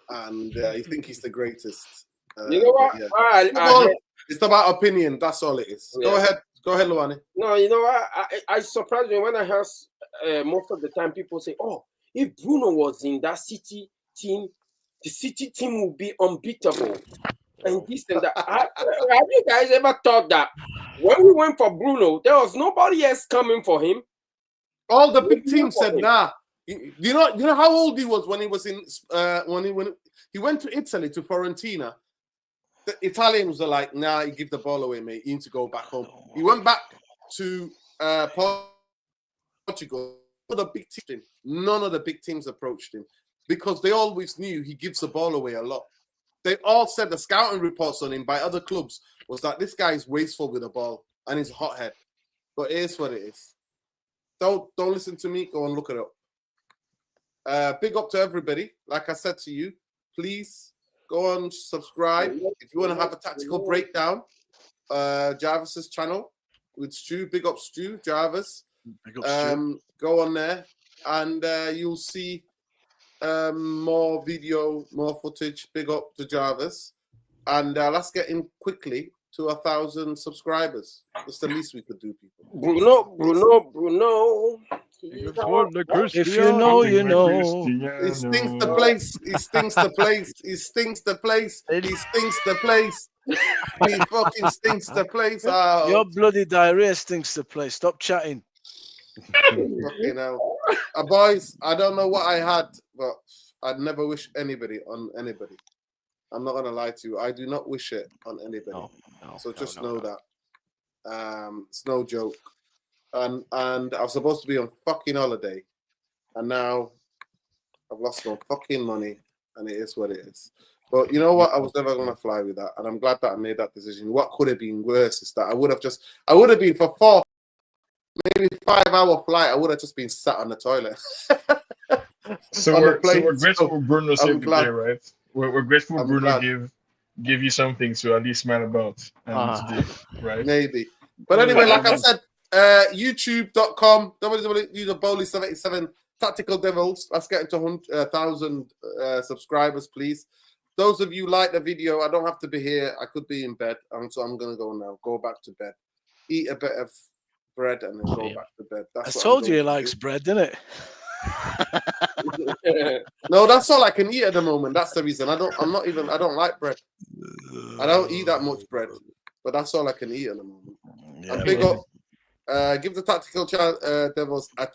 and you think he's the greatest. You know what? Yeah. It's about opinion. That's all it is. Yeah. Go ahead, Luani. No, you know what? I surprised me when I heard most of the time people say, "Oh, if Bruno was in that City team, the City team would be unbeatable." And this and that. Have you guys ever thought that when we went for Bruno, there was nobody else coming for him? All the big teams said, "Nah." You know how old he was when he was in when he went to Italy, to Fiorentina. The Italians were like, "Nah, you give the ball away, mate. You need to go back home." He went back to Portugal. None of the big teams approached him because they always knew he gives the ball away a lot. They all said the scouting reports on him by other clubs was that this guy is wasteful with the ball and he's a hothead. But it is what it is. Don't listen to me. Go and look it up. Big up to everybody. Like I said to you, please go and subscribe if you want to have a tactical breakdown. Jarvis's channel with Stu. Big up Stu, Jarvis. Big up, Stu. Go on there and you'll see more video, more footage. Big up to Jarvis. And let's get in quickly to 1,000 subscribers. That's the least we could do, people. Bruno. If you know, you know. He stinks the place. He stinks the place. He stinks the place. He stinks the place. He fucking stinks the place. Oh. Your bloody diarrhea stinks the place. Stop chatting. Fucking hell. Boys, I don't know what I had, but I'd never wish anybody on anybody. I'm not going to lie to you. I do not wish it on anybody. So just know that. It's no joke. And I was supposed to be on fucking holiday. And now I've lost my fucking money. And it is what it is. But you know what? I was never going to fly with that. And I'm glad that I made that decision. What could have been worse is that I would have been for 4, maybe 5-hour flight. I would have just been sat on the toilet. So we're grateful Bruno saved the day, right? We're grateful Bruno give you something to at least smile about today, right? Maybe. But anyway, like I said, youtube.com, www.Bowley77 Tactical Devils. Let's get into 1,000 subscribers, please. Those of you like the video, I don't have to be here. I could be in bed. So I'm going to go now. Go back to bed. Eat a bit of bread and then go back to bed. I told you he likes bread, didn't it? No, that's all I can eat at the moment. That's the reason. I don't like bread. I don't eat that much bread, but that's all I can eat at the moment. Yeah, and big up, give the Tactical Devils a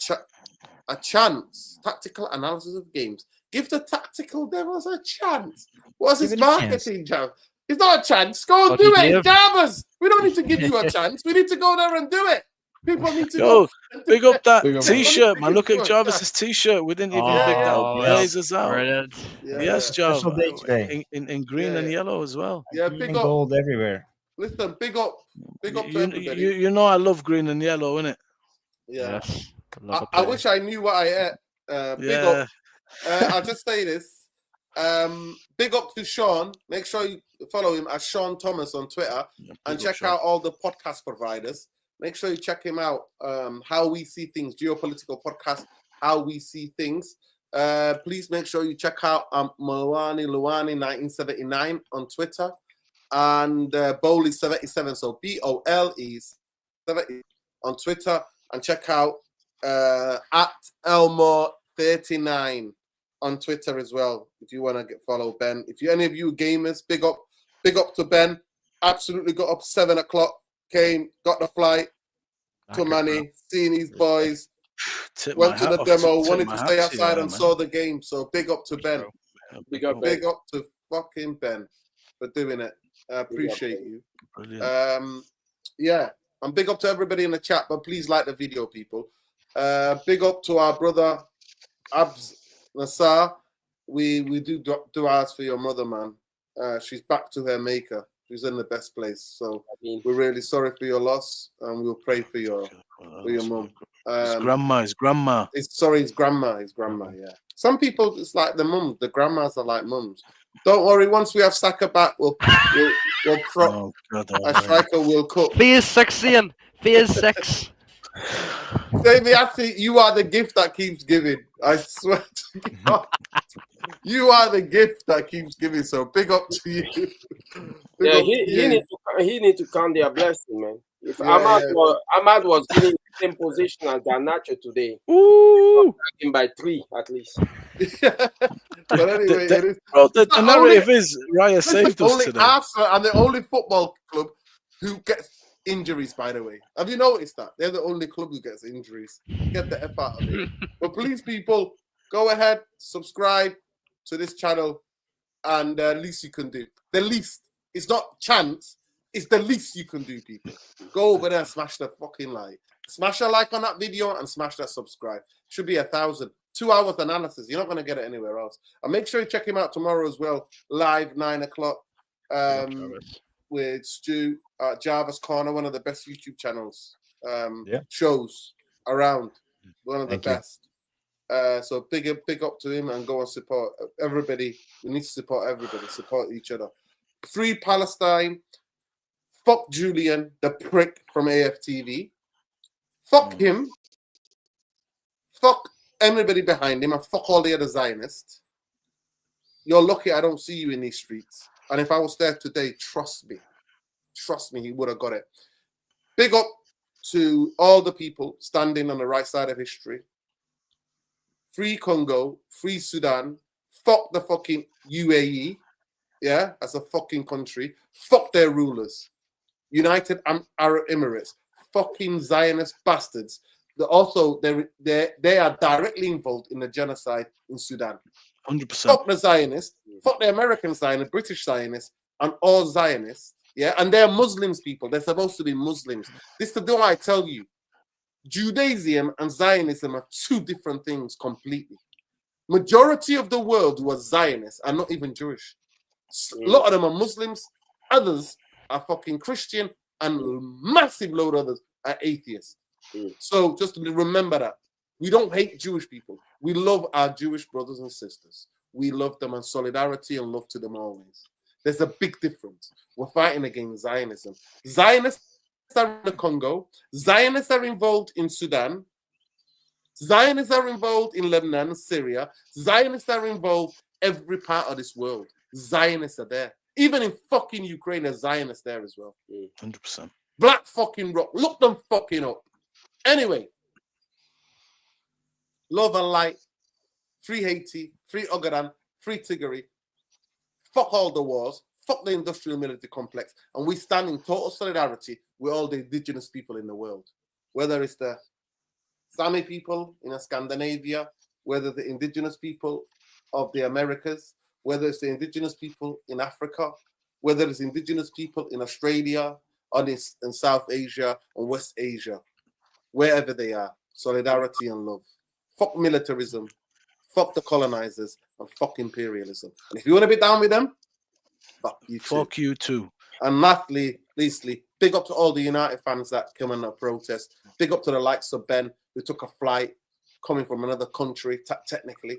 chance. Tactical analysis of games. Give the Tactical Devils a chance. What's his marketing, Jav? It's not a chance. Go and do it, Jarvis. We don't need to give you a chance. We need to go there and do it. People need to Yo, know. big up that Big up, T-shirt, man. Look at Yeah. Jarvis's T-shirt. We didn't even Yeah, big that yeah. up. well, Blazers out. brilliant. Yeah, Yes, Jarv. Special day today. In green and Yeah. yellow as well. yeah. Green Big and up. gold everywhere. Listen, big up to You, everybody. you know I love green and yellow, innit? Yeah. Yes. Love it, I too. wish I knew what I ate. Big Yeah. up. I'll just say this. Big up to Sean. Make sure you follow him as Sean Thomas on Twitter and check out all the podcast providers. Make sure you check him out. How We See Things, geopolitical podcast, How We See Things. Please make sure you check out Luwani 1979 on Twitter and Bowley 77. So BOLE 70 on Twitter, and check out at Elmore 39 on Twitter as well if you want to follow Ben. If you any of you gamers, big up to Ben. Absolutely got up 7 o'clock, came, got the flight to Manny, seeing these boys, went to the demo, wanted to stay outside and saw the game. So big up to Ben. Big up, Big up to fucking Ben for doing it. I appreciate you. Brilliant. Yeah, and big up to everybody in the chat, but please like the video, people. Big up to our brother Abs Nassar. We do ours for your mother, man. She's back to her maker. She's in the best place. So we're really sorry for your loss, and we'll pray for your mum. His grandma. It's grandma. Yeah. Some people, it's like the mums. The grandmas are like mums. Don't worry. Once we have Saka back, we'll prop. A striker will cook. Phase 6, Ian. Phase 6. Jamie, actually, you are the gift that keeps giving. I swear to God. You are the gift that keeps giving. So big up to you. He need to count their blessing, man. If Ahmad was giving the same position as Garnacho today, him by 3 at least. But anyway, the narrative is Raya saved us today. Arsenal and the only football club who gets injuries, by the way. Have you noticed that? They're the only club who gets injuries. Get the F out of it. But please, people, go ahead, subscribe to this channel, and the least you can do. The least. It's not chance. It's the least you can do, people. Go over there and smash the fucking like. Smash a like on that video and smash that subscribe. Should be 1,000. 2 hours analysis. You're not going to get it anywhere else. And make sure you check him out tomorrow as well. Live, 9 o'clock. With Stu at Jarvis Corner, one of the best YouTube channels, shows around, one of the best. So big up to him, and go and support everybody. We need to support everybody, support each other. Free Palestine. Fuck Julian, the prick from AFTV. Fuck him. Fuck everybody behind him, and fuck all the other Zionists. You're lucky I don't see you in these streets. And if I was there today, trust me, he would have got it. Big up to all the people standing on the right side of history. Free Congo, free Sudan, fuck the fucking UAE, yeah, as a fucking country. Fuck their rulers. United Arab Emirates, fucking Zionist bastards. They are directly involved in the genocide in Sudan. 100%. Fuck the Zionists, fuck the American Zionists, British Zionists, and all Zionists. Yeah, and they're Muslims, people. They're supposed to be Muslims. This is why I tell you, Judaism and Zionism are two different things completely. Majority of the world who are Zionists are not even Jewish. A lot of them are Muslims. Others are fucking Christian, and a massive load of others are atheists. So just remember that. We don't hate Jewish people. We love our Jewish brothers and sisters. We love them, and solidarity and love to them always. There's a big difference. We're fighting against Zionism. Zionists are in the Congo. Zionists are involved in Sudan. Zionists are involved in Lebanon, Syria. Zionists are involved every part of this world. Zionists are there. Even in fucking Ukraine, there's Zionists there as well. 100%. Black fucking rock. Look them fucking up. Anyway. Love and light. Free Haiti. Free Ogaden. Free Tigray. Fuck all the wars. Fuck the industrial military complex. And we stand in total solidarity with all the indigenous people in the world. Whether it's the Sami people in Scandinavia, whether the indigenous people of the Americas, whether it's the indigenous people in Africa, whether it's indigenous people in Australia, or in South Asia and West Asia. wherever they are. Solidarity and love. Fuck militarism. Fuck the colonizers and fuck imperialism. And if you want to be down with them, fuck you too. Fuck you too. And lastly, big up to all the United fans that come in the protest. Big up to the likes of Ben, who took a flight coming from another country, technically,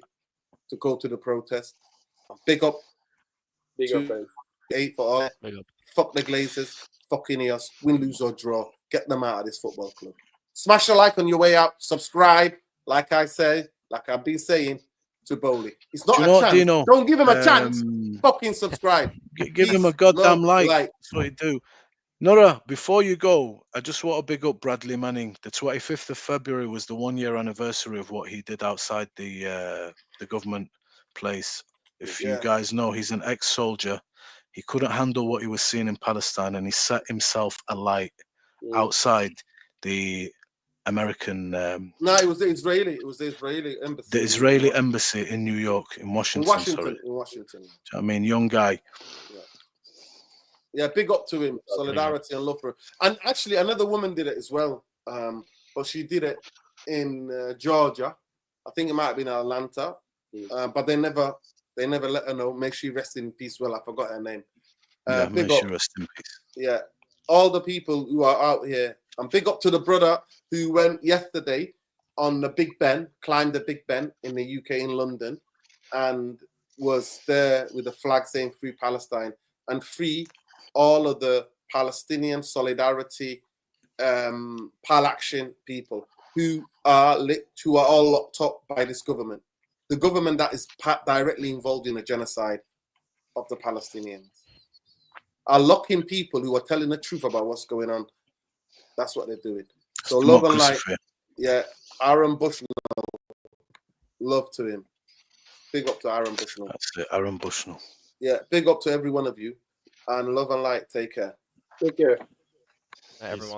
to go to the protest. Big up. Big up, Ben. 8 for all. Big up. Fuck the Glazers. Fuck Ineos. Win, lose or draw. Get them out of this football club. Smash a like on your way out. Subscribe. Like I said, like I've been saying to Bowley. It's not a chance. Don't give him a chance. Fucking subscribe. Give him a goddamn like. That's what you do. Nora, before you go, I just want to big up Bradley Manning. The 25th of February was the 1-year anniversary of what he did outside the government place. If you guys know, he's an ex-soldier. He couldn't handle what he was seeing in Palestine, and he set himself alight outside the American. No, it was the Israeli. It was the Israeli embassy. The Israeli embassy in New York, in Washington. In Washington. I mean, young guy. Yeah, big up to him. Solidarity and love for him. And actually, another woman did it as well. But she did it in Georgia. I think it might have been Atlanta. But they never let her know. Make she rest in peace. Well, I forgot her name. Make she rest in peace. Yeah, all the people who are out here. And big up to the brother who went yesterday on the Big Ben, climbed the Big Ben in the UK in London, and was there with a flag saying "Free Palestine" and free all of the Palestinian solidarity, Pal Action people who are all locked up by this government, the government that is directly involved in the genocide of the Palestinians, are locking people who are telling the truth about what's going on. That's what they're doing. So love and light. Yeah, Aaron Bushnell. Love to him. Big up to Aaron Bushnell. That's it, Aaron Bushnell. Yeah, big up to every one of you. And love and light. Take care. Take care. Everyone.